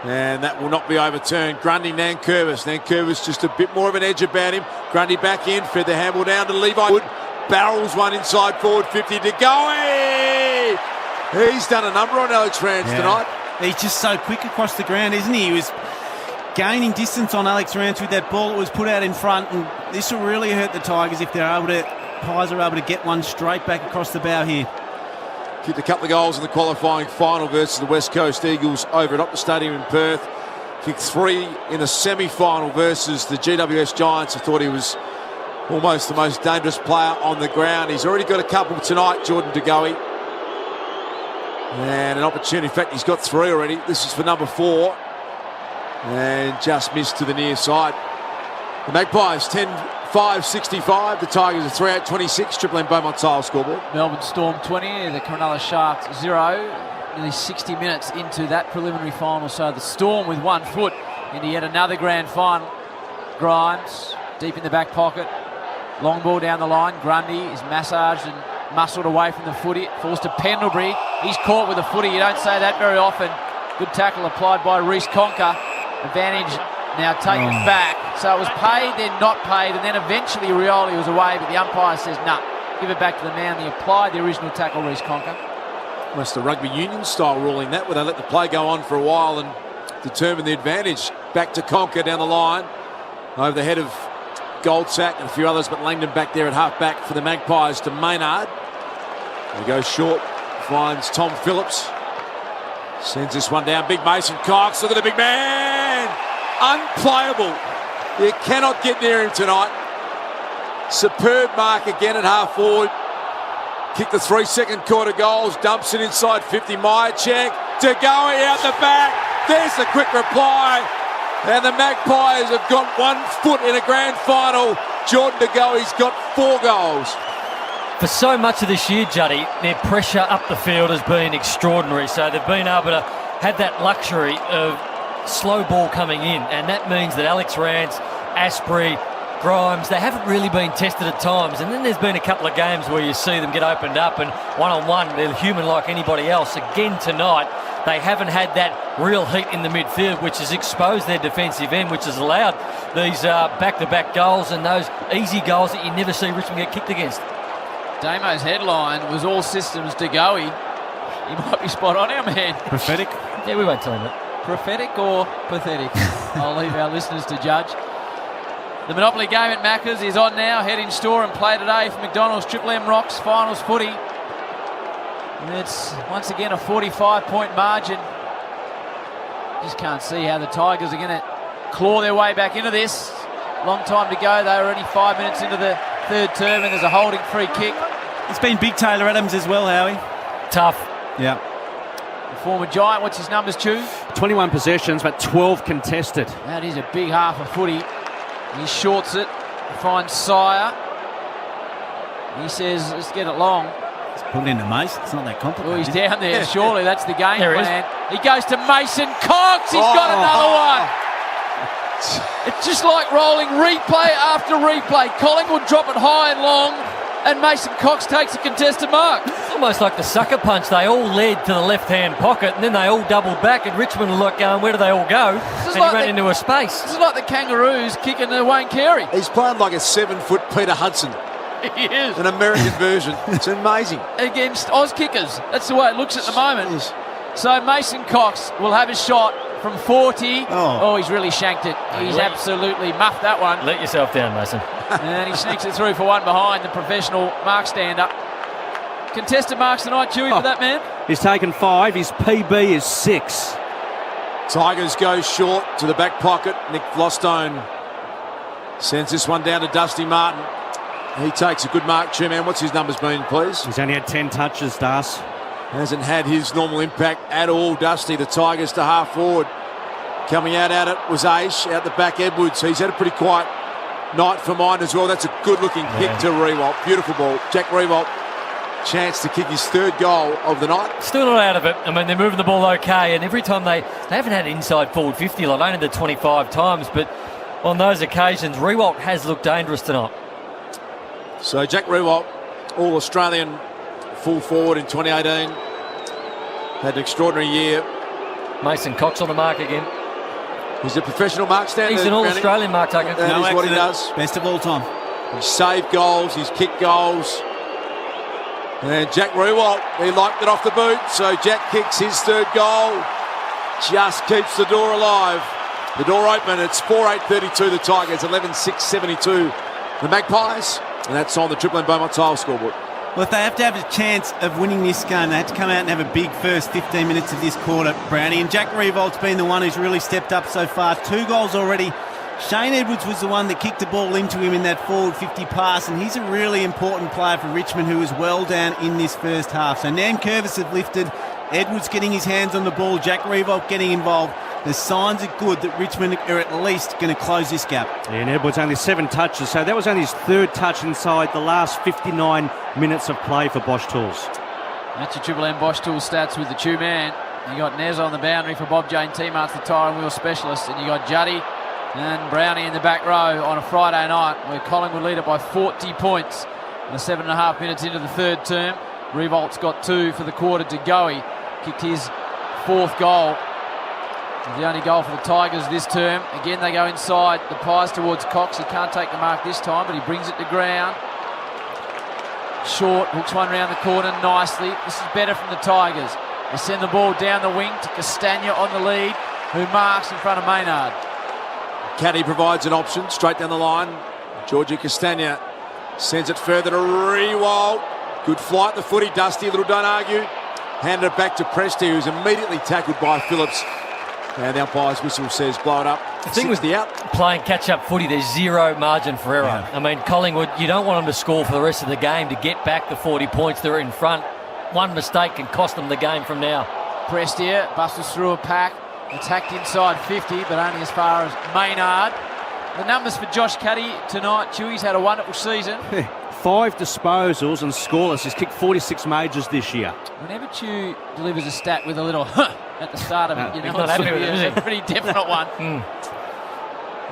And that will not be overturned. Grundy, Nankervis. Nankervis just a bit more of an edge about him. Grundy back in, fed the handball down to Levi Wood. Barrels one inside forward 50 to go. He's done a number on Alex Rance tonight.
He's just so quick across the ground, isn't he? He was gaining distance on Alex Rance with that ball that was put out in front, and this will really hurt the Tigers if Pies are able to get one straight back across the bow here.
Kicked a couple of goals in the qualifying final versus the West Coast Eagles over at Optus Stadium in Perth. Kicked 3 in the semi-final versus the GWS Giants. I thought he was almost the most dangerous player on the ground. He's already got a couple tonight, Jordan De Goey. And an opportunity. In fact, he's got 3 already. This is for number 4. And just missed to the near side. The Magpies 10-5-65. The Tigers are 3-8-26. Triple M Beaumont Tiles scoreboard.
Melbourne Storm 20, the Cronulla Sharks 0. Nearly 60 minutes into that preliminary final. So the Storm with 1 foot into yet another grand final. Grimes deep in the back pocket. Long ball down the line. Grundy is massaged and muscled away from the footy. Falls to Pendlebury. He's caught with a footy. You don't say that very often. Good tackle applied by Reece Conker. Advantage now taken back. So it was paid, then not paid, and then eventually Rioli was away, but the umpire says, nah, give it back to the man. He applied the original tackle, Reece Conker.
Almost a rugby union style ruling that, where they let the play go on for a while and determine the advantage. Back to Conker down the line. Over the head of Goldsack and a few others, but Langdon back there at half-back for the Magpies to Maynard. He goes short, finds Tom Phillips. Sends this one down. Big Mason Cox. Look at the big man. Unplayable. You cannot get near him tonight. Superb mark again at half forward. Kicked the 3 second quarter goals. Dumps it inside 50. Myercheck. De Goey out the back. There's the quick reply. And the Magpies have got 1 foot in a grand final. Jordan De Goey's got 4 goals.
For so much of this year, Juddy, their pressure up the field has been extraordinary. So they've been able to have that luxury of slow ball coming in. And that means that Alex Rance, Asprey, Grimes, they haven't really been tested at times. And then there's been a couple of games where you see them get opened up and one-on-one, they're human like anybody else. Again tonight, they haven't had that real heat in the midfield, which has exposed their defensive end, which has allowed these back-to-back goals and those easy goals that you never see Richmond get kicked against.
Damo's headline was all systems De Goey. He might be spot on, our man.
Prophetic?
Yeah, we won't tell him that.
Prophetic or pathetic? I'll leave our listeners to judge. The Monopoly game at Macca's is on now. Head in store and play today for McDonald's Triple M Rocks Finals footy. And it's once again a 45-point margin. Just can't see how the Tigers are going to claw their way back into this. Long time to go. They were only 5 minutes into the third term, and there's a holding free kick.
It's been big Taylor Adams as well, Howie.
Tough.
Yeah.
The former Giant, what's his numbers, Chew?
21 possessions, but 12 contested.
That is a big half of footy. He shorts it, finds Sire. He says, let's get it long.
Let's put it into Mason. It's not that complicated.
Oh, he's down there. Surely that's the game
There he
plan. He goes to Mason Cox. He's got another one. It's just like rolling replay after replay. Collingwood drop it high and long, and Mason Cox takes a contested mark.
It's almost like the sucker punch. They all led to the left-hand pocket, and then they all doubled back, and Richmond were like going, where do they all go? And he ran into a space.
This is like the Kangaroos kicking the Wayne Carey.
He's playing like a 7-foot Peter Hudson,
He is.
an American version. It's amazing.
Against Oz kickers. That's the way it looks at the moment. So Mason Cox will have a shot from 40. Oh, he's really shanked it. He's absolutely muffed that one.
Let yourself down, Mason.
And he sneaks it through for one behind the professional mark stand-up. Contested marks tonight, Chewy, for that man.
He's taken 5. His PB is 6.
Tigers go short to the back pocket. Nick Flostone sends this one down to Dusty Martin. He takes a good mark, Chairman. What's his numbers been, please?
He's only had 10 touches, Das.
Hasn't had his normal impact at all, Dusty. The Tigers to half forward. Coming out at it was Aish, out the back Edwards. He's had a pretty quiet night for mine as well. That's a good-looking kick to Rewalt. Beautiful ball. Jack Rewalt, chance to kick his third goal of the night.
Still not out of it. I mean, they're moving the ball okay, and every time they haven't had inside forward 50, like only the 25 times, but on those occasions, Rewalt has looked dangerous tonight.
So Jack Rewalt, All-Australian full forward in 2018. Had an extraordinary year.
Mason Cox on the mark again.
He's a professional mark stander.
He's an All-Australian mark taker.
That is what he does.
Best of all time.
He's saved goals, he's kicked goals. And Jack Rewalt, he liked it off the boot, so Jack kicks his third goal. Just keeps the door alive. The door open. It's 4-8-32 the Tigers, 11-6-72 the Magpies. And that's on the Triple M Beaumont Tile scoreboard.
Well, if they have to have a chance of winning this game, they have to come out and have a big first 15 minutes of this quarter, Brownie. And Jack Revolt's been the one who's really stepped up so far. 2 goals already. Shane Edwards was the one that kicked the ball into him in that forward 50 pass, and he's a really important player for Richmond, who is well down in this first half. So Nan Curvis have lifted. Edwards getting his hands on the ball. Jack Revolt getting involved. The signs are good that Richmond are at least going to close this gap.
Yeah, and Edwards only 7 touches, so that was only his 3rd touch inside the last 59 minutes of play for Bosch Tools.
That's your Triple M Bosch Tools stats with the two man. You got Nez on the boundary for Bob Jane T-Marts, the tyre and wheel specialist, and you got Juddy and Brownie in the back row on a Friday night, where Collingwood lead it by 40 points. And 7.5 minutes into the third term, Revolt's got 2 for the quarter to go. He kicked his 4th goal. The only goal for the Tigers this term. Again, they go inside. The Pies towards Cox. He can't take the mark this time, but he brings it to ground. Short, hooks one round the corner nicely. This is better from the Tigers. They send the ball down the wing to Castagna on the lead, who marks in front of Maynard.
Caddy provides an option straight down the line. Georgie Castagna sends it further to Rewalt. Good flight, the footy. Dusty, little don't argue. Handed it back to Presti, who's immediately tackled by Phillips. And the umpire's whistle says blow it up.
The thing with playing catch-up footy, there's zero margin for error. Yeah. I mean, Collingwood, you don't want them to score for the rest of the game to get back the 40 points. They're in front. One mistake can cost them the game from now.
Prestia busts through a pack, attacked inside 50, but only as far as Maynard. The numbers for Josh Caddy tonight. Chewy's had a wonderful season.
5 disposals and scoreless. He's kicked 46 majors this year.
Whenever Chew delivers a stat with a little at the start of it, you know,
not happy with it,
a pretty definite one.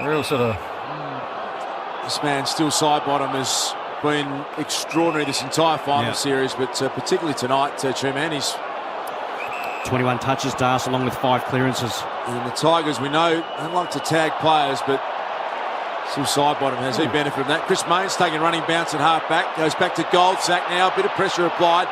Real sort of...
This man still side bottom has been extraordinary this entire final series, but particularly tonight, Truman, he's
21 touches, Das, along with 5 clearances.
And the Tigers, we know, don't like to tag players, but still side bottom. Has he benefited from that? Chris Mayne's taking a running bounce at half back. Goes back to Goldsack now. A bit of pressure applied.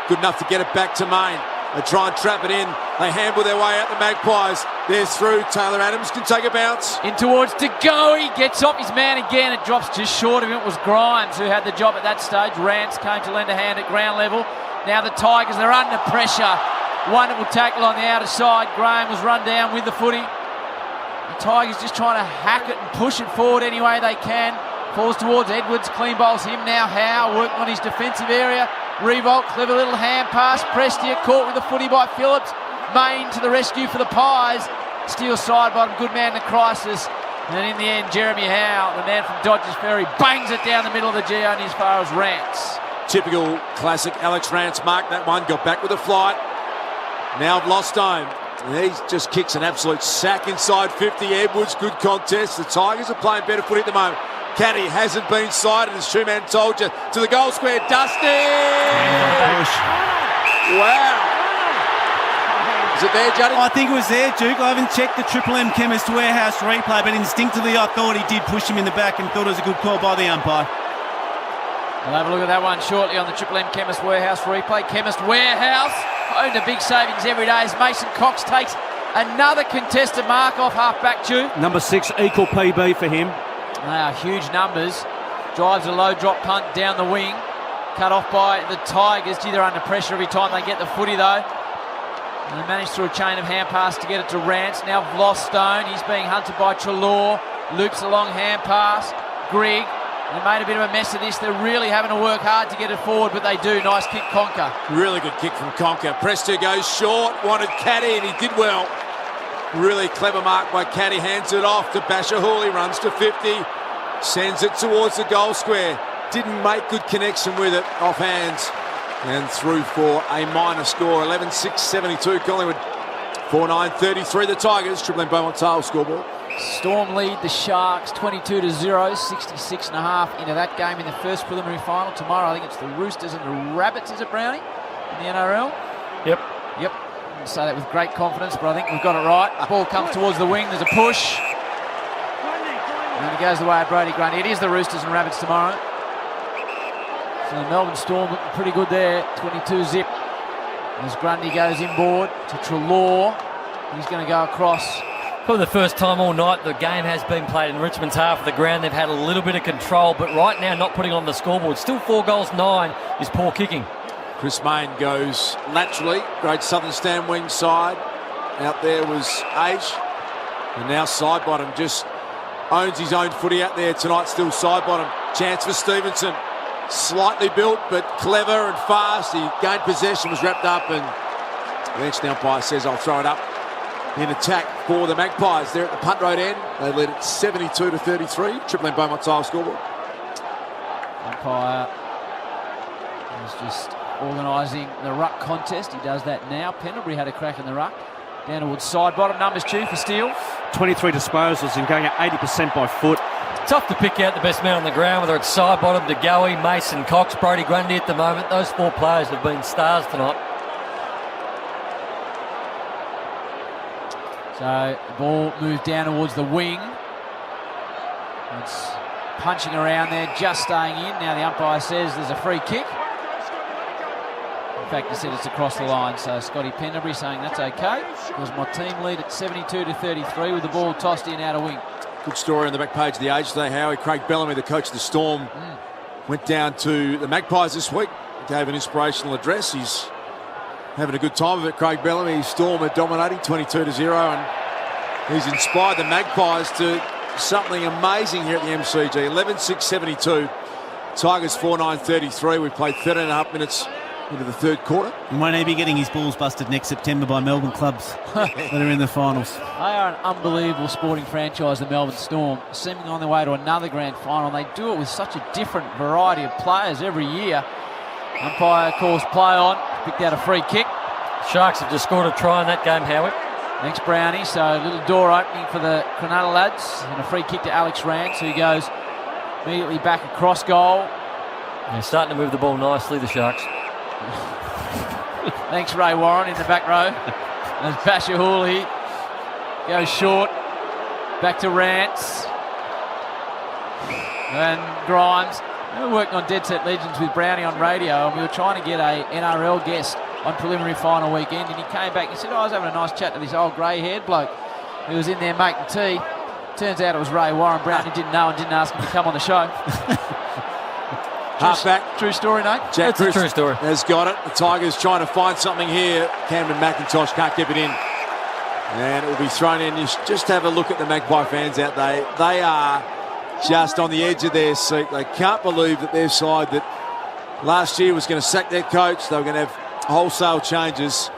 Good enough to get it back to Mayne. They try and trap it in. They handle their way out, the Magpies. They're through. Taylor Adams can take a bounce.
In towards De Goey, gets off his man again. It drops just short of him. It was Grimes who had the job at that stage. Rance came to lend a hand at ground level. Now the Tigers, they're under pressure. Wonderful tackle on the outer side. Graham was run down with the footy. The Tigers just trying to hack it and push it forward any way they can. Falls towards Edwards, clean bowls him now. Howe working on his defensive area. Revolt, clever little hand pass. Prestia caught with the footy by Phillips. Main to the rescue for the Pies. Steele side bottom, good man in the crisis. And then in the end, Jeremy Howe, the man from Dodgers Ferry, bangs it down the middle of the G only as far as Rance.
Typical classic Alex Rance marked that one, got back with a flight. Now I've lost home. He just kicks an absolute sack inside 50. Edwards, good contest. The Tigers are playing better footy at the moment. Caddy hasn't been sighted, as Truman told you. To the goal square, Dusty! Wow. Is it there, Juddy?
I think it was there, Duke. I haven't checked the Triple M Chemist Warehouse replay, but instinctively I thought he did push him in the back and thought it was a good call by the umpire.
We'll have a look at that one shortly on the Triple M Chemist Warehouse replay. Chemist Warehouse, home to big savings every day as Mason Cox takes another contested mark off half-back two.
Number 6, equal PB for him.
They are huge numbers. Drives a low drop punt down the wing. Cut off by the Tigers. Gee, they're under pressure every time they get the footy though. And they managed through a chain of hand pass to get it to Rance. Now Vlostone, he's being hunted by Treloar. Loops a long hand pass. Grigg, they made a bit of a mess of this. They're really having to work hard to get it forward, but they do. Nice kick, Conker.
Really good kick from Conker. Presto goes short, wanted Caddy, and he did well. Really clever mark by Caddy. Hands it off to Basher Hall. He runs to 50. Sends it towards the goal square. Didn't make good connection with it. Off hands. And through for a minor score. 11-6-72 Collingwood. 4-9-33 the Tigers. Triple M Beaumont Tail scoreboard.
Storm lead the Sharks 22-0. 66.5 into that game in the first preliminary final. Tomorrow I think it's the Roosters and the Rabbits, is it, Brownie? In the NRL?
Yep.
Yep. I say that with great confidence, but I think we've got it right. Ball comes towards the wing. There's a push. And it goes the way of Brodie Grundy. It is the Roosters and Rabbits tomorrow. So the Melbourne Storm looking pretty good there. 22-zip. As Grundy goes inboard to Treloar. He's going to go across.
For the first time all night, the game has been played in Richmond's half of the ground. They've had a little bit of control, but right now not putting on the scoreboard. Still 4 goals, 9 is poor kicking.
Chris Mayne goes laterally. Great southern stand wing side. Out there was Age. And now side bottom just owns his own footy out there tonight. Still side bottom. Chance for Stevenson. Slightly built, but clever and fast. He gained possession, was wrapped up, and the bench umpire says, I'll throw it up in attack for the Magpies. They're at the punt road end. They lead it 72-33. Triple M Beaumont Style scoreboard.
Umpire is just organising the ruck contest. He does that now. Pendlebury had a crack in the ruck. Down towards side bottom. Numbers 2 for Steele.
23 disposals and going at 80% by foot.
Tough to pick out the best man on the ground, whether it's side bottom, De Goey, Mason Cox, Brodie Grundy at the moment. Those 4 players have been stars tonight.
So the ball moved down towards the wing. It's punching around there, just staying in. Now the umpire says there's a free kick. In fact, he said it's across the line. So Scotty Pendlebury saying that's okay, because my team lead at 72-33 with the ball tossed in out of wing.
Good story on the back page of the Age today, Howie. Craig Bellamy, the coach of the Storm, went down to the Magpies this week, gave an inspirational address. He's having a good time of it, Craig Bellamy. Storm are dominating 22-0, and he's inspired the Magpies to something amazing here at the MCG. 11-6-72. Tigers 4-9-33. We've played 13.5 minutes into the third quarter.
He won't be getting his balls busted next September by Melbourne clubs that are in the finals.
They are an unbelievable sporting franchise, the Melbourne Storm, seeming on their way to another grand final. They do it with such a different variety of players every year. Umpire calls play on, picked out a free kick.
Sharks have just scored a try in that game, Howie.
Thanks, Brownie. So a little door opening for the Cronulla lads, and a free kick to Alex Rance, who goes immediately back across goal.
They're starting to move the ball nicely, the Sharks.
Thanks, Ray Warren in the back row. As Basher Hooley goes short. Back to Rance. And Grimes. We were working on Dead Set Legends with Brownie on radio, and we were trying to get a NRL guest on preliminary final weekend, and he came back and said, I was having a nice chat to this old grey-haired bloke. who was in there making tea. Turns out it was Ray Warren. Brownie didn't know and didn't ask him to come on the show.
Halfback.
True story, Nate?
Jack
That's a true story.
Has got it. The Tigers trying to find something here. Cameron McIntosh can't keep it in. And it will be thrown in. You just have a look at the Magpie fans out there. They are just on the edge of their seat. They can't believe that their side that last year was going to sack their coach. They were going to have wholesale changes.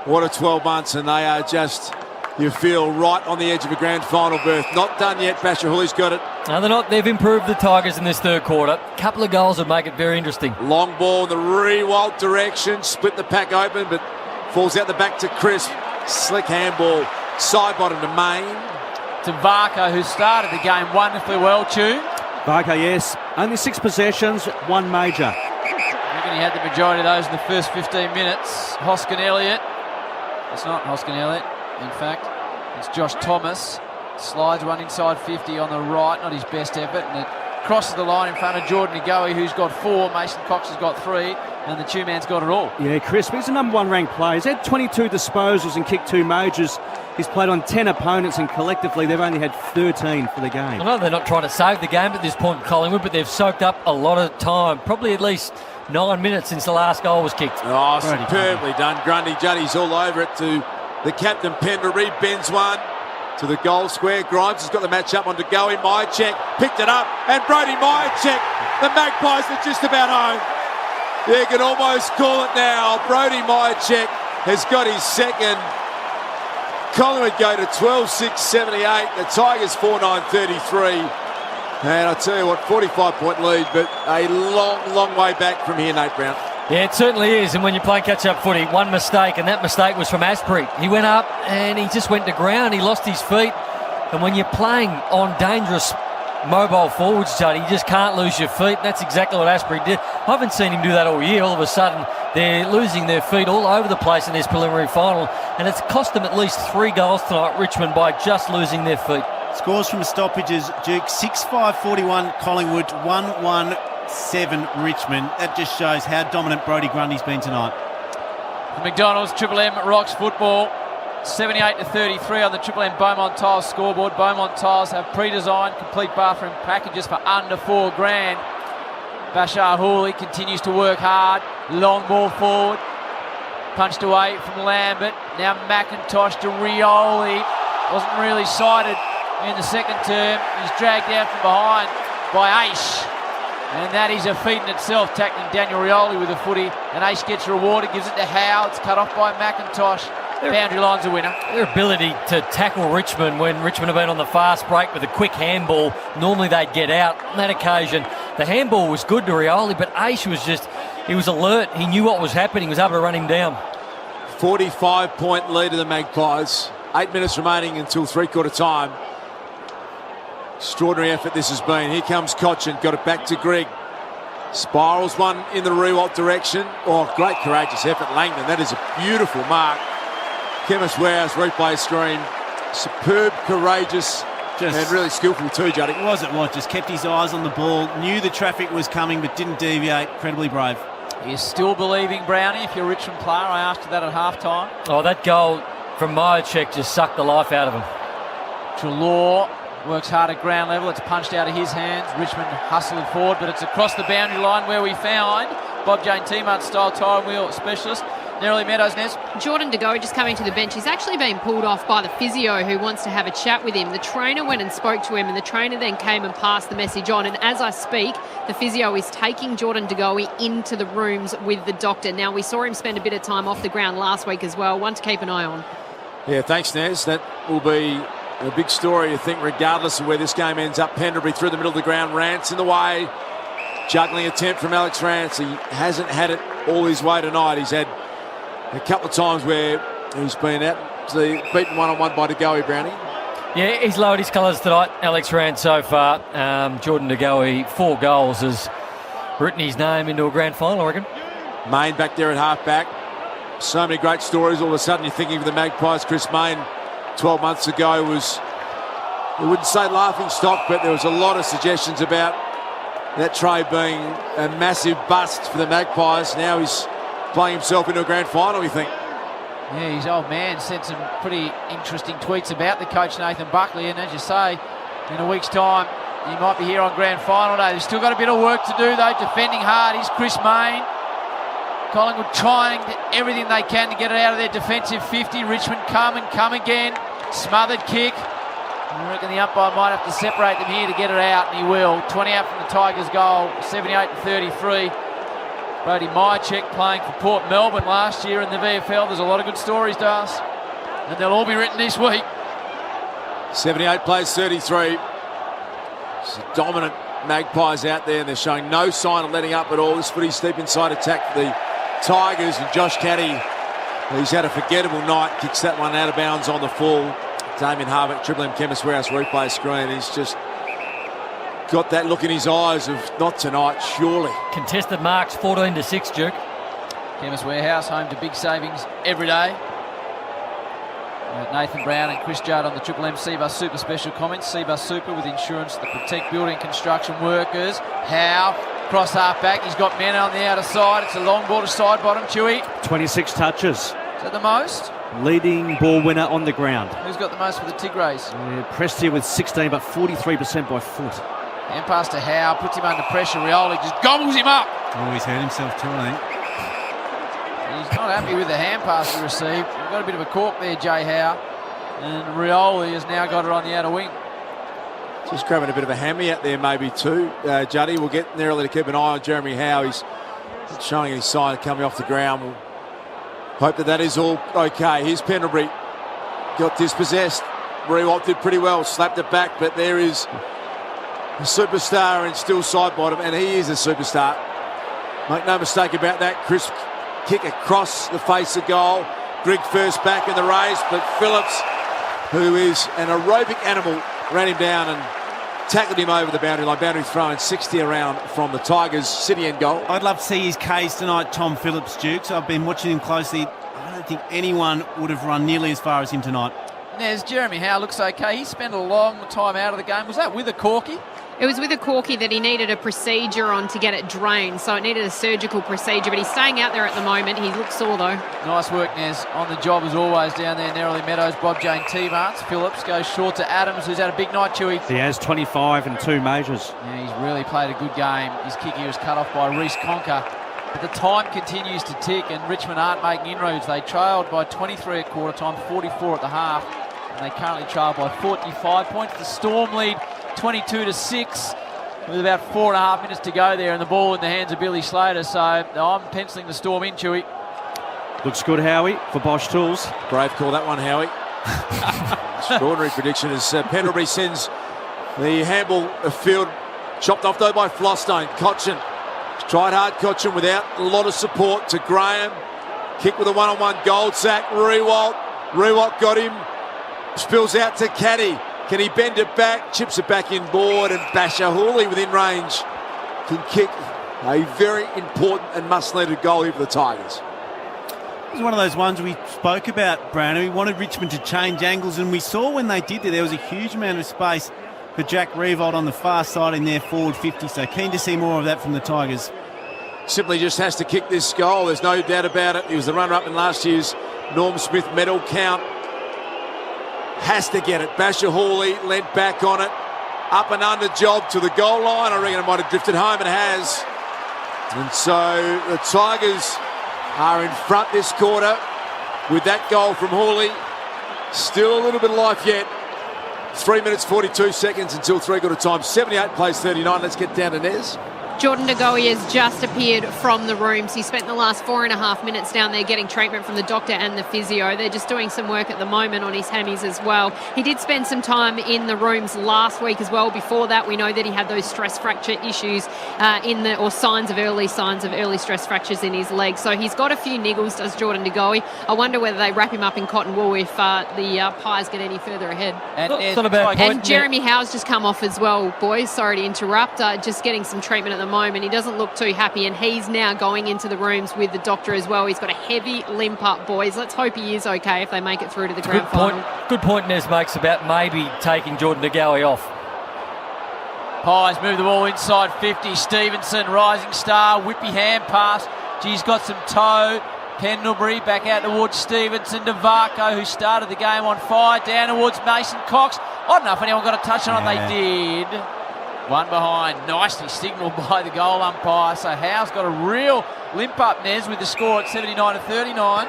What a 12 months, and they are just, you feel, right on the edge of a grand final berth. Not done yet. Basher Hooley's got it.
No, they're not. They've improved the Tigers in this third quarter. A couple of goals would make it very interesting.
Long ball in the Rewalt direction. Split the pack open, but falls out the back to Crisp. Slick handball. Side bottom to Main.
To Varco, who started the game wonderfully well, Chew.
Varco, yes. Only 6 possessions, 1 major.
I reckon he had the majority of those in the first 15 minutes. Hoskin Elliott. It's not Hoskin Elliott, in fact. It's Josh Thomas. Slides one inside 50 on the right. Not his best effort. And it crosses the line in front of Jordan Igoe, who's got 4. Mason Cox has got 3. And the two-man's got it all.
Yeah, Chris, he's the number 1 ranked player. He's had 22 disposals and kicked 2 majors. He's played on 10 opponents, and collectively they've only had 13 for the game.
I know they're not trying to save the game at this point, Collingwood, but they've soaked up a lot of time. Probably at least 9 minutes since the last goal was kicked.
Oh, superbly done. Grundy Juddy's all over it to the captain, Penderbury. Bends one to the goal square. Grimes has got the match up on to Goey. Myercheck picked it up, and Brody Myercheck. The Magpies are just about home. You can almost call it now. Brody Myercheck has got his second. Collingwood go to 12-6-78. The Tigers 4-9-33. And I tell you what, 45-point lead, but a long, long way back from here, Nate Brown.
Yeah, it certainly is. And when you're playing catch-up footy, one mistake, and that mistake was from Asprey. He went up and he just went to ground. He lost his feet. And when you're playing on dangerous mobile forwards, Juddy, you just can't lose your feet. That's exactly what Asprey did. I haven't seen him do that all year. All of a sudden, they're losing their feet all over the place in this preliminary final, and it's cost them at least 3 goals tonight, Richmond, by just losing their feet.
Scores from stoppages, Duke. 6-5-41 Collingwood, 1-1-7 Richmond. That just shows how dominant Brodie Grundy's been tonight.
McDonald's Triple M rocks football. 78-33 on the Triple M Beaumont Tiles scoreboard. Beaumont Tiles have pre-designed complete bathroom packages for under $4,000. Bashar Hooley continues to work hard. Long ball forward. Punched away from Lambert. Now McIntosh to Rioli. Wasn't really sighted in the second term. He's dragged out from behind by Aish. And that is a feat in itself, tackling Daniel Rioli with a footy. And Aish gets rewarded, gives it to Howe. It's cut off by McIntosh. Boundary line's a winner.
Their ability to tackle Richmond when Richmond have been on the fast break with a quick handball, normally they'd get out. On that occasion, the handball was good to Rioli, but Aish was just, he was alert. He knew what was happening. He was able to run him down.
45-point lead of the Magpies. 8 minutes remaining until three-quarter time. Extraordinary effort this has been. Here comes Cochin. Got it back to Greg. Spirals one in the Rewalt direction. Oh, great courageous effort, Langdon. That is a beautiful mark. Chemist Warehouse replay screen. Superb, courageous, and really skillful too, Juddy.
It was just kept his eyes on the ball, knew the traffic was coming but didn't deviate. Incredibly brave.
You're still believing, Brownie, if you're a Richmond player? I asked you that at half-time.
Oh, that goal from Myercheck just sucked the life out of him.
Trelaw works hard at ground level. It's punched out of his hands. Richmond hustling forward, but it's across the boundary line where we found Bob Jane T-Mart style tyre wheel specialist. Nerily Meadows, Nez.
Jordan De Goey just coming to the bench. He's actually been pulled off by the physio who wants to have a chat with him. The trainer went and spoke to him, and the trainer then came and passed the message on. And as I speak, the physio is taking Jordan De Goey into the rooms with the doctor. Now, we saw him spend a bit of time off the ground last week as well. One to keep an eye on.
Yeah, thanks, Nez. That will be a big story, I think, regardless of where this game ends up. Penderbury through the middle of the ground. Rance in the way. Juggling attempt from Alex Rance. He hasn't had it all his way tonight. He's had a couple of times where he's been out beaten one-on-one by De Goey, Brownie.
Yeah, he's lowered his colours tonight, Alex Rance, so far. Jordan De Goey, 4 goals, has written his name into a grand final, I reckon.
Main back there at half-back. So many great stories. All of a sudden you're thinking of the Magpies. Chris Main 12 months ago was, I wouldn't say laughing stock, but there was a lot of suggestions about that trade being a massive bust for the Magpies. Now he's playing himself into a grand final, we think.
Yeah, his old man sent some pretty interesting tweets about the coach, Nathan Buckley, and as you say, in a week's time, he might be here on grand final day. They've still got a bit of work to do, though, defending hard. Here's Chris Mayne. Collingwood trying everything they can to get it out of their defensive 50. Richmond come again. Smothered kick. I reckon the umpire might have to separate them here to get it out, and he will. 20 out from the Tigers' goal, 78-33. Brody Myercheck playing for Port Melbourne last year in the VFL. There's a lot of good stories, Das, and they'll all be written this week.
78 plays 33. It's a dominant Magpies out there, and they're showing no sign of letting up at all. This footy's deep inside attack for the Tigers, and Josh Caddy, he's had a forgettable night, kicks that one out of bounds on the full. Damien Harvick, Triple M Chemist Warehouse replay screen. He's just got that look in his eyes of not tonight, surely.
Contested marks 14-6, Duke.
Chemist Warehouse, home to big savings every day. Nathan Brown and Chris Judd on the Triple M Seabus Super special comments. Seabus Super with insurance that protect building construction workers. Howe, cross half back. He's got men on the outer side. It's a long ball to side bottom. Chewy.
26 touches.
Is that the most?
Leading ball winner on the ground.
Who's got the most for the Tigres?
Prestia with 16, but 43% by foot.
Hand pass to Howe, puts him under pressure. Rioli just gobbles him up.
Oh, he's hurt himself too, I think.
He's not happy with the hand pass he received. We've got a bit of a cork there, Jay Howe. And Rioli has now got it on the outer wing.
Just grabbing a bit of a hammy out there maybe too. Juddy will get narrowly to keep an eye on Jeremy Howe. He's showing any sign of coming off the ground. We'll hope that is all okay. Here's Pendlebury. Got dispossessed. Rewalt did pretty well. Slapped it back, but there is a superstar and still side bottom, and he is a superstar. Make no mistake about that. Crisp kick across the face of goal. Grigg first back in the race, but Phillips, who is an aerobic animal, ran him down and tackled him over the boundary line. Boundary throw in 60 around from the Tigers' city end goal.
I'd love to see his case tonight, Tom Phillips, Dukes. I've been watching him closely. I don't think anyone would have run nearly as far as him tonight.
There's Jeremy Howe, looks okay. He spent a long time out of the game. Was that with a corky?
It was with a corky that he needed a procedure on to get it drained, so it needed a surgical procedure, but he's staying out there at the moment. He looks sore though. Nice
work, Nez, on the job as always down there, Narrowly Meadows. Bob Jane T-Marts. Phillips goes short to Adams, who's had a big night, Chewy.
He has 25 and 2 majors.
Yeah, he's really played a good game. His kick here was cut off by Reece Conker. But the time continues to tick, and Richmond aren't making inroads. They trailed by 23 at quarter time, 44 at the half, and they currently trail by 45 points. The Storm lead 22-6. With about 4.5 minutes to go there, and the ball in the hands of Billy Slater. So I'm penciling the Storm in, Chewy.
Looks good, Howie, for Bosch Tools.
Brave call that one, Howie. Extraordinary prediction as Pendlebury sends the handball afield. Chopped off though by Flostone. Cochin tried hard. Cochin without a lot of support to Graham. Kick with a one-on-one. Goldsack. Rewalt got him. Spills out to Caddy. Can he bend it back? Chips it back inboard, and Basher Hawley within range can kick a very important and must-needed goal here for the Tigers.
It was one of those ones we spoke about, Brandon. We wanted Richmond to change angles, and we saw when they did that there was a huge amount of space for Jack Riewoldt on the far side in their forward 50, so keen to see more of that from the Tigers.
Simply just has to kick this goal, there's no doubt about it. He was the runner-up in last year's Norm Smith medal count. Has to get it. Basher Hawley leant back on it. Up and under job to the goal line. I reckon it might have drifted home. It has. And so the Tigers are in front this quarter with that goal from Hawley. Still a little bit of life yet. 3 minutes 42 seconds until 3/4 time. 78 plays 39. Let's get down to Nez.
Jordan De Goey has just appeared from the rooms. He spent the last 4.5 minutes down there getting treatment from the doctor and the physio. They're just doing some work at the moment on his hammies as well. He did spend some time in the rooms last week as well. Before that, we know that he had those stress fracture issues signs of early stress fractures in his legs. So he's got a few niggles, does Jordan De Goey. I wonder whether they wrap him up in cotton wool if the Pies get any further ahead. And Jeremy Howe's just come off as well, boys. Sorry to interrupt. Just getting some treatment at the moment. He doesn't look too happy, and he's now going into the rooms with the doctor as well. He's got a heavy limp up, boys. Let's hope he is okay if they make it through to the grand final.
Good point Nez makes about maybe taking Jordan De Goey off.
Pies move the ball inside 50. Stevenson, rising star, whippy hand pass. He's got some toe. Pendlebury back out towards Stevenson to Varco, who started the game on fire, down towards Mason Cox. I don't know if anyone got a touch on it. They did. One behind, nicely signalled by the goal umpire. So Howe's got a real limp up, Nez, with the score at 79-39.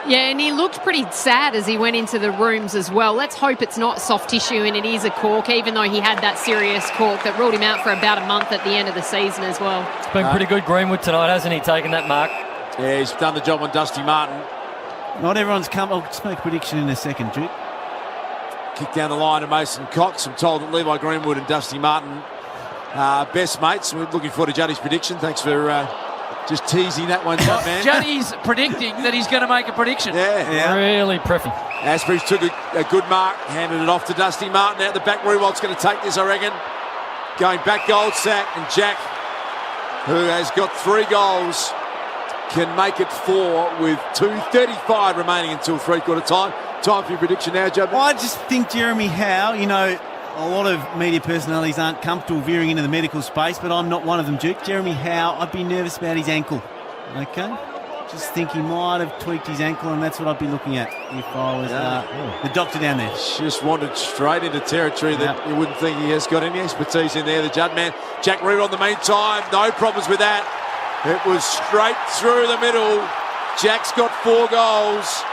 Yeah, and he looked pretty sad as he went into the rooms as well. Let's hope it's not soft tissue and it is a cork, even though he had that serious cork that ruled him out for about a month at the end of the season as well.
It's been pretty good Greenwood tonight, hasn't he, taking that mark?
Yeah, he's done the job on Dusty Martin.
Not everyone's come. I'll just make a prediction in a second, Duke.
Kick down the line to Mason Cox. I'm told that Levi Greenwood and Dusty Martin are best mates. We're looking forward to Juddy's prediction. Thanks for just teasing that one, man.
Juddy's predicting that he's going to make a prediction.
Yeah.
Really preppy.
Asprey's took a good mark, handed it off to Dusty Martin out the back. Rewalt's going to take this, I reckon. Going back, Goldsack, and Jack, who has got 3 goals, can make it 4 with 2:35 remaining until three-quarter time. Time for your prediction now, Judd.
I just think Jeremy Howe, a lot of media personalities aren't comfortable veering into the medical space, but I'm not one of them, Duke. Jeremy Howe, I'd be nervous about his ankle. Okay? Just think he might have tweaked his ankle, and that's what I'd be looking at if I was the doctor down there.
Just wandered straight into territory that you wouldn't think he has got any expertise in there, the Judd man. Jack Reed in the meantime, no problems with that. It was straight through the middle. Jack's got 4 goals.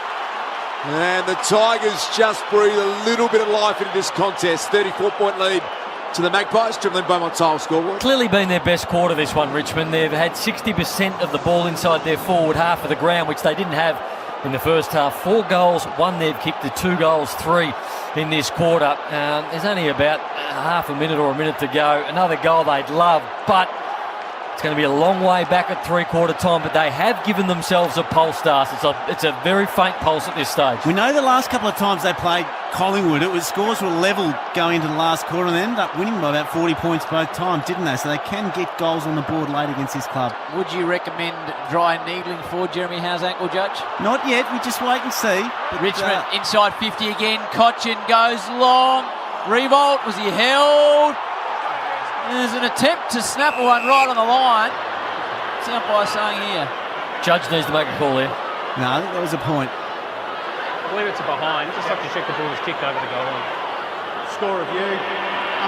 And the Tigers just breathe a little bit of life into this contest. 34-point lead to the Magpies. Dribbling Beaumont Tile scoreboard.
Clearly been their best quarter, this one, Richmond. They've had 60% of the ball inside their forward half of the ground, which they didn't have in the first half. 4 goals, 1 they've kicked to 2 goals, 3 in this quarter. There's only about half a minute or a minute to go. Another goal they'd love, but it's going to be a long way back at three-quarter time, but they have given themselves a pulse, Stars. It's a very faint pulse at this stage.
We know the last couple of times they played Collingwood, scores were level going into the last quarter, and they ended up winning by about 40 points both times, didn't they? So they can get goals on the board late against this club.
Would you recommend dry needling for Jeremy Howe's ankle, Judge?
Not yet. We just wait and see. But,
Richmond inside 50 again. Cochin goes long. Revolt, was he held? There's an attempt to snap one right on the line. What's the umpire saying here?
Judge needs to make a call here.
No, I think that was a point.
I believe it's a behind. Just have to check the ball was kicked over the goal line. Score review.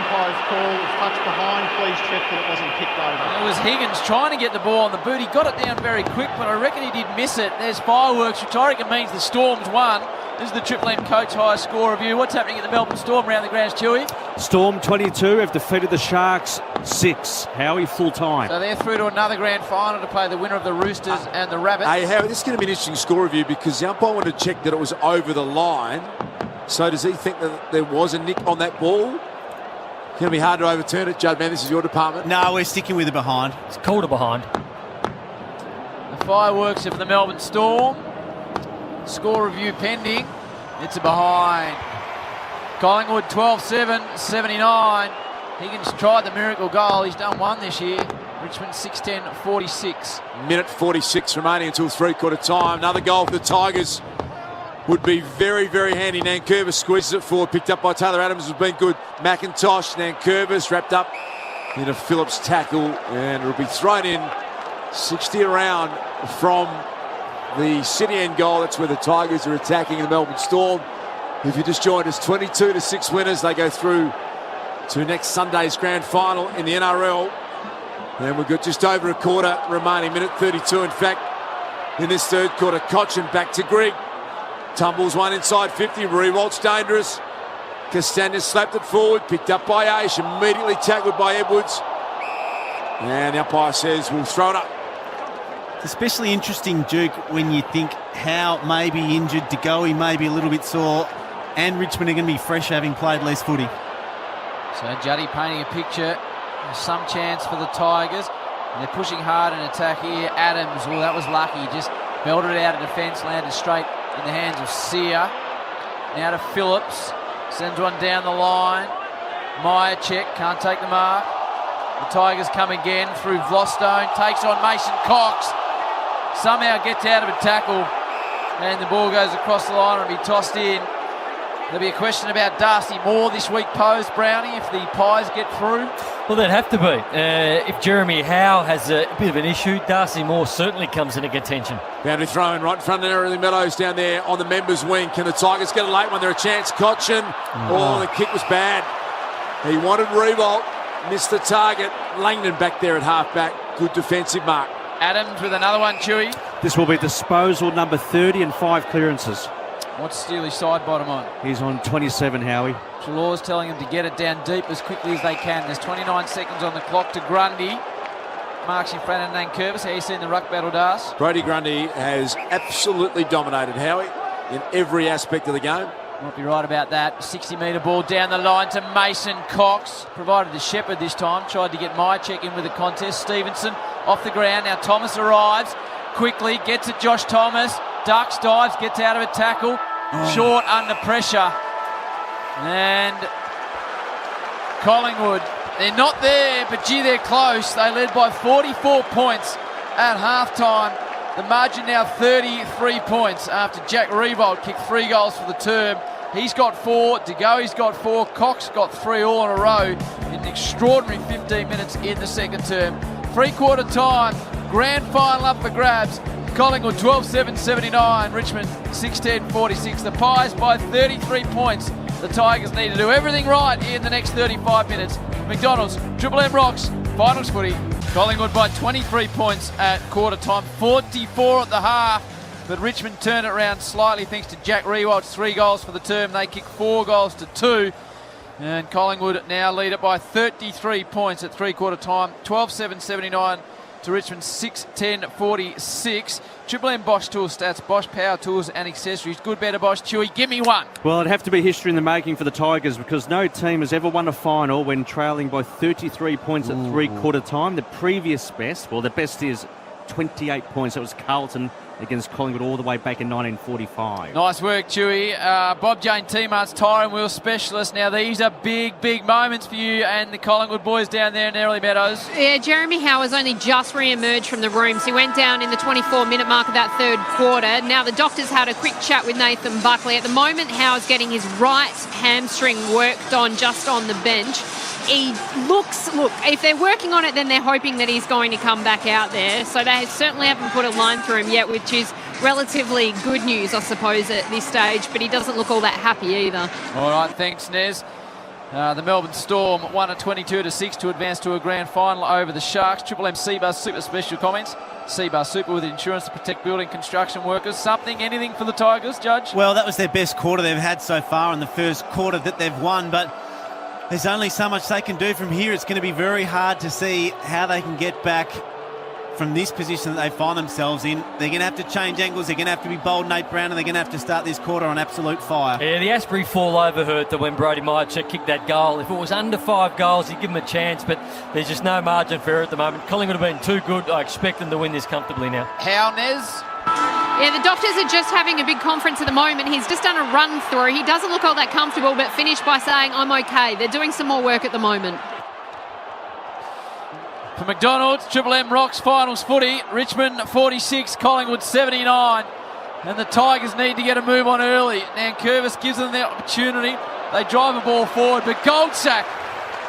Umpire's call was touched behind. Please check that it wasn't kicked over.
It was Higgins trying to get the ball on the boot. He got it down very quick, but I reckon he did miss it. There's fireworks, which I reckon means the Storm's won. This is the Triple M Coach High score review. What's happening at the Melbourne Storm around the grounds, Chewy?
Storm 22 have defeated the Sharks 6. Howie full time.
So they're through to another grand final to play the winner of the Roosters and the Rabbits.
Hey, Howard, this is going to be an interesting score review because the umpire wanted to check that it was over the line. So does he think that there was a nick on that ball? It's going to be hard to overturn it. Judd, man, this is your department.
No, we're sticking with the behind.
It's called a behind.
The fireworks of the Melbourne Storm. Score review pending. It's a behind. Collingwood 12-7, 79. Higgins tried the miracle goal. He's done 1 this year. Richmond 6-10, 46.
Minute 46 remaining until three-quarter time. Another goal for the Tigers would be very, very handy. Nankervis squeezes it forward, picked up by Taylor Adams, has been good. McIntosh, Nankervis wrapped up in a Phillips tackle, and it'll be thrown in 60 around from the City end goal. That's where the Tigers are attacking the Melbourne Storm. If you just joined us, 22-6 winners. They go through to next Sunday's grand final in the NRL. And we've got just over a quarter remaining, minute 32 in fact, in this third quarter. Cochin back to Grigg. Tumbles one inside 50. Rewalt's dangerous. Castagna slapped it forward, picked up by Aish, immediately tackled by Edwards. And the umpire says we'll throw it up.
It's especially interesting, Duke, when you think Howe may be injured, De Goey may be a little bit sore, and Richmond are going to be fresh having played less footy.
So Juddy painting a picture. Some chance for the Tigers. And they're pushing hard in attack here. Adams, well, that was lucky. Just belted it out of defence, landed straight in the hands of Sear. Now to Phillips. Sends one down the line. Meyer check, can't take the mark. The Tigers come again through Vlostone. Takes on Mason Cox. Somehow gets out of a tackle. And the ball goes across the line and will be tossed in. There'll be a question about Darcy Moore this week posed, Brownie, if the Pies get through.
Well, they'd have to be. If Jeremy Howe has a bit of an issue, Darcy Moore certainly comes into contention.
Boundary throw in right in front of Early Meadows down there on the members' wing. Can the Tigers get a late one? They're a chance. Cochin. Oh, the kick was bad. He wanted Revolt. Missed the target. Langdon back there at half-back. Good defensive mark.
Adams with another one, Chewy.
This will be disposal number 30 and 5 clearances.
What's Steely's side bottom on?
He's on 27, Howie.
Trelaw's telling him to get it down deep as quickly as they can. There's 29 seconds on the clock to Grundy. Marks in front of Nankervis. How you seen the ruck battle, Das?
Brodie Grundy has absolutely dominated, Howie, in every aspect of the game.
Might be right about that. 60-metre ball down the line to Mason Cox. Provided to Shepherd this time. Tried to get Myercheck in with the contest. Stevenson off the ground. Now Thomas arrives. Quickly gets it Josh Thomas. Ducks, dives, gets out of a tackle. Short under pressure. And Collingwood, they're not there, but gee, they're close. They led by 44 points at halftime. The margin now 33 points after Jack Revolt kicked 3 goals for the term. He's got 4, De Goey's got 4, Cox got 3 all in a row in an extraordinary 15 minutes in the second term. 3-quarter time, grand final up for grabs. Collingwood 12-7-79, Richmond 6-10-46. The Pies by 33 points. The Tigers need to do everything right in the next 35 minutes. McDonald's, Triple M Rocks, finals footy. Collingwood by 23 points at quarter time, 44 at the half. But Richmond turned it around slightly thanks to Jack Rewalt's 3 goals for the term. They kick 4 goals to 2. And Collingwood now lead it by 33 points at 3-quarter time, 12-7-79 to Richmond 6-10-46. Triple M Bosch Tool Stats, Bosch Power Tools and Accessories. Good, better, Bosch. Chewy, give me one.
Well, it'd have to be history in the making for the Tigers because no team has ever won a final when trailing by 33 points at 3-quarter time. The previous best, well, the best is 28 points. That was Carlton against Collingwood all the way back in 1945.
Nice work, Chewy. Bob Jane T-Mart's tyre and wheel specialist. Now, these are big, big moments for you and the Collingwood boys down there in Early Meadows.
Yeah, Jeremy Howe has only just re-emerged from the rooms. He went down in the 24-minute mark of that third quarter. Now, the doctors had a quick chat with Nathan Buckley. At the moment, Howe's getting his right hamstring worked on just on the bench. He look, if they're working on it, then they're hoping that he's going to come back out there. So they certainly haven't put a line through him yet, which is relatively good news, I suppose, at this stage. But he doesn't look all that happy either.
All right, thanks, Nez. The Melbourne Storm won at 22-6 to advance to a grand final over the Sharks. Triple M C-Bus Super special comments. C-Bus Super with insurance to protect building construction workers. Anything for the Tigers, Judge?
Well, that was their best quarter they've had so far in the first quarter that they've won, but there's only so much they can do from here. It's going to be very hard to see how they can get back from this position that they find themselves in. They're going to have to change angles. They're going to have to be bold, Nate Brown, and they're going to have to start this quarter on absolute fire.
Yeah, the Asprey fall over hurt that when Brodie Myercheck kicked that goal. If it was under 5 goals, he'd give him a chance, but there's just no margin for error at the moment. Collingwood have been too good. I expect them to win this comfortably now.
How, Nez?
Yeah, the doctors are just having a big conference at the moment. He's just done a run through. He doesn't look all that comfortable, but finished by saying, I'm okay. They're doing some more work at the moment.
For McDonald's, Triple M Rocks finals footy. Richmond 46, Collingwood 79. And the Tigers need to get a move on early. Nankervis gives them the opportunity. They drive the ball forward, but Goldsack,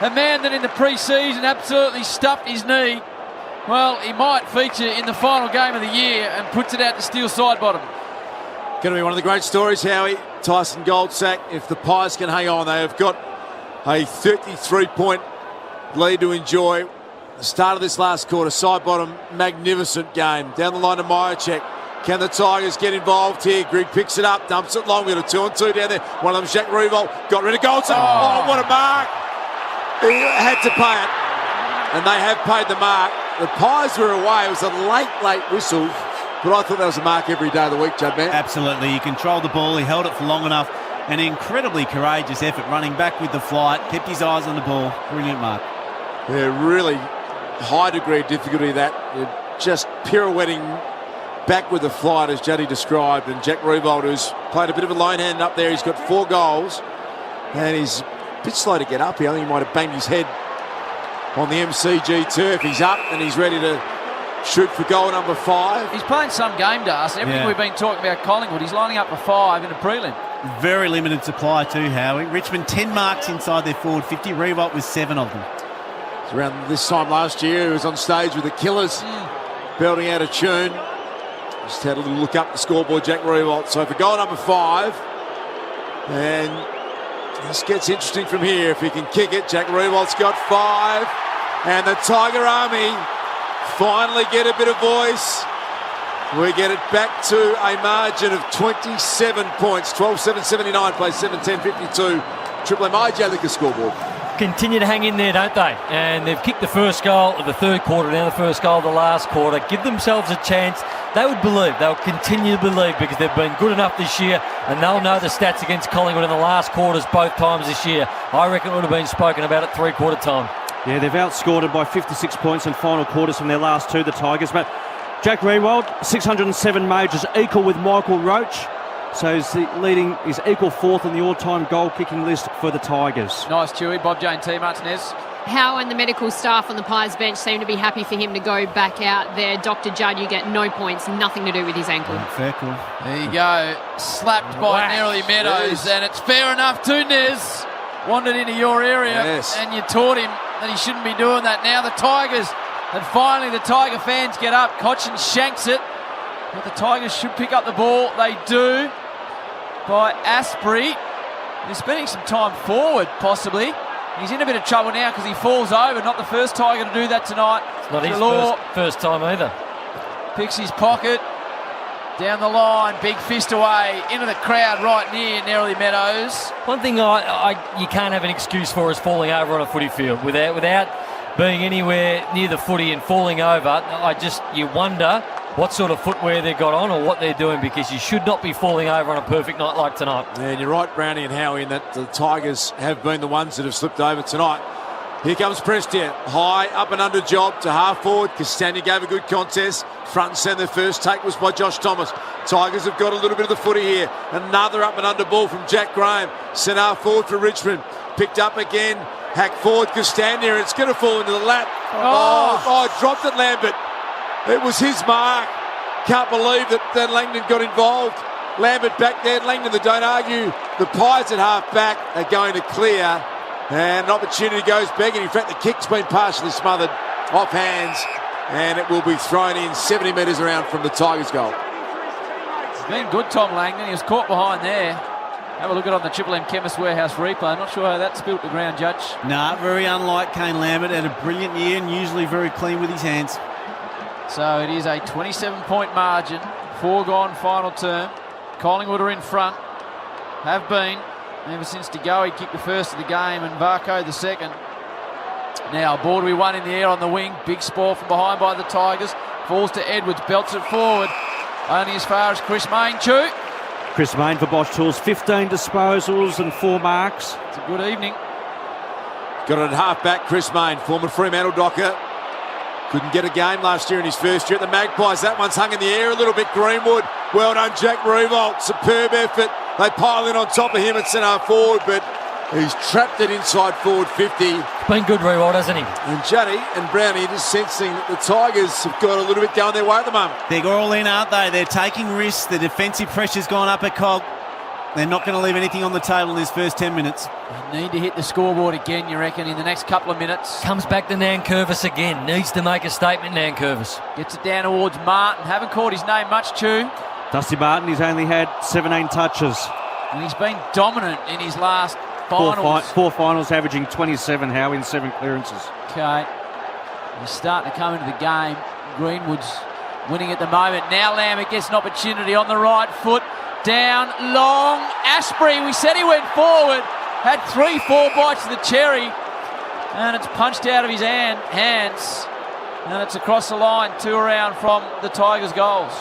a man that in the pre-season absolutely stuffed his knee, well, he might feature in the final game of the year and puts it out to Steele side bottom.
Going to be one of the great stories, Howie. Tyson Goldsack, if the Pies can hang on, they have got a 33-point lead to enjoy. The start of this last quarter, side bottom, magnificent game. Down the line to Myercheck. Can the Tigers get involved here? Grigg picks it up, dumps it long. We've got a 2-on-2 down there. One of them, Jack Revolt, got rid of Goldsack. Oh, what a mark. He had to pay it. And they have paid the mark. The Pies were away. It was a late whistle. But I thought that was a mark every day of the week, Judd Man.
Absolutely. He controlled the ball. He held it for long enough. An incredibly courageous effort running back with the flight. Kept his eyes on the ball. Brilliant mark.
Yeah, really high degree of difficulty that. Just pirouetting back with the flight, as Juddy described. And Jack Revolt, who's played a bit of a lone hand up there. He's got 4 goals. And he's a bit slow to get up. I think he might have banged his head on the MCG turf. He's up and he's ready to shoot for goal number 5.
He's playing some game, Das. Everything we've been talking about Collingwood, he's lining up for 5 in a prelim.
Very limited supply too, Howie. Richmond 10 marks inside their forward 50. Revolt with 7 of them.
It's around this time last year, he was on stage with the Killers, belting out a tune. Just had a little look up the scoreboard, Jack Revolt. So for goal number 5, and this gets interesting from here. If he can kick it, Jack Revolt's got 5, and the Tiger Army finally get a bit of voice. We get it back to a margin of 27 points. 12-7-79 plays 7-10-52. Triple M IJ Liquor scoreboard.
Continue to hang in there, don't they? And they've kicked the first goal of the third quarter, now the first goal of the last quarter. Give themselves a chance. They would believe. They'll continue to believe because they've been good enough this year, and they'll know the stats against Collingwood in the last quarters both times this year. I reckon it would have been spoken about at three-quarter time.
Yeah, they've outscored it by 56 points in final quarters from their last 2, the Tigers. But Jack Revolt, 607 majors, equal with Michael Roach. So he's equal 4th in the all-time goal-kicking list for the Tigers.
Nice, Chewy. Bob Jane T. Martinez.
Howe and the medical staff on the Pies bench seem to be happy for him to go back out there. Dr. Judd, you get no points, nothing to do with his ankle.
Fair call.
There you go. Slapped by Nerley Meadows, and it's fair enough too, Nez. Wandered into your area, and you taught him that he shouldn't be doing that. Now the Tigers, and finally the Tiger fans get up. Cochin shanks it, but the Tigers should pick up the ball. They do, by Asprey. They're spending some time forward, possibly. He's in a bit of trouble now because he falls over. Not the first Tiger to do that tonight.
It's not his first time either.
Picks his pocket. Down the line, big fist away, into the crowd right near Nerley Meadows.
One thing you can't have an excuse for is falling over on a footy field. Without being anywhere near the footy and falling over, you wonder what sort of footwear they've got on or what they're doing, because you should not be falling over on a perfect night like tonight.
Yeah, and you're right, Brownie and Howie, in that the Tigers have been the ones that have slipped over tonight. Here comes Prestia, high up and under job to half forward. Castagna gave a good contest. Front and centre, first take was by Josh Thomas. Tigers have got a little bit of the footy here. Another up and under ball from Jack Graham. Sent half forward for Richmond. Picked up again. Hack forward Castagna. It's going to fall into the lap. Oh, dropped it, Lambert. It was his mark. Can't believe that Langdon got involved. Lambert back there. Langdon, they don't argue. The Pies at half back are going to clear. And an opportunity goes begging. In fact, the kick's been partially smothered off hands, and it will be thrown in 70 metres around from the Tigers' goal.
It's been good, Tom Langdon. He was caught behind there. Have a look at it on the Triple M Chemist Warehouse replay. Not sure how that spilt the ground, Judge.
Nah, very unlike Kane Lambert. Had a brilliant year and usually very clean with his hands.
So it is a 27-point margin. 4 gone final term. Collingwood are in front. Have been. Ever since DeGoey kicked the first of the game and Varco the second. Now ball to be won in the air on the wing. Big spoil from behind by the Tigers. Falls to Edwards, belts it forward. Only as far as Chris Mayne, Chew.
Chris Mayne for Bosch Tools, 15 disposals and 4 marks.
It's a good evening.
Got it at half back, Chris Mayne, former Fremantle Docker. Couldn't get a game last year in his first year at the Magpies. That one's hung in the air a little bit. Greenwood, well done, Jack Revolt. Superb effort. They pile in on top of him at centre forward, but he's trapped it inside forward 50.
Been good, Revolt, hasn't he?
And Juddy and Brownie just sensing that the Tigers have got a little bit going their way at the moment.
They're all in, aren't they? They're taking risks. The defensive pressure's gone up at Cog. They're not going to leave anything on the table in this first 10 minutes.
They need to hit the scoreboard again, you reckon, in the next couple of minutes.
Comes back to Nankervis again. Needs to make a statement, Nankervis.
Gets it down towards Martin. Haven't called his name much, Chew.
Dusty Martin, he's only had 17 touches.
And he's been dominant in his last finals.
Four finals, averaging 27, Howe, in 7 clearances.
Okay. He's starting to come into the game. Greenwood's winning at the moment. Now Lambert gets an opportunity on the right foot. Down, long. Asprey, we said he went forward. Had 3-4 bites of the cherry. And it's punched out of his hands. And it's across the line, 2 around from the Tigers' goals.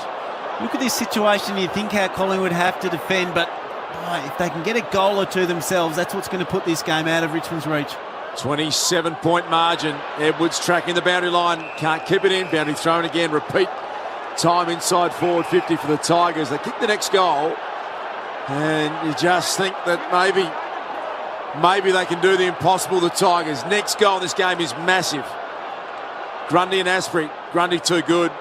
Look at this situation. You think how Collingwood have to defend, but boy, if they can get a goal or two themselves, that's what's going to put this game out of Richmond's reach.
27-point margin. Edwards tracking the boundary line. Can't keep it in. Boundary thrown again. Repeat time inside forward 50 for the Tigers. They kick the next goal, and you just think that maybe they can do the impossible, the Tigers. Next goal in this game is massive. Grundy and Asprey. Grundy too good.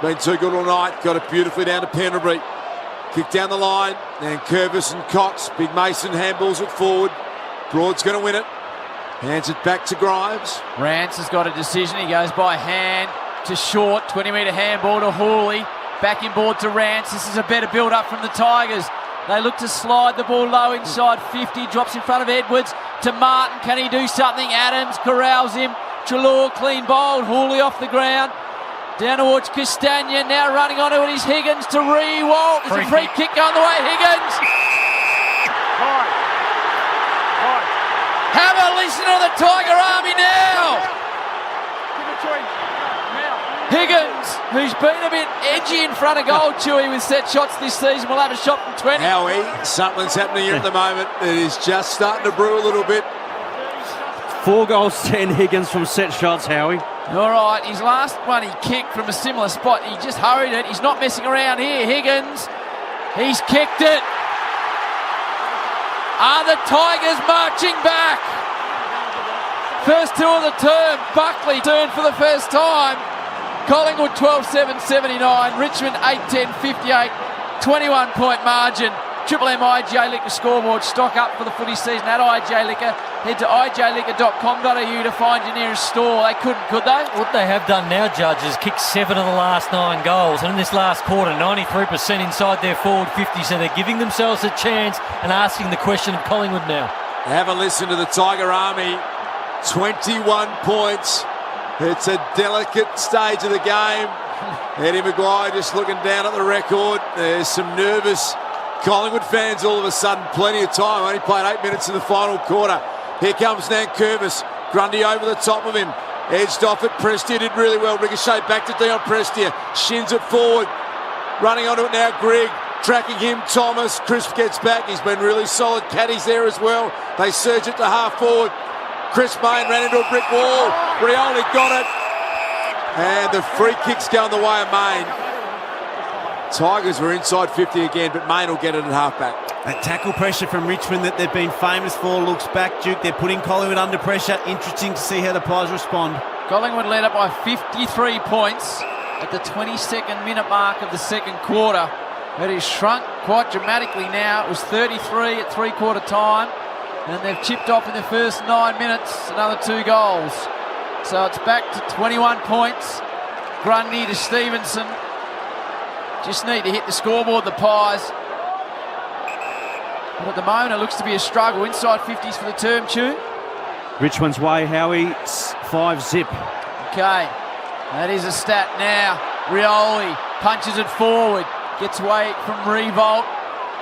Been too good all night. Got it beautifully down to Pendlebury. Kick down the line. And Curvis and Cox. Big Mason handballs it forward. Broad's going to win it. Hands it back to Grimes.
Rance has got a decision. He goes by hand to short. 20-metre handball to Hawley. Back inboard to Rance. This is a better build-up from the Tigers. They look to slide the ball low inside 50. Drops in front of Edwards to Martin. Can he do something? Adams corrals him. Treloar clean bowled. Hawley off the ground. Down towards Castagna. Now running onto it is Higgins to Rewalt. There's a free kick going the way. Higgins. Have a listen to the Tiger Army now. Higgins, who's been a bit edgy in front of goal, Chewy, with set shots this season, will have a shot from 20.
Howie, something's happening here at the moment. It is just starting to brew a little bit.
4 goals, 10 Higgins from set shots, Howie.
All right, his last one he kicked from a similar spot. He just hurried it. He's not messing around here. Higgins, he's kicked it. Are the Tigers marching back? First 2 of the term. Buckley turned for the first time. Collingwood 12-7-79. Richmond 8-10-58. 21-point margin. Triple M IJ Liquor scoreboard. Stock up for the footy season at IJ Liquor. Head to ijliquor.com.au to find your nearest store. They couldn't, could they?
What they have done now, Judge, is kick 7 of the last 9 goals. And in this last quarter, 93% inside their forward 50. So they're giving themselves a chance and asking the question of Collingwood now.
Have a listen to the Tiger Army. 21 points. It's a delicate stage of the game. Eddie Maguire just looking down at the record. There's some nervous Collingwood fans all of a sudden. Plenty of time. Only played 8 minutes in the final quarter. Here comes Nankervis. Grundy over the top of him. Edged off it. Prestia did really well. Ricochet back to Dion Prestia. Shins it forward. Running onto it now, Grigg. Tracking him, Thomas. Crisp gets back. He's been really solid. Caddy's there as well. They surge it to half forward. Chris Mayne ran into a brick wall. Rioli got it. And the free kick's going the way of Mayne. Tigers were inside 50 again, but Mayne will get it at halfback.
That tackle pressure from Richmond that they've been famous for looks back, Duke. They're putting Collingwood under pressure. Interesting to see how the Pies respond.
Collingwood led up by 53 points at the 22nd minute mark of the second quarter. It has shrunk quite dramatically now. It was 33 at three-quarter time. And they've chipped off in the first 9 minutes, another 2 goals. So it's back to 21 points. Grundy to Stevenson. Just need to hit the scoreboard, the Pies. But at the moment, it looks to be a struggle. Inside 50s for the term, Chew.
Richmond's way, Howie, 5-zip.
Okay, that is a stat now. Rioli punches it forward. Gets away from Revolt.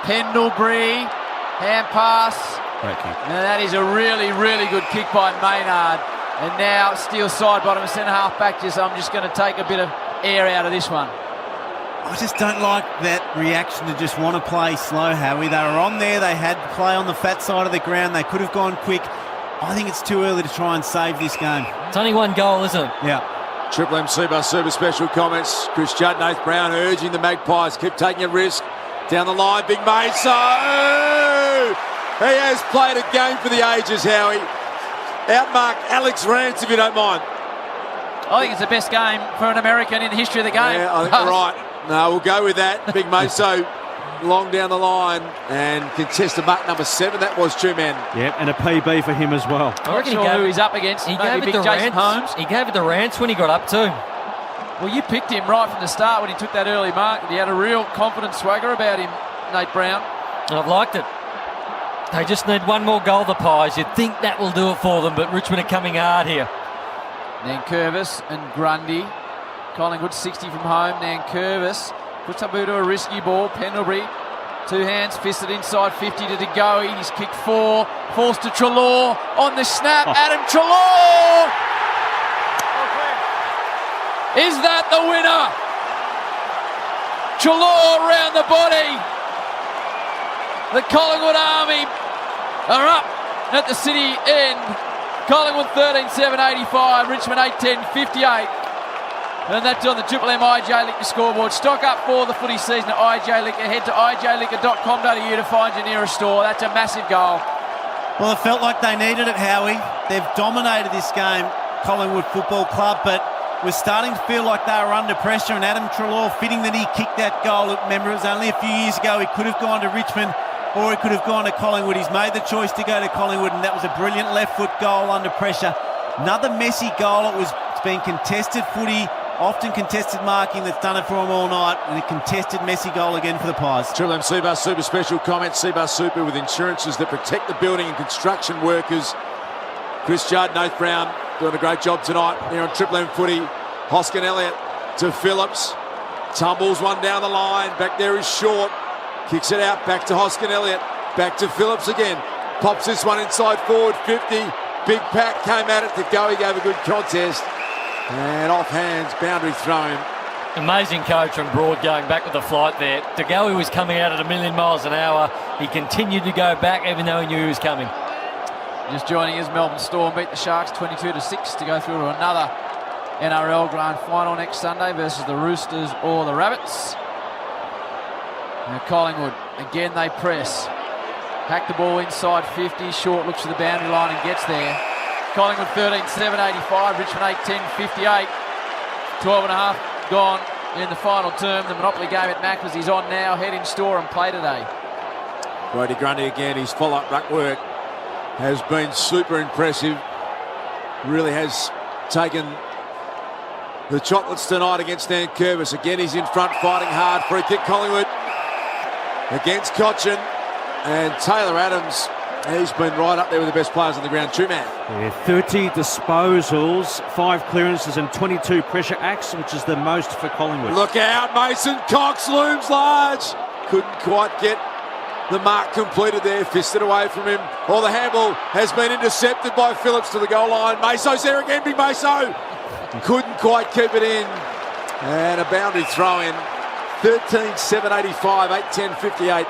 Pendlebury. Hand pass.
Great kick.
Now that is a really, really good kick by Maynard. And now Steele side bottom, centre half back. I'm just going to take a bit of air out of this one.
I just don't like that reaction to just want to play slow, Howie. They were on there. They had to play on the fat side of the ground. They could have gone quick. I think it's too early to try and save this game.
It's only 1 goal, isn't it?
Yeah.
Triple M Super special comments. Chris Judd, Nath Brown urging the Magpies. Keep taking a risk. Down the line, Big Mason. He has played a game for the ages, Howie. Outmark Alex Rance, if you don't mind.
I think it's the best game for an American in the history of the game.
Yeah, I think you're right. No, we'll go with that. Big Maso long down the line and contested mark number 7. That was 2 men.
Yep, and a PB for him as well.
I reckon who he's up against.
He gave it to
Jason Holmes.
He gave it to Rance when he got up too.
Well, you picked him right from the start when he took that early mark. He had a real confident swagger about him, Nate Brown.
And I've liked it. They just need 1 more goal, the Pies. You'd think that will do it for them, but Richmond are coming hard here.
Nankervis and Grundy. Collingwood 60 from home. Nankervis puts up to a risky ball. Pendlebury, 2 hands, fisted inside 50 to Degoe. He's kicked 4. Forced to Treloar on the snap. Adam Treloar! Is that the winner? Treloar round the body. The Collingwood Army are up at the City end. Collingwood 13-7-85, Richmond 8-10-58. And that's on the Triple M IJ Liquor scoreboard. Stock up for the footy season at IJ Liquor. Head to ijliquor.com.au to find your nearest store. That's a massive goal.
Well, it felt like they needed it, Howie. They've dominated this game, Collingwood Football Club, but was starting to feel like they were under pressure, and Adam Treloar, fitting that he kicked that goal. Remember, it was only a few years ago. He could have gone to Richmond or he could have gone to Collingwood. He's made the choice to go to Collingwood, and that was a brilliant left foot goal under pressure. Another messy goal. It's been contested footy, often contested marking that's done it for him all night, and a contested messy goal again for the Pies.
Triple M Seabus Super special comment. Seabus Super with insurances that protect the building and construction workers. Chris Judd, Nath Brown doing a great job tonight here on Triple M footy. Hoskin Elliott to Phillips. Tumbles one down the line. Back there is Short. Kicks it out back to Hoskin Elliott. Back to Phillips again. Pops this one inside forward 50. Big Pack came at it to go. He gave a good contest. And off hands, boundary thrown.
Amazing coach from Broad going back with the flight there. DeGoey was coming out at 1,000,000 miles an hour. He continued to go back even though he knew he was coming.
Just joining us, Melbourne Storm beat the Sharks 22-6 to go through to another NRL Grand Final next Sunday versus the Roosters or the Rabbits. Now Collingwood, again they press. Hack the ball inside 50. Short looks to the boundary line and gets there. Collingwood 13-7-85, Richmond 8-10-58. 12.5 gone in the final term. The Monopoly game at Macca's is on now. Head in store and play today.
Brodie Grundy again. His follow-up ruck work has been super impressive. Really has taken the chocolates tonight against Dan Curvis. Again, he's in front fighting hard. Free kick Collingwood against Cochin. And Taylor Adams, he's been right up there with the best players on the ground. True man.
Yeah, 30 disposals, 5 clearances and 22 pressure acts, which is the most for Collingwood.
Look out, Mason Cox looms large. Couldn't quite get the mark completed there. Fisted away from him. Oh, the handball has been intercepted by Phillips to the goal line. Meso's there again, big Meso. Couldn't quite keep it in. And a boundary throw in. 13-7-85, 8-10-58.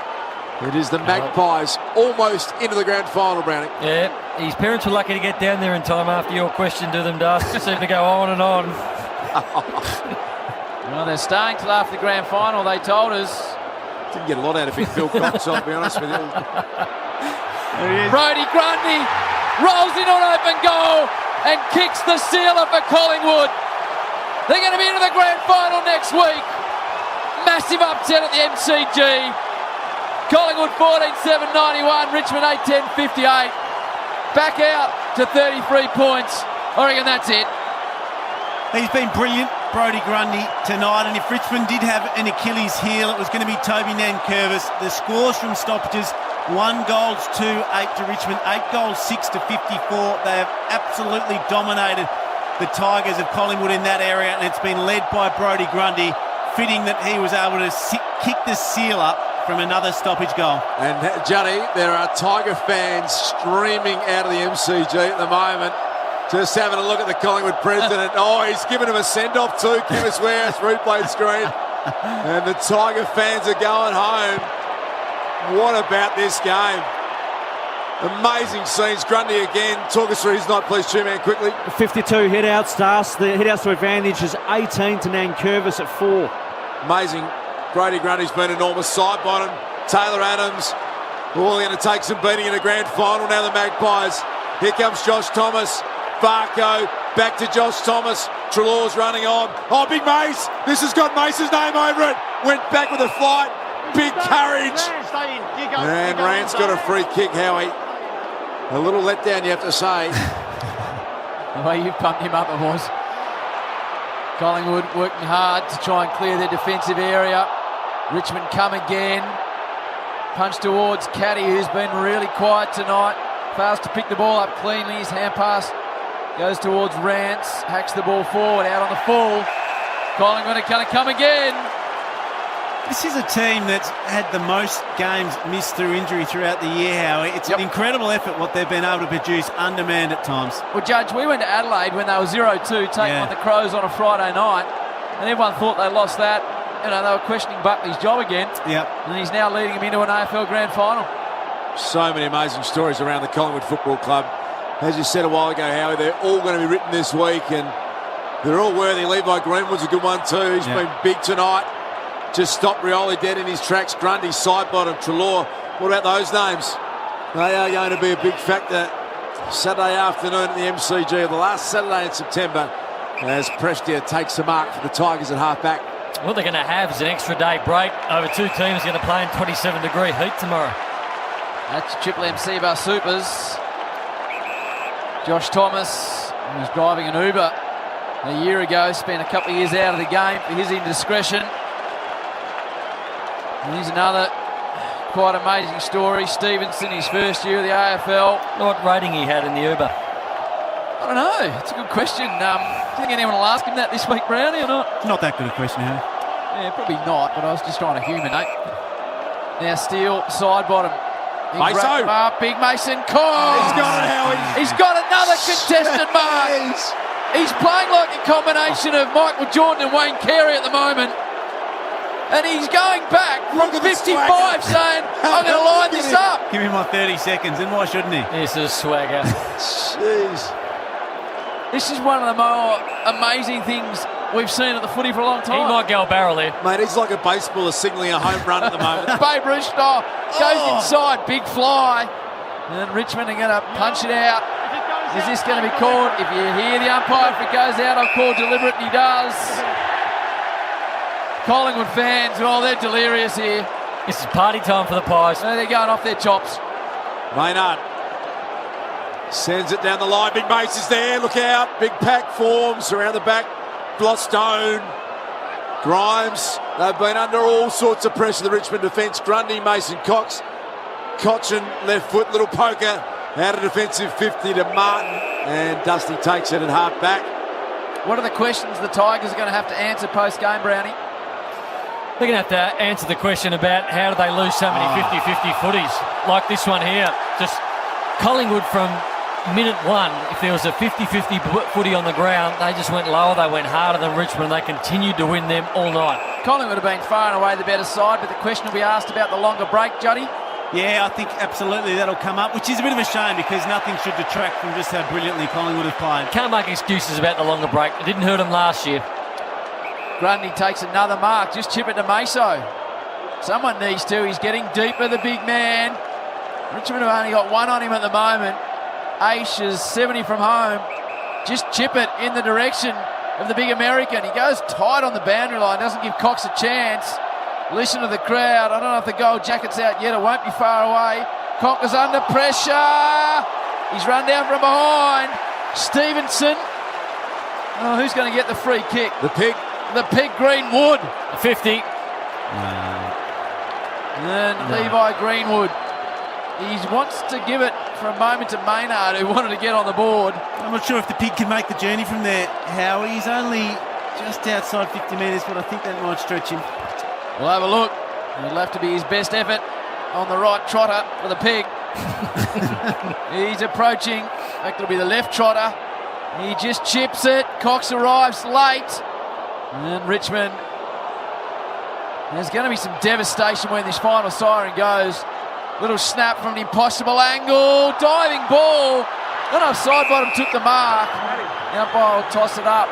It is the Magpies almost into the grand final, Browning.
Yeah, his parents were lucky to get down there in time after your question to them, Dust. It seemed to go on and on.
Well, they're staying till after the grand final, they told us.
Didn't get a lot out of Big Phil Cox, I'll be honest with you.
Brodie Grundy rolls into an open goal and kicks the sealer for Collingwood. They're going to be into the grand final next week. Massive upset at the MCG. Collingwood 14-7-91, Richmond 8-10-58. Back out to 33 points. I reckon that's it.
He's been brilliant, Brodie Grundy, tonight, and if Richmond did have an Achilles heel, it was going to be Toby Nankervis. The scores from stoppages: 1 goal 2-8 to Richmond, 8 goals 6 to 54. They have absolutely dominated the Tigers of Collingwood in that area, and it's been led by Brodie Grundy. Fitting that he was able to kick the seal up from another stoppage goal.
And Johnny, there are Tiger fans streaming out of the MCG at the moment. Just having a look at the Collingwood president. Oh, he's giving him a send-off too, Kevin Swears, replay screen. And the Tiger fans are going home. What about this game? Amazing scenes. Grundy again. Talk us through his night, please, Two Man, quickly.
52 hit-outs to us. The hit-outs to advantage is 18 to Nankervis at 4.
Amazing. Brodie Grundy's been enormous. Side bottom. Taylor Adams. All going to take some beating in the grand final. Now the Magpies. Here comes Josh Thomas. Barco. Back to Josh Thomas. Treloar's running on. Oh, big Mace. This has got Mace's name over it. Went back with a flight. Big courage. And Rand's got a free kick, Howie. A little letdown, you have to say.
The way you pumped him up, it was. Collingwood working hard to try and clear their defensive area. Richmond come again. Punch towards Caddy, who's been really quiet tonight. Fails to pick the ball up cleanly. His hand pass goes towards Rance. Hacks the ball forward, out on the full. Collingwood are going to come again.
This is a team that's had the most games missed through injury throughout the year, Howie. It's an incredible effort what they've been able to produce undermanned at times.
Well, Judge, we went to Adelaide when they were 0-2, taking on the Crows on a Friday night, and everyone thought they lost that. You know, they were questioning Buckley's job again. And he's now leading them into an AFL Grand Final.
So many amazing stories around the Collingwood Football Club. As you said a while ago, Howie, they're all going to be written this week, and they're all worthy. Levi Greenwood's a good one too. He's been big tonight. Just stopped Rioli dead in his tracks. Grundy, side bottom, Treloar. What about those names? They are going to be a big factor Saturday afternoon at the MCG, the last Saturday in September. as Prestia takes the mark for the Tigers at half-back.
What they're going to have is an extra day break over two teams going to play in 27-degree heat tomorrow.
That's Triple MC Bar Supers. Josh Thomas, who was driving an Uber a year ago, spent a couple of years out of the game for his indiscretion. And here's another quite amazing story. Stevenson, his first year of the AFL.
What rating he had in the Uber?
I don't know. It's a good question. Do you think anyone will ask him that this week, Brownie, or not?
Not that good a question, Harry.
Yeah, probably not, but I was just trying to humanate. Now Steele, side bottom.
Mason.
Big Mason Cox.
He's got it, Howie.
He's got another contested mark. He's playing like a combination of Michael Jordan and Wayne Carey at the moment. And he's going back from 55 saying, I'm going to line this up.
Give me my 30 seconds, and why shouldn't he?
This is swagger.
Jeez.
This is one of the more amazing things we've seen at the footy for a long
He
time.
might go a barrel here.
Mate, he's like a baseballer signalling a home run at the moment.
Babe Ruth style. Goes inside, big fly. And Richmond are going to punch it out. Is this going to be called? If you hear the umpire, if it goes out, I'll call deliberate, and he does. Collingwood fans, well, they're delirious here.
This is party time for the Pies.
They're going off their chops.
Maynard sends it down the line. Big Mace is there. Look out. Big pack forms around the back. Blostone. Grimes. They've been under all sorts of pressure, the Richmond defence. Grundy, Mason Cox. Cochin, left foot, little poker. Out of defensive 50 to Martin. And Dusty takes it at half back.
What are the questions the Tigers are going to have to answer post-game, Brownie?
They're going to have to answer the question about how do they lose so many 50-50 footies like this one here. Just Collingwood from minute one, if there was a 50-50 footy on the ground, they just went lower, they went harder than Richmond. They continued to win them all night.
Collingwood have been far and away the better side, but the question will be asked about the longer break, Juddy.
Yeah, I think absolutely that'll come up, which is a bit of a shame because nothing should detract from just how brilliantly Collingwood have played.
Can't make excuses about the longer break. It didn't hurt them last year.
Grundy takes another mark. Just chip it to Meso. Someone needs to. He's getting deeper, the big man. Richmond have only got one on him at the moment. Aish is 70 from home. Just chip it in the direction of the big American. He goes tight on the boundary line. Doesn't give Cox a chance. Listen to the crowd. I don't know if the gold jacket's out yet. It won't be far away. Cox is under pressure. He's run down from behind. Stevenson. Oh, who's going to get the free kick?
The pig.
The pig Greenwood.
50.
And Levi Greenwood. He wants to give it for a moment to Maynard, who wanted to get on the board.
I'm not sure if the pig can make the journey from there, Howie. He's only just outside 50 metres, but I think that might stretch him.
We'll have a look. It'll have to be his best effort on the right trotter for the pig. He's approaching. In fact, it'll be the left trotter. He just chips it. Cox arrives late. And Richmond. There's going to be some devastation when this final siren goes. Little snap from an impossible angle. Diving ball. Then offside bottom took the mark. The umpire will toss it up.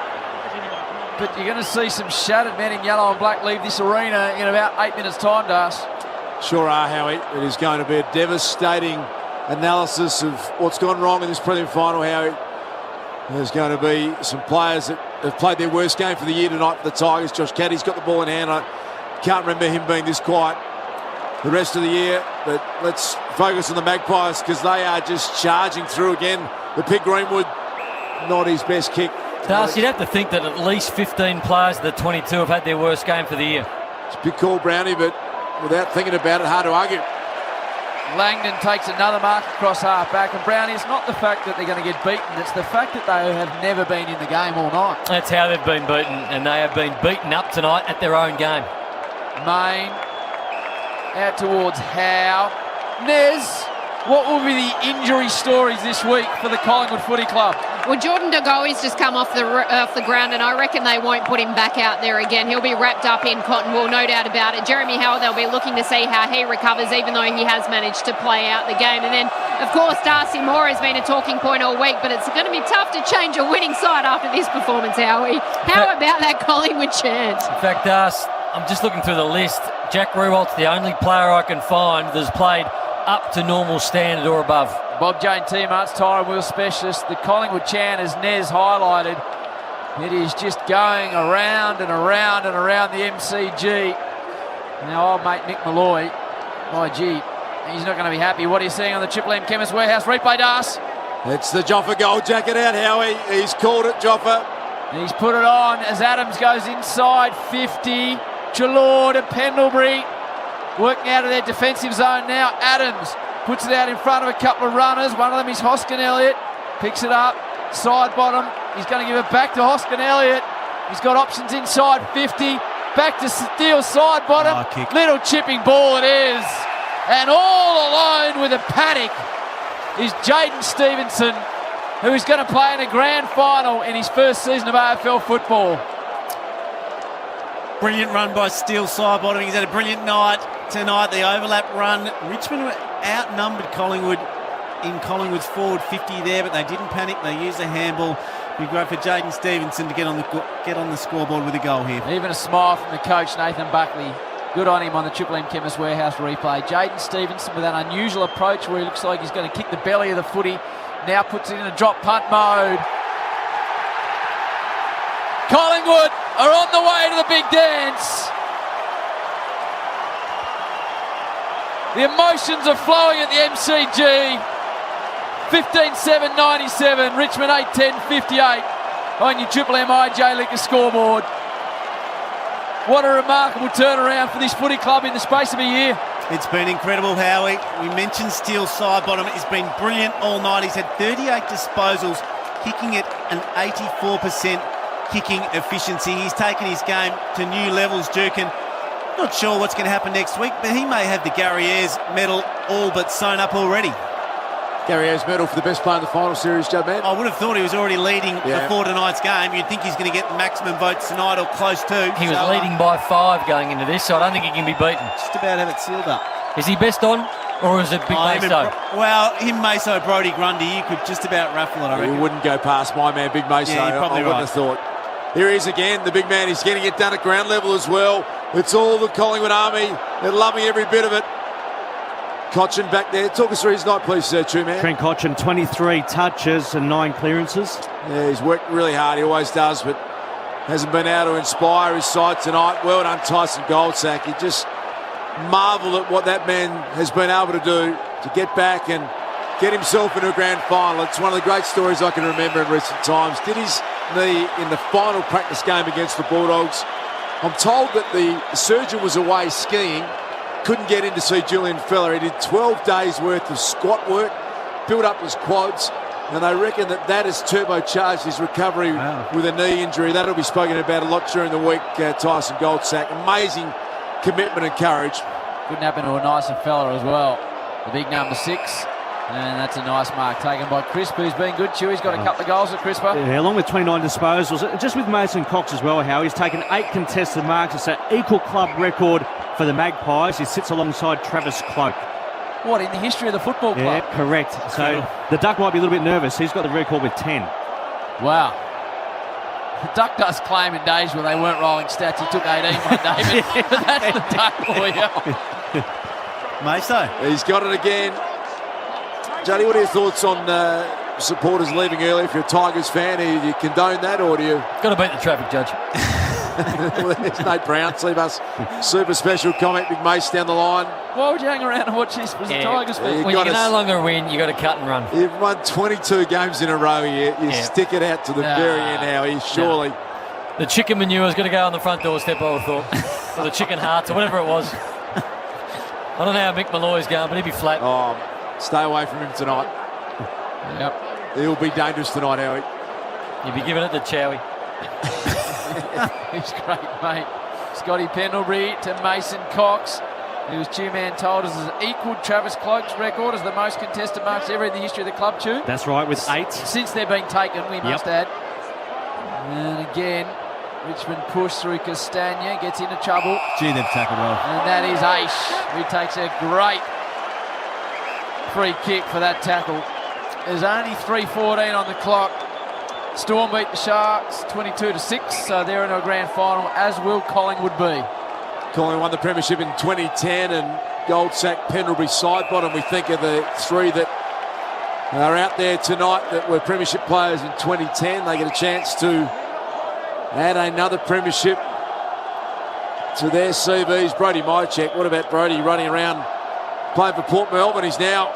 But you're going to see some shattered men in yellow and black leave this arena in about 8 minutes' time, Das.
Sure are, Howie. It is going to be a devastating analysis of what's gone wrong in this prelim final, Howie. There's going to be some players that have played their worst game for the year tonight for the Tigers. Josh Caddy's got the ball in hand. I can't remember him being this quiet the rest of the year. But let's focus on the Magpies because they are just charging through again. The Pig Greenwood, not his best kick.
Das, you'd have to think that at least 15 players of the 22 have had their worst game for the year.
It's a big call, Brownie, but without thinking about it, hard to argue.
Langdon takes another mark across half back, and Brownie, it's not the fact that they're going to get beaten, it's the fact that they have never been in the game all night.
That's how they've been beaten, and they have been beaten up tonight at their own game.
Main out towards Howe. Nez, what will be the injury stories this week for the Collingwood Footy Club?
Well, Jordan De Goey's just come off the ground, and I reckon they won't put him back out there again. He'll be wrapped up in cotton wool, no doubt about it. Jeremy Howell, they'll be looking to see how he recovers, even though he has managed to play out the game. And then, of course, Darcy Moore has been a talking point all week, but it's going to be tough to change a winning side after this performance, Howie. How about that Collingwood chant?
In fact, I'm just looking through the list. Jack Rewalt's the only player I can find that's played up to normal standard or above.
Bob Jane T-Mart's tyre and wheel specialist. The Collingwood chant, as Nez highlighted, It is just going around and around and around the MCG. Now, old mate Mick Malloy, my gee, he's not going to be happy. What are you seeing on the Triple M Chemist Warehouse replay, Das?
It's the Joffa gold jacket out, Howie. He's called it, Joffa.
He's put it on as Adams goes inside 50. Jalord and Pendlebury working out of their defensive zone now. Adams puts it out in front of a couple of runners. One of them is Hoskin Elliott. Picks it up, side bottom. He's going to give it back to Hoskin Elliott. He's got options inside 50. Back to Steele, side bottom. Little chipping ball it is. And all alone with a paddock is Jaden Stevenson, who is going to play in a grand final in his first season of AFL football.
Brilliant run by Steele, side bottom. He's had a brilliant night tonight. The overlap run. Richmond were outnumbered Collingwood in Collingwood's forward 50 there, but they didn't panic. They used a handball. Be great for Jaden Stevenson to get on the scoreboard with a goal here.
Even a smile from the coach, Nathan Buckley. Good on him on the Triple M Chemist Warehouse replay. Jaden Stevenson with an unusual approach where he looks like he's going to kick the belly of the footy. Now puts it in a drop punt mode. Collingwood are on the way to the big dance. The emotions are flowing at the MCG. 15-7-97, Richmond 8-10-58 on your Triple M IJ Liquor scoreboard. What a remarkable turnaround for this footy club in the space of a year.
It's been incredible, Howie. We mentioned Steele's side bottom. He's been brilliant all night. He's had 38 disposals, kicking at an 84% kicking efficiency. He's taken his game to new levels, Durkin. Not sure what's going to happen next week, but he may have the Gary Ayres medal all but sewn up already.
Gary Ayres medal for the best player in the final series, Judd Man.
I would have thought he was already leading before tonight's game. You'd think he's going to get maximum votes tonight or close to.
He was leading by 5 going into this, so I don't think he can be beaten.
Just about have it sealed up.
Is he best on, or is it Big Meso?
Well, him, Meso, Brodie Grundy, you could just about raffle it, I reckon.
He wouldn't go past my man, Big Meso.
Yeah, you're probably
I wouldn't have thought. Here he is again, the big man. He's getting it done at ground level as well. It's all the Collingwood army. They're loving every bit of it. Cochin back there. Talk us through his night, please, True Man.
Trent Cochin, 23 touches and 9 clearances.
Yeah, he's worked really hard. He always does, but hasn't been able to inspire his side tonight. Well done, Tyson Goldsack. He just marvelled at what that man has been able to do to get back and get himself into a grand final. It's one of the great stories I can remember in recent times. Did his knee in the final practice game against the Bulldogs. I'm told that the surgeon was away skiing, couldn't get in to see Julian Feller. He did 12 days worth of squat work, built up his quads, and they reckon that has turbocharged his recovery with a knee injury. That'll be spoken about a lot during the week, Tyson Goldsack. Amazing commitment and courage.
Couldn't happen to a nicer fella as well. The big number 6. And that's a nice mark taken by Crisp, who's been good. Chewy's got a couple of goals at Crisper.
Yeah, along with 29 disposals. Just with Mason Cox as well, how he's taken 8 contested marks. It's an equal club record for the Magpies. He sits alongside Travis Cloak.
What, in the history of the football club?
Yeah, correct. So the Duck might be a little bit nervous. He's got the record with 10.
Wow. The Duck does claim in days where they weren't rolling stats. He took 18 one day, but that's the Duck for you.
Meso.
He's got it again. Juddy, what are your thoughts on supporters leaving early? If you're a Tigers fan, do you condone that, or do you...
Got to beat the traffic, Judge.
Well, there's Nate Brown. Leave us super special comment, Big Mace down the line.
Why would you hang around and watch this as a Tigers fan?
When you can no longer win, you got to cut and run.
You've won 22 games in a row here. You stick it out to the very end, Howie, surely.
The chicken manure's got to go on the front doorstep, I would have thought. Or the chicken hearts, or whatever it was. I don't know how Mick Malloy's going, but he'd be flat.
Oh, stay away from him tonight.
Yep.
He'll be dangerous tonight, Howie.
You'll be giving it to Chowie.
He's great, mate. Scotty Pendlebury to Mason Cox, who, as Chew-Man told us, has equalled Travis Cloak's record as the most contested marks ever in the history of the club, Chew.
That's right, with 8.
Since they've been taken, we must add. And again, Richmond push through Castagna, gets into trouble.
Gee, they've tackled well.
And that is Aish, who takes a great free kick for that tackle. There's only 3:14 on the clock. Storm beat the Sharks 22-6, so they're in a grand final, as will Collingwood be.
Collingwood won the premiership in 2010, and Goldsack, Pendlebury, side bottom. We think of the 3 that are out there tonight that were premiership players in 2010. They get a chance to add another premiership to their CVs. Brodie Mychek, what about Brodie running around playing for Port Melbourne? He's now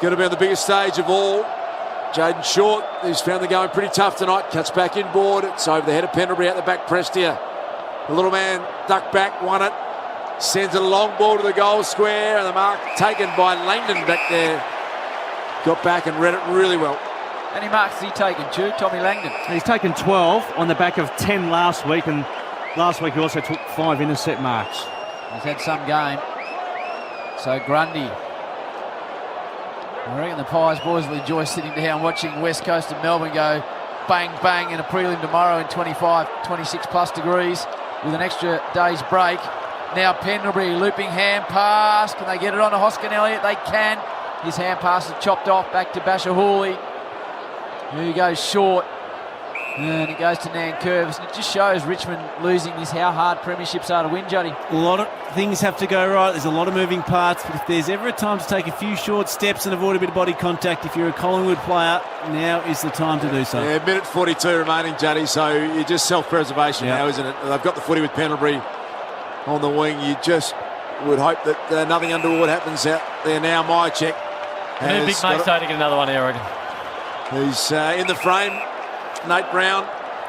going to be on the biggest stage of all. Jaden Short, who's found the going pretty tough tonight, cuts back inboard. It's over the head of Pendlebury out the back. Prestia, the little man, ducked back, won it, sends it a long ball to the goal square, and the mark taken by Langdon back there. Got back and read it really well.
How many marks has he taken, Stu? Tommy Langdon?
He's taken 12 on the back of 10 last week, and last week he also took 5 intercept marks.
He's had some game. So Grundy. I reckon the Pies boys will enjoy sitting down watching West Coast and Melbourne go bang, bang in a prelim tomorrow in 25, 26 plus degrees with an extra day's break. Now Pendlebury looping hand pass. Can they get it on to Hoskin Elliott? They can. His hand pass is chopped off back to Basher Hooley. Here he goes short. And it goes to Nankervis. And it just shows Richmond losing this how hard premierships are to win, Juddy.
A lot of things have to go right. There's a lot of moving parts. But if there's ever a time to take a few short steps and avoid a bit of body contact, if you're a Collingwood player, now is the time to do so.
Yeah, minute 42 remaining, Juddy. So you're just self-preservation now, isn't it? They've got the footy with Pendlebury on the wing. You just would hope that nothing untoward happens out there now. Mychek.
Big mate starting to get another one here, I reckon.
He's in the frame. Nate Brown.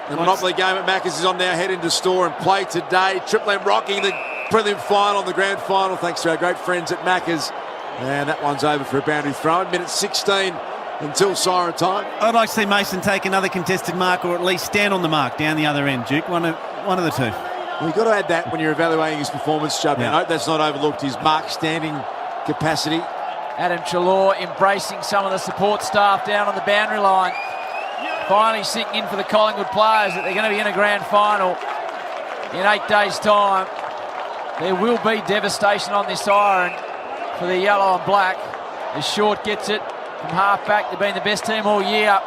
The Monopoly game at Macca's is on now. Head into store and play today. Triple M rocking the prelim final, the grand final, thanks to our great friends at Macca's. And that one's over for a boundary throw. Minute 16 until siren time.
I'd like to see Mason take another contested mark, or at least stand on the mark down the other end, Duke. One of the two.
Well, you've got to add that when you're evaluating his performance, Chubb. I hope that's not overlooked, his mark standing capacity.
Adam Treloar embracing some of the support staff down on the boundary line. Finally sinking in for the Collingwood players that they're going to be in a grand final in 8 days' time. There will be devastation on this siren for the yellow and black. As Short gets it from half-back. They've been the best team all year,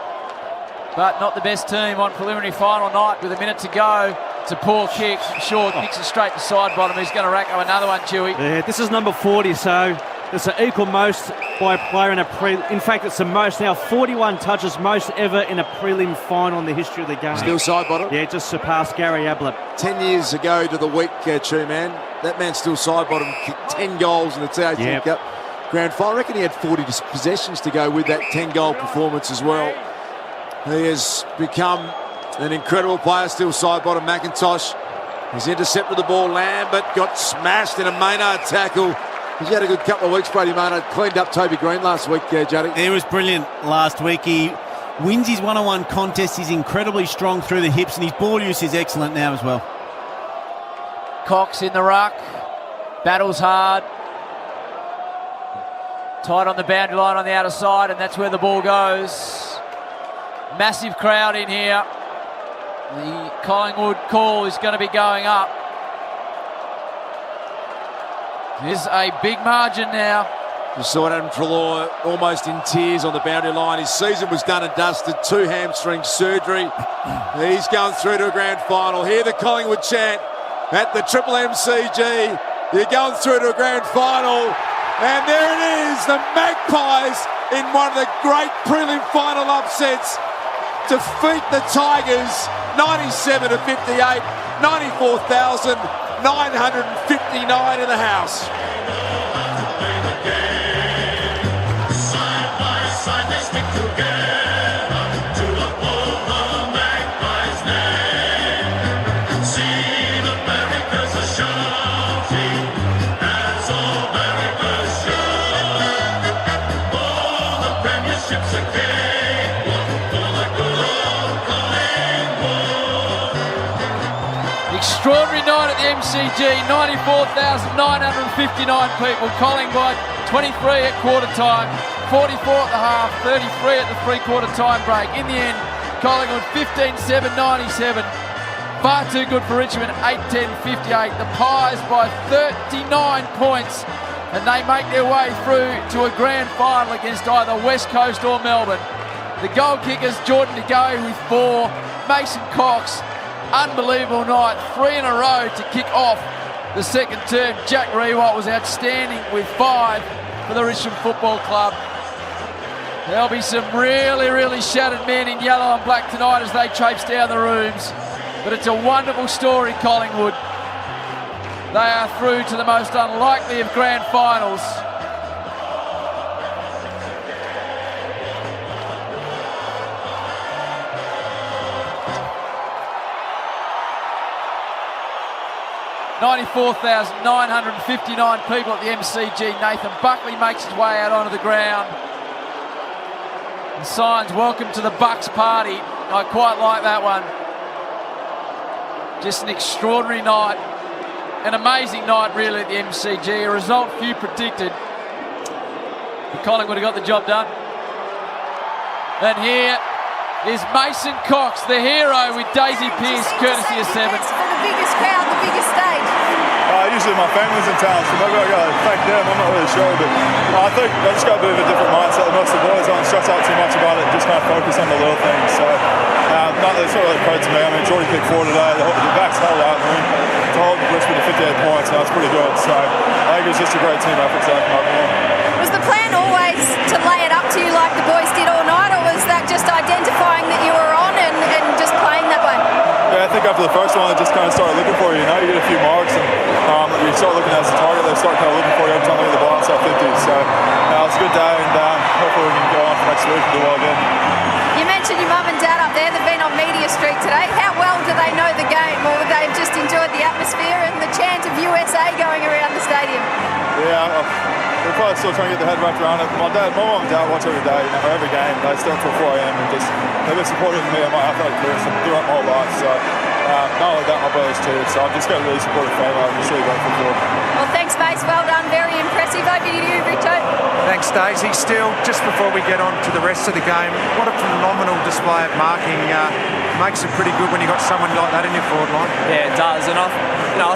but not the best team on preliminary final night with a minute to go. It's a poor kick. Short kicks it straight to side bottom. He's going to rack up another one, Chewy.
Yeah, this is number 40, so it's an equal most by a player in a in fact, it's the most now, 41 touches, most ever in a prelim final in the history of the game.
Still side bottom?
Yeah, just surpassed Gary Ablett. 10
years ago to the week, True Man, that man still side bottom, kicked 10 goals in the TAC Cup grand final. I reckon he had 40 possessions to go with that 10-goal performance as well. He has become an incredible player, still side bottom. McIntosh has intercepted the ball. Lambert got smashed in a Maynard tackle. He's had a good couple of weeks, Brady Maynard. Cleaned up Toby Green last week, Juddy.
He was brilliant last week. He wins his one-on-one contest. He's incredibly strong through the hips, and his ball use is excellent now as well.
Cox in the ruck. Battles hard. Tight on the boundary line on the outer side, and that's where the ball goes. Massive crowd in here. The Collingwood call is going to be going up. There's a big margin now.
You saw Adam Treloar almost in tears on the boundary line. His season was done and dusted. 2 hamstring surgery. He's going through to a grand final. Hear the Collingwood chant at the Triple MCG. You're going through to a grand final. And there it is, the Magpies in one of the great prelim final upsets. Defeat the Tigers 97-58, 94,959 in the house.
Extraordinary night at the MCG, 94,959 people. Collingwood 23 at quarter time, 44 at the half, 33 at the three-quarter time break. In the end, Collingwood 15-7-97. Far too good for Richmond, 8-10-58. The Pies by 39 points, and they make their way through to a grand final against either West Coast or Melbourne. The goal kickers, Jordan De Goey with 4, Mason Cox. Unbelievable night, 3 in a row to kick off the second term. Jack Rewalt was outstanding with 5 for the Richmond Football Club. There'll be some really, really shattered men in yellow and black tonight as they traipse down the rooms. But it's a wonderful story, Collingwood. They are through to the most unlikely of grand finals. $94,959 people at the MCG. Nathan Buckley makes his way out onto the ground and signs welcome to the Bucks party. I quite like that one. Just an extraordinary night, an amazing night really at the MCG. A result few predicted, but Collingwood have got the job done. And here is Mason Cox, the hero, with Daisy Pearce, courtesy of 7.
For the biggest crowd, the biggest stage.
Usually my family's in town, so maybe I go thank them. I'm not really sure, but I think I just got a bit of a different mindset than most of the boys. I don't stress out too much about it, just kind of focus on the little things. So it's not really credit to me. I mean, Jordy kicked 4 today. The backs held out. I mean, to hold Richmond to 58 points, that's pretty good. So I think it was just a great team effort. So
was the plan always to lay it up to you like the boys did all night, or was that just identifying that you were on and just playing that way?
Yeah, I think after the first one, they just kind of started looking for you. You know, you get a few marks and you start looking as a target. They start kind of looking for you every time they get the ball outside 50. So it's a good day, and hopefully we can go on for next week and do well again.
You mentioned your mum and dad up there. They've been on Media Street today. How well do they know the game, or they've just enjoyed the atmosphere and the chant of USA going around the stadium?
Yeah, they're probably still trying to get their head wrapped around it. My mum and dad watch every day, every game. They stay up till 4 a.m. and they've been supporting me in my athletic career throughout my whole life. So not only that, my brothers too. So I've just got a really supportive family. I'm just really grateful for it.
Well, thanks, Mace. Well done. Very impressive. Over to you, Richo.
Thanks, Daisy. Still, just before we get on to the rest of the game, what a phenomenal display of marking. Makes it pretty good when you've got someone like that in your forward line.
Yeah, it does. And I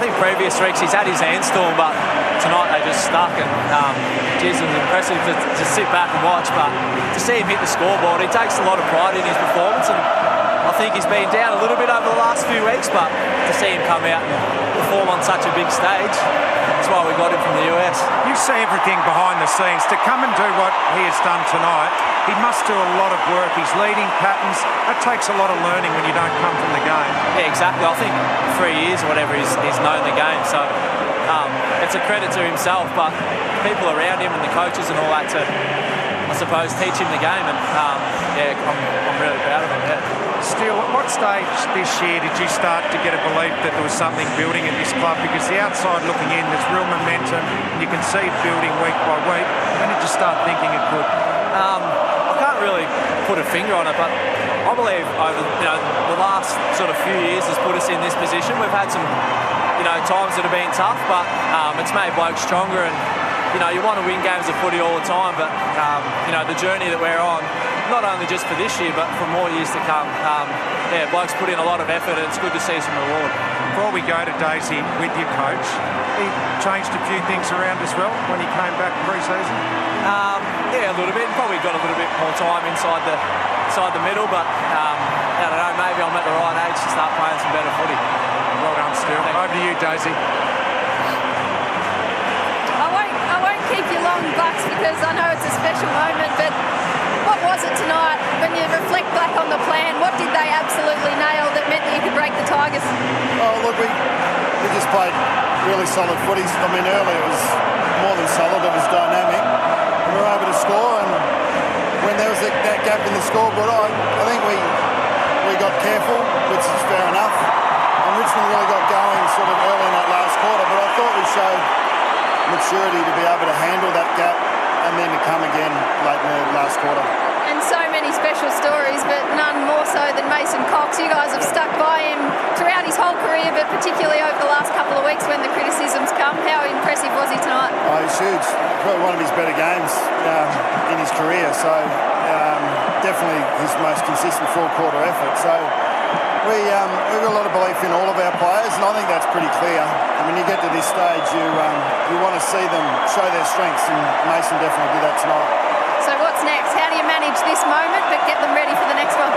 think previous weeks he's had his hands stormed, but tonight they just stuck. And geez, it was impressive to sit back and watch. But to see him hit the scoreboard, he takes a lot of pride in his performance. And I think he's been down a little bit over the last few weeks, but to see him come out and perform on such a big stage, that's why we got him from the US.
You see everything behind the scenes. To come and do what he has done tonight, he must do a lot of work. He's leading patterns. That takes a lot of learning when you don't come from the game.
Yeah, exactly. I think 3 years or whatever he's known the game, so it's a credit to himself, but people around him and the coaches and all that to, I suppose, teach him the game. And I'm really proud of him. Yeah.
Still, at what stage this year did you start to get a belief that there was something building at this club? Because the outside looking in, there's real momentum, and you can see it building week by week. When did you start thinking it could?
I can't really put a finger on it, but I believe over the last sort of few years has put us in this position. We've had some times that have been tough, but it's made blokes stronger. And you want to win games of footy all the time, but the journey that we're on, not only just for this year, but for more years to come. Blokes put in a lot of effort, and it's good to see some reward.
Before we go to Daisy with your coach, he changed a few things around as well when he came back pre-season?
A little bit. Probably got a little bit more time inside the middle, but I don't know, maybe I'm at the right age to start playing some better footy.
Well done, Stu. Over to you, Daisy.
I won't keep you long, Bucks, because I know it's a special moment, but what was it tonight when you reflect back on the plan? What did they absolutely nail that meant that you could break the Tigers?
Oh, look, we just played really solid footy. I mean, early it was more than solid, it was dynamic. And we were able to score, and when there was that gap in the scoreboard, I think we got careful, which is fair enough. And Richmond really got going sort of early in that last quarter, but I thought we showed maturity to be able to handle that gap and then to come again late in the last quarter.
And so many special stories, but none more so than Mason Cox. You guys have stuck by him throughout his whole career, but particularly over the last couple of weeks when the criticisms come. How impressive was he tonight?
Oh, he's huge. Probably one of his better games in his career. So definitely his most consistent full-quarter effort. So we've got a lot of belief in all of our players, and I think that's pretty clear. And when you get to this stage, you want to see them show their strengths, and Mason definitely did that tonight.
So what's next? How do you manage this moment but get them ready for the next one?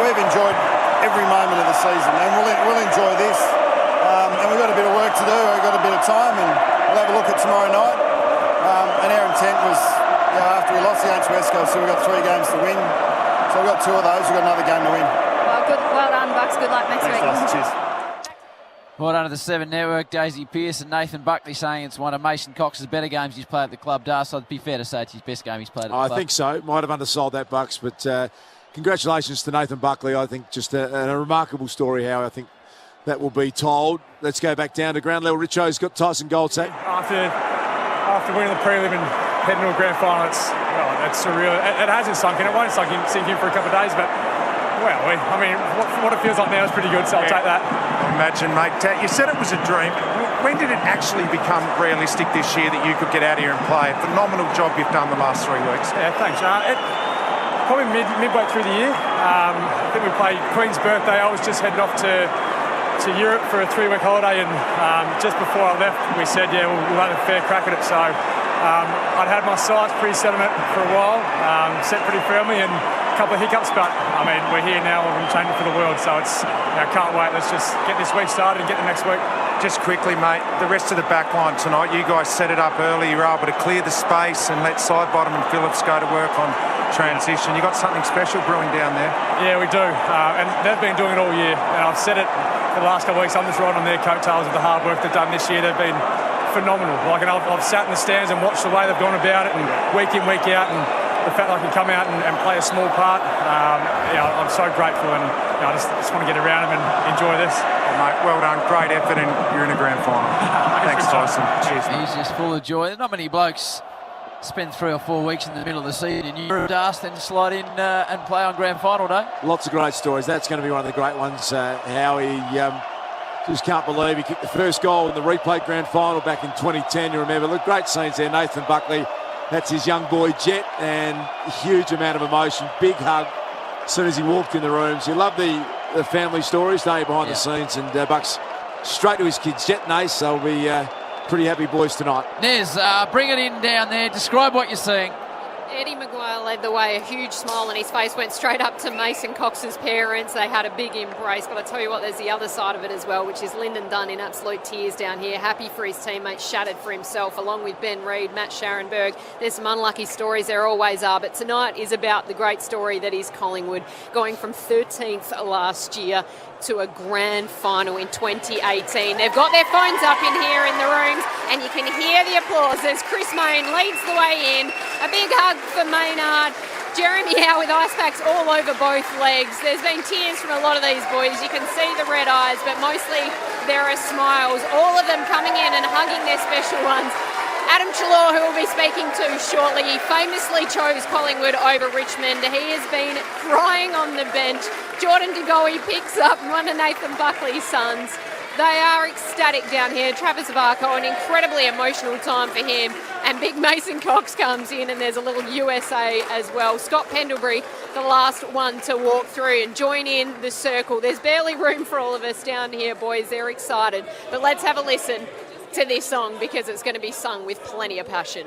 We've enjoyed every moment of the season, and we'll enjoy this. And we've got a bit of work to do. We've got a bit of time, and we'll have a look at tomorrow night. And our intent was, after we lost against West Coast, so we've got 3 games to win. So we've got 2 of those. We've got another game to win.
Well, well done, Bucks. Good luck next week.
Cheers.
Well done to the Seven Network, Daisy Pearce and Nathan Buckley saying it's one of Mason Cox's better games he's played at the club. So it'd be fair to say it's his best game he's played at the club.
I think so. Might have undersold that, Bucks, but congratulations to Nathan Buckley. I think just a remarkable story how I think that will be told. Let's go back down to ground level. Richo's got Tyson Goldsack.
After winning the prelim and heading to a grand final, it's surreal. It hasn't sunk in. It won't sink in for a couple of days, but what it feels like now is pretty good, so I'll take that.
Imagine, mate. You said it was a dream. When did it actually become realistic this year that you could get out here and play? Phenomenal job you've done the last 3 weeks.
Yeah, thanks. Probably midway through the year. I think we played Queen's birthday. I was just heading off to Europe for a 3-week holiday, and just before I left, we said, we'll have a fair crack at it. So I'd had my sights pretty set on it for a while, set pretty firmly, and a couple of hiccups, but we're here now. We're changing for the world, so it's can't wait. Let's just get this week started and get the next week.
Just quickly, mate, the rest of the back line tonight, you guys set it up early. You were able to clear the space and let Sidebottom and Phillips go to work on transition. You got something special brewing down there.
Yeah, we do, and they've been doing it all year, and I've said it for the last couple of weeks. I'm just riding on their coattails of the hard work they've done this year. They've been phenomenal. I've sat in the stands and watched the way they've gone about it, and week in, week out, and the fact that I can come out and play a small part, I'm so grateful, and I just want to get around them and enjoy this.
Oh, mate, well done, great effort, and you're in a grand final. Thanks, Tyson. Cheers, mate.
He's just full of joy. There's not many blokes spend 3 or 4 weeks in the middle of the season in Europe, then slide in and play on grand final day.
Lots of great stories. That's going to be one of the great ones. How he just can't believe he kicked the first goal in the replay grand final back in 2010. You remember, look, great scenes there. Nathan Buckley. That's his young boy, Jet, and a huge amount of emotion. Big hug as soon as he walked in the rooms. You love the family stories, don't you, behind the scenes? And Bucks straight to his kids. Jet and Ace, they'll be pretty happy boys tonight.
Nez, bring it in down there. Describe what you're seeing.
Eddie Maguire led the way, a huge smile on his face, went straight up to Mason Cox's parents. They had a big embrace, but I tell you what, there's the other side of it as well, which is Lyndon Dunn in absolute tears down here, happy for his teammates, shattered for himself, along with Ben Reid, Matt Scharenberg. There's some unlucky stories, there always are, but tonight is about the great story that is Collingwood, going from 13th last year to a grand final in 2018. They've got their phones up in here in the rooms, and you can hear the applause as Chris Mayne leads the way in. A big hug for Maynard. Jeremy Howe with ice packs all over both legs. There's been tears from a lot of these boys. You can see the red eyes, but mostly there are smiles. All of them coming in and hugging their special ones. Adam Chalor, who we'll be speaking to shortly, he famously chose Collingwood over Richmond. He has been crying on the bench. Jordan De Goey picks up one of Nathan Buckley's sons. They are ecstatic down here. Travis Varco, an incredibly emotional time for him. And big Mason Cox comes in, and there's a little USA as well. Scott Pendlebury, the last one to walk through and join in the circle. There's barely room for all of us down here, boys. They're excited. But let's have a listen to this song, because it's going to be sung with plenty of passion.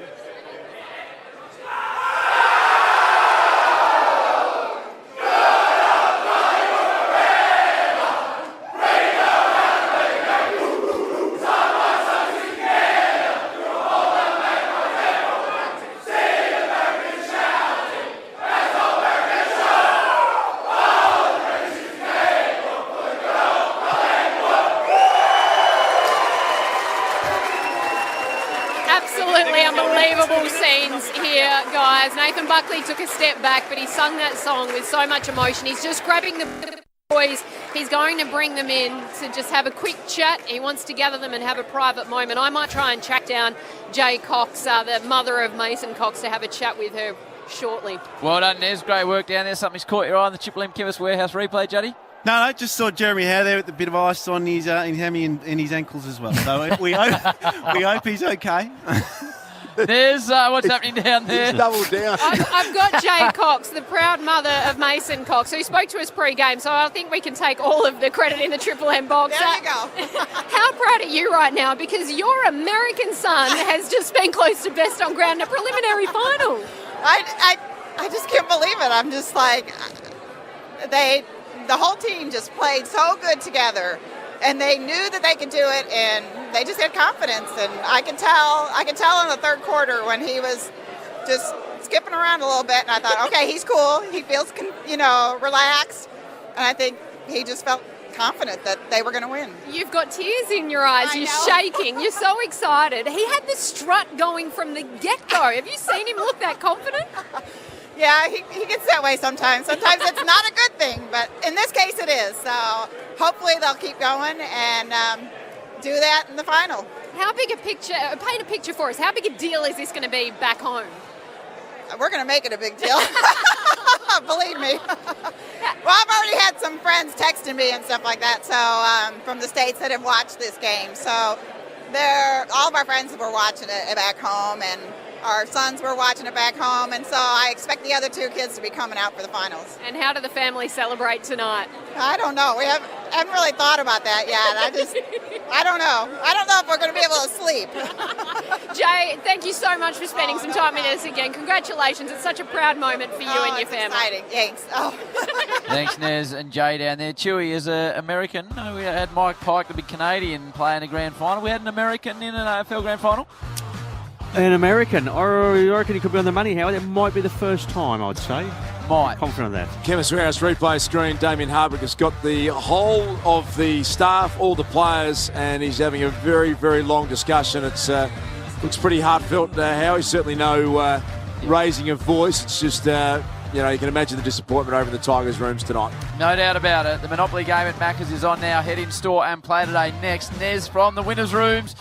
Unbelievable scenes here, guys. Nathan Buckley took a step back, but he sung that song with so much emotion. He's just grabbing the boys. He's going to bring them in to just have a quick chat. He wants to gather them and have a private moment. I might try and track down Jay Cox, the mother of Mason Cox, to have a chat with her shortly.
Well done, Nez. Great work down there. Something's caught your eye on the Triple M Chemist Warehouse replay, Juddy.
No, just saw Jeremy Howe there with a bit of ice on his hammy and his ankles as well. So we hope he's okay.
There's what's happening down there.
He's doubled down.
I've got Jay Cox, the proud mother of Mason Cox, who spoke to us pre-game, so I think we can take all of the credit in the Triple M box.
There you go.
How proud are you right now? Because your American son has just been close to best on ground in a preliminary final.
I just can't believe it. I'm just like, the whole team just played so good together. And they knew that they could do it, and they just had confidence. And I could tell in the third quarter when he was just skipping around a little bit. And I thought, okay, he's cool. He feels, relaxed. And I think he just felt confident that they were going to win.
You've got tears in your eyes. You're shaking. You're so excited. He had the strut going from the get-go. Have you seen him look that confident?
Yeah, he gets that way sometimes. Sometimes it's not a good thing, but in this case it is. So hopefully they'll keep going and do that in the final.
How big a picture, paint a picture for us, how big a deal is this going to be back home?
We're going to make it a big deal. Believe me. Well, I've already had some friends texting me and stuff like that, so from the States that have watched this game. So all of our friends were watching it back home, and our sons were watching it back home, and so I expect the other two kids to be coming out for the finals.
And how do the family celebrate tonight?
I don't know. We haven't really thought about that yet. I don't know. I don't know if we're going to be able to sleep.
Jay, thank you so much for spending some time with us again. Congratulations. It's such a proud moment for you and your family.
Exciting. Thanks.
Thanks, Nez and Jay down there. Chewy is an American. We had Mike Pike, the big Canadian, play in a grand final. We had an American in an AFL grand final.
An American. I reckon he could be on the money, Howard. It might be the first time, I'd say.
Might.
Confident of that.
Chemist Warehouse replay screen. Damien Hardwick has got the whole of the staff, all the players, and he's having a very, very long discussion. It's looks pretty heartfelt. Howie, certainly no raising of voice. It's just, you can imagine the disappointment over the Tigers' rooms tonight.
No doubt about it. The Monopoly game at Macca's is on now. Head in store and play today. Next, Nez from the winners' rooms.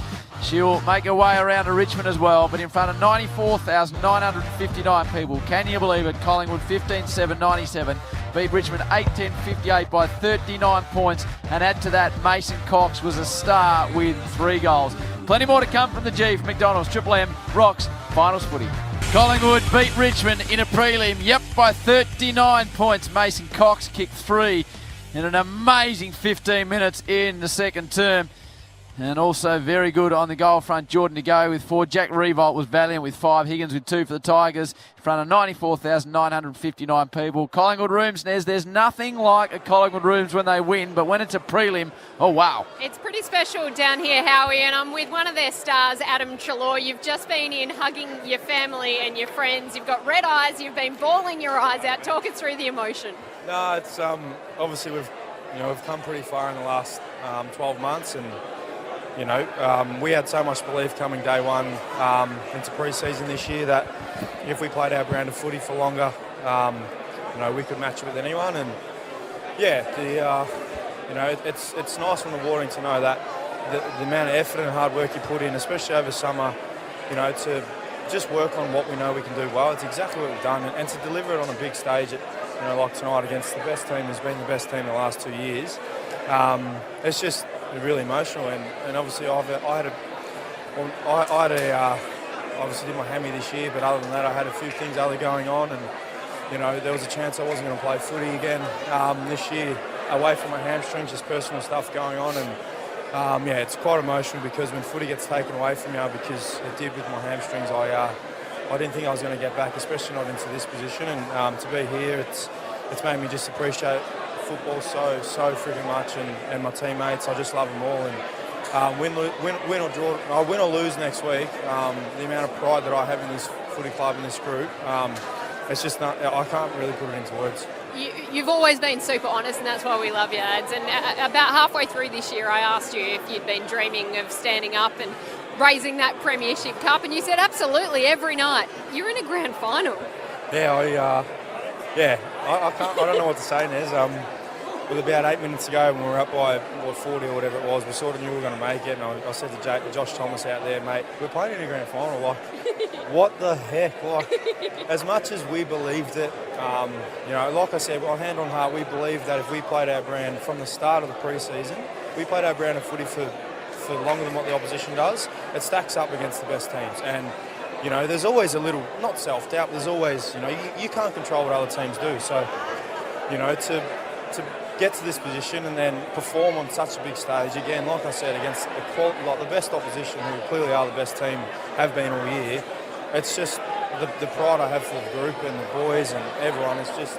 She'll make her way around to Richmond as well, but in front of 94,959 people. Can you believe it? Collingwood 15-7-97 beat Richmond 8-10-58 by 39 points. And add to that, Mason Cox was a star with 3 goals. Plenty more to come from the G from McDonald's. Triple M rocks finals footy. Collingwood beat Richmond in a prelim, by 39 points. Mason Cox kicked 3 in an amazing 15 minutes in the second term. And also very good on the goal front, Jordan to go with 4. Jack Revolt was valiant with 5. Higgins with 2 for the Tigers in front of 94,959 people. Collingwood rooms, Nez, there's nothing like a Collingwood rooms when they win, but when it's a prelim, oh wow.
It's pretty special down here, Howie, and I'm with one of their stars, Adam Treloar. You've just been in hugging your family and your friends. You've got red eyes. You've been bawling your eyes out. Talk us through the emotion.
No, it's obviously we've come pretty far in the last 12 months, and we had so much belief coming day one into pre-season this year that if we played our brand of footy for longer, we could match it with anyone. And it's nice and rewarding to know that the amount of effort and hard work you put in, especially over summer, to just work on what we know we can do well. It's exactly what we've done, and to deliver it on a big stage, like tonight against the best team has been the best team in the last 2 years. It's just really emotional, and obviously I obviously did my hammy this year, but other than that I had a few things other going on, and there was a chance I wasn't going to play footy again this year away from my hamstrings, just personal stuff going on, and it's quite emotional because when footy gets taken away from you, because it did with my hamstrings, I didn't think I was going to get back, especially not into this position, and to be here, it's made me just appreciate football so freaking much, and my teammates. I just love them all, and win or draw, win or lose next week, the amount of pride that I have in this footy club and this group, it's just not, I can't really put it into words.
You've always been super honest, and that's why we love you, Ads. And about halfway through this year, I asked you if you'd been dreaming of standing up and raising that Premiership Cup, and you said absolutely every night. You're in a grand final.
Yeah, I don't know what to say, Nez. With about 8 minutes to go, when we were up by 40 or whatever it was, we sort of knew we were going to make it. And I said to Josh Thomas out there, mate, we're playing in a grand final. Like, what the heck? Like, as much as we believed it, like I said, well, hand on heart, we believed that if we played our brand from the start of the pre-season, we played our brand of footy for longer than what the opposition does, it stacks up against the best teams. And there's always a little, not self-doubt, there's always, you can't control what other teams do. So, to get to this position and then perform on such a big stage, again, like I said, against the best opposition, who clearly are the best team, have been all year, it's just the pride I have for the group and the boys and everyone is just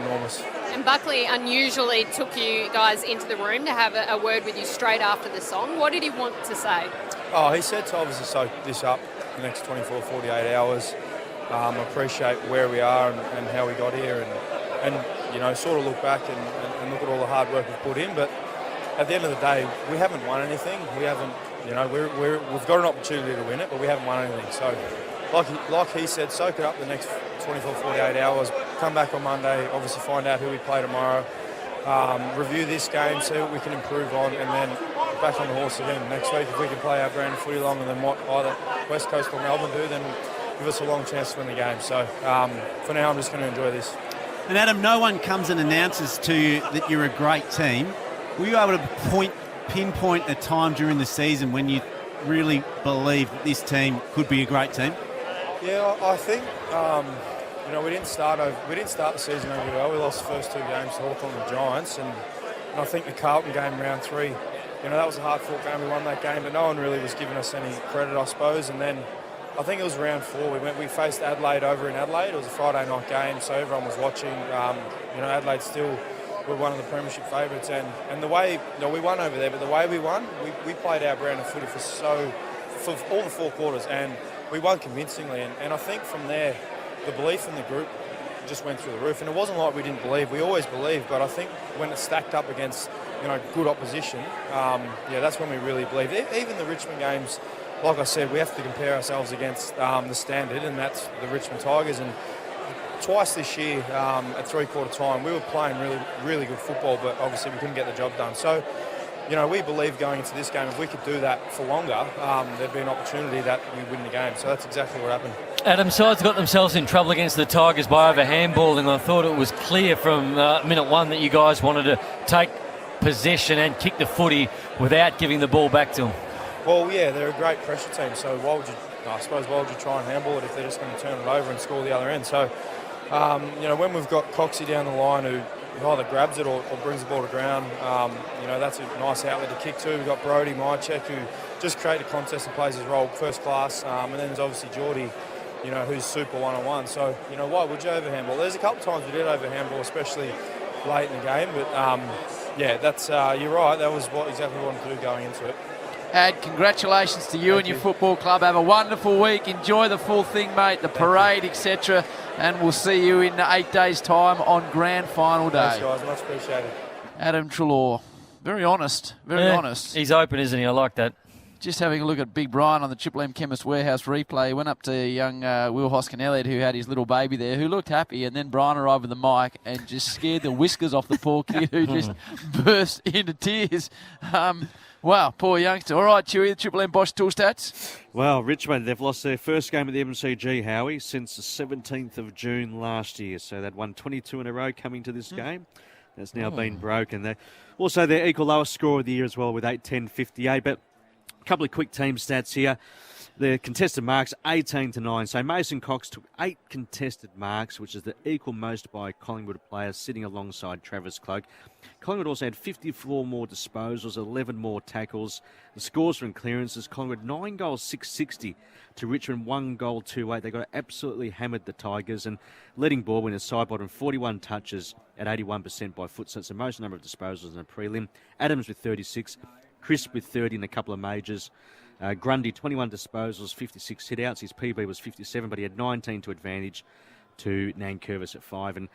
enormous.
And Buckley unusually took you guys into the room to have a word with you straight after the song. What did he want to say?
Oh, he said to obviously soak this up the next 24, 48 hours. Appreciate where we are and how we got here, and sort of look back and look at all the hard work we've put in. But at the end of the day, we haven't won anything. We haven't, we've got an opportunity to win it, but we haven't won anything. So, like he said, soak it up the next 24, 48 hours. Come back on Monday, obviously find out who we play tomorrow. Review this game, see what we can improve on, and then back on the horse again next week. If we can play our brand of footy longer than what either West Coast or Melbourne do, then give us a long chance to win the game. So for now, I'm just going to enjoy this.
And Adam, no one comes and announces to you that you're a great team. Were you able to pinpoint a time during the season when you really believed that this team could be a great team?
Yeah, I think we didn't start the season over well. We lost the first 2 games to Hawthorn and Giants, and I think the Carlton game round 3, that was a hard-fought game. We won that game, but no one really was giving us any credit, I suppose. And then I think it was round 4. We faced Adelaide over in Adelaide. It was a Friday night game, so everyone was watching. Adelaide still were one of the premiership favourites, and the way we won over there, but the way we won, we played our brand of footy for all the 4 quarters, and we won convincingly. And I think from there, the belief in the group just went through the roof. And it wasn't like we didn't believe. We always believed, but I think when it stacked up against good opposition, that's when we really believed. Even the Richmond games, like I said, we have to compare ourselves against the standard, and that's the Richmond Tigers. And twice this year at 3/4 time, we were playing really, really good football, but obviously we couldn't get the job done. So, we believe going into this game, if we could do that for longer, there'd be an opportunity that we win the game. So that's exactly what happened.
Adam, sides got themselves in trouble against the Tigers by over-handballing. I thought it was clear from minute 1 that you guys wanted to take possession and kick the footy without giving the ball back to them.
Well, yeah, they're a great pressure team, so why would you try and handball it if they're just going to turn it over and score the other end? So, when we've got Coxie down the line who either grabs it or brings the ball to ground, that's a nice outlet to kick to. We've got Brodie Mychek, who just created a contest and plays his role first class, and then there's obviously Geordie, who's super one-on-one. So, why would you over-handball? There's a couple of times we did over-handball, especially late in the game, but that's you're right, that was exactly what we wanted to do going into it.
Ad, congratulations to you and your football club. Have a wonderful week. Enjoy the full thing, mate, the parade, etc. And we'll see you in 8 days' time on grand final day.
Thanks, guys. Much appreciated.
Adam Treloar. Very honest. Very honest.
He's open, isn't he? I like that.
Just having a look at Big Brian on the Triple M Chemist Warehouse replay. Went up to young Will Hoskin-Elliott, who had his little baby there, who looked happy, and then Brian arrived with the mic and just scared the whiskers off the poor kid, who just burst into tears. Wow, poor youngster. All right, Chewy, the Triple M Bosch Tool Stats.
Well, Richmond, they've lost their first game at the MCG, Howie, since the 17th of June last year. So they'd won 22 in a row coming to this game. That's now been broken. They're also their equal lowest score of the year as well with 8-10-58. But a couple of quick team stats here. The contested marks, 18-9. So Mason Cox took 8 contested marks, which is the equal most by Collingwood players, sitting alongside Travis Cloak. Collingwood also had 54 more disposals, 11 more tackles. The scores from clearances, Collingwood 9 goals, 660 to Richmond, 1 goal, 2-8. They got absolutely hammered the Tigers, and leading ball winners, Sidebottom 41 touches at 81% by foot. So it's the most number of disposals in a prelim. Adams with 36, Crisp with 30 in a couple of majors. Grundy, 21 disposals, 56 hit-outs. His PB was 57, but he had 19 to advantage to Nankervis at 5. And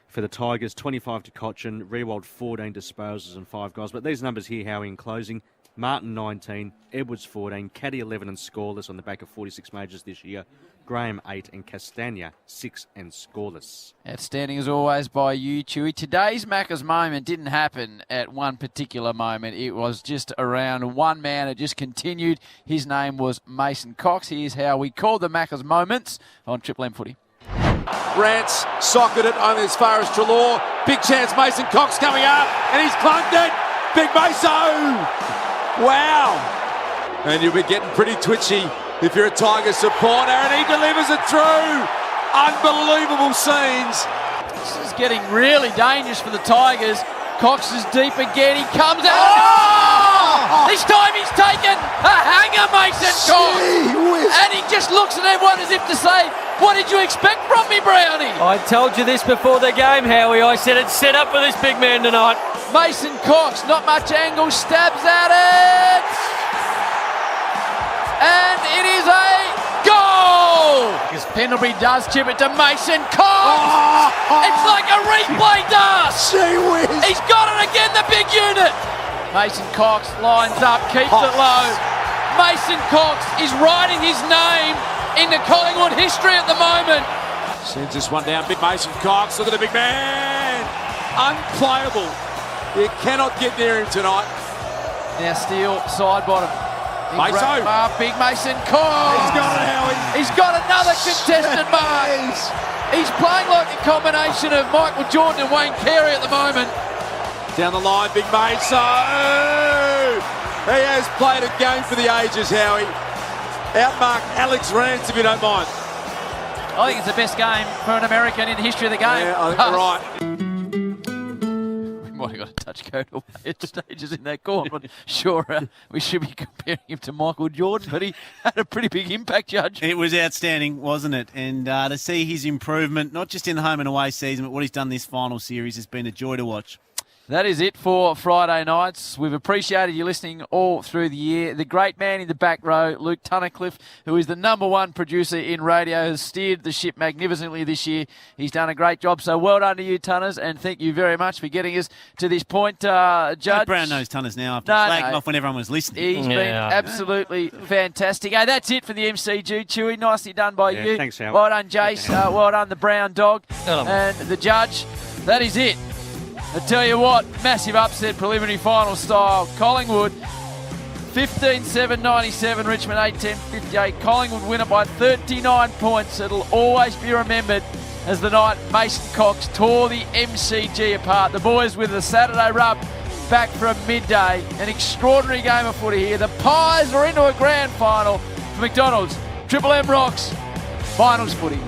for the Tigers, 25 to Cochin, Rewald 14 disposals and 5 goals. But these numbers here, Howie, in closing, Martin 19, Edwards 14, Caddy 11 and scoreless on the back of 46 majors this year. Graham 8 and Castagna 6 and scoreless.
Outstanding as always by you, Chewy. Today's Macca's moment didn't happen at one particular moment. It was just around one man. It just continued. His name was Mason Cox. Here's how we called the Macca's moments on Triple M Footy.
Rance socketed it only as far as Treloar. Big chance, Mason Cox coming up, and he's clunked it. Big Maso! Wow! And you'll be getting pretty twitchy if you're a Tiger supporter, and he delivers it through. Unbelievable scenes.
This is getting really dangerous for the Tigers. Cox is deep again. He comes out. This time he's taken a hanger, Mason Cox. And he just looks at everyone as if to say, what did you expect from me, Brownie?
I told you this before the game, Howie. I said it's set up for this big man tonight.
Mason Cox, not much angle, stabs at it. And it is a goal!
Tigers.
Pendlebury does chip it to Mason Cox. It's like a replay does.
Gee whiz.
He's got it again, the big unit. Mason Cox lines up, keeps it low. Mason Cox is writing his name into Collingwood history at the moment.
Sends this one down. Big Mason Cox. Look at the big man. Unplayable. You cannot get near him tonight.
Now Steele, side bottom. Big Mason Cox.
He's got it, Howie.
He's got another contested mark. He's playing like a combination of Michael Jordan and Wayne Carey at the moment.
Down the line, Big Mason. He has played a game for the ages, Howie. Outmark Alex Rance, if you don't mind.
I think it's the best game for an American in the history of the game.
Yeah, I think you're right.
We might have got a touch code away at stages in that corner, but sure, we should be comparing him to Michael Jordan, but he had a pretty big impact, Judge.
It was outstanding, wasn't it? And to see his improvement, not just in the home and away season, but what he's done this final series has been a joy to watch.
That is it for Friday nights. We've appreciated you listening all through the year. The great man in the back row, Luke Tunnicliffe, who is the #1 producer in radio, has steered the ship magnificently this year. He's done a great job. So well done to you, Tunners, and thank you very much for getting us to this point, Judge.
No brown-nosed Tunners now after slagging off when everyone was listening.
He's been absolutely fantastic. Hey, that's it for the MCG, Chewy. Nicely done by you.
Thanks, Howard.
Well done, Jace. Well done, the brown dog. And the Judge. That is it. I tell you what, massive upset preliminary final style. Collingwood 15-7-97, Richmond 8-10-58. Collingwood win it by 39 points. It'll always be remembered as the night Mason Cox tore the MCG apart. The boys with the Saturday rub back from midday. An extraordinary game of footy here. The Pies are into a grand final for McDonald's. Triple M rocks. Finals footy.